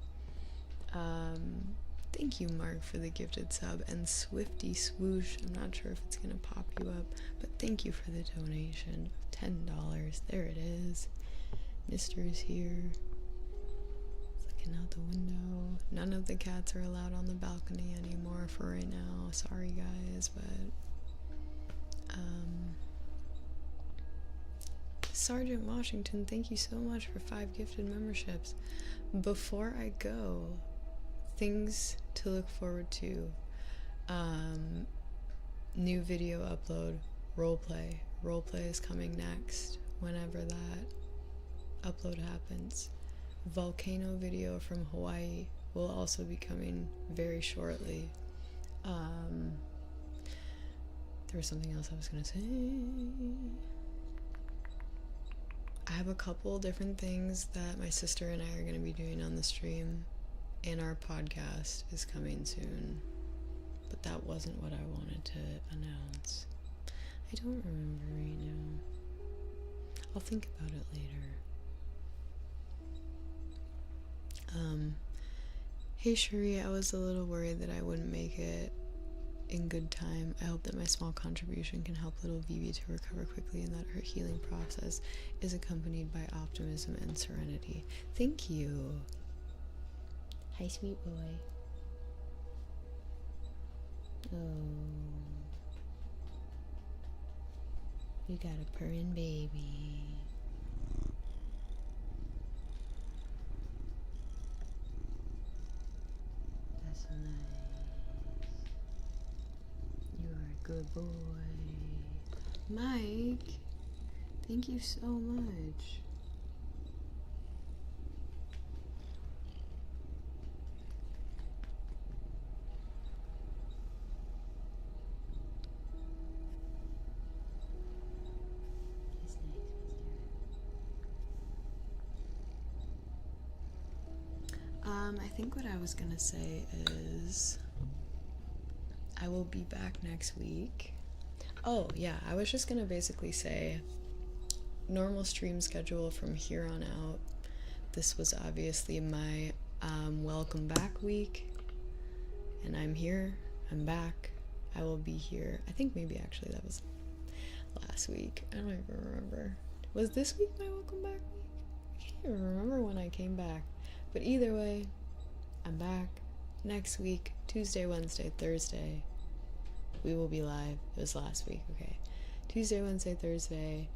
Thank you, Mark, for the gifted sub, and Swifty Swoosh. I'm not sure if it's gonna pop you up, but thank you for the donation of $10. There it is. Mister is here. Looking out the window. None of the cats are allowed on the balcony anymore for right now. Sorry, guys, but Sergeant Washington, thank you so much for 5 gifted memberships. Before I go, things to look forward to. New video upload, roleplay. Roleplay is coming next, whenever that upload happens. Volcano video from Hawaii will also be coming very shortly. There was something else I was gonna say. I have a couple different things that my sister and I are going to be doing on the stream, and our podcast is coming soon, but that wasn't what I wanted to announce. I don't remember right now. I'll think about it later. Hey Cherie, I was a little worried that I wouldn't make it in good time. I hope that my small contribution can help little Vivi to recover quickly, and that her healing process is accompanied by optimism and serenity. Thank you. Hi, sweet boy. Oh, you got a purring baby. That's so nice. You are a good boy. Mike, thank you so much. I think what I was gonna say is I will be back next week. Oh yeah, I was just gonna basically say normal stream schedule from here on out. This was obviously my welcome back week, and I'm here, I'm back, I will be here. I think maybe actually that was last week, I don't even remember. Was this week my welcome back week? I can't even remember when I came back, but either way, I'm back next week, Tuesday, Wednesday, Thursday. We will be live. It was last week, okay. Tuesday, Wednesday, Thursday.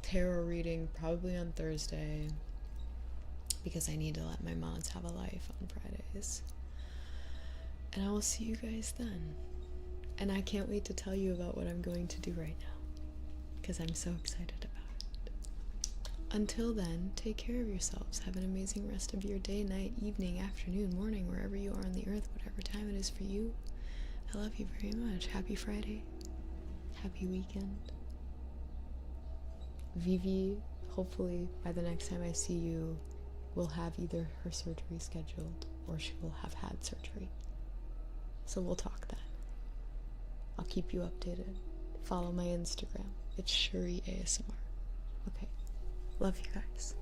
Tarot reading probably on Thursday, because I need to let my mods have a life on Fridays. And I will see you guys then. And I can't wait to tell you about what I'm going to do right now, because I'm so excited about it. Until then, take care of yourselves. Have an amazing rest of your day, night, evening, afternoon, morning, wherever you are on the earth, whatever time it is for you. I love you very much. Happy Friday. Happy weekend. Vivi, hopefully by the next time I see you, will have either her surgery scheduled or she will have had surgery. So we'll talk then. I'll keep you updated. Follow my Instagram. It's Shuri ASMR. Okay. Love you guys.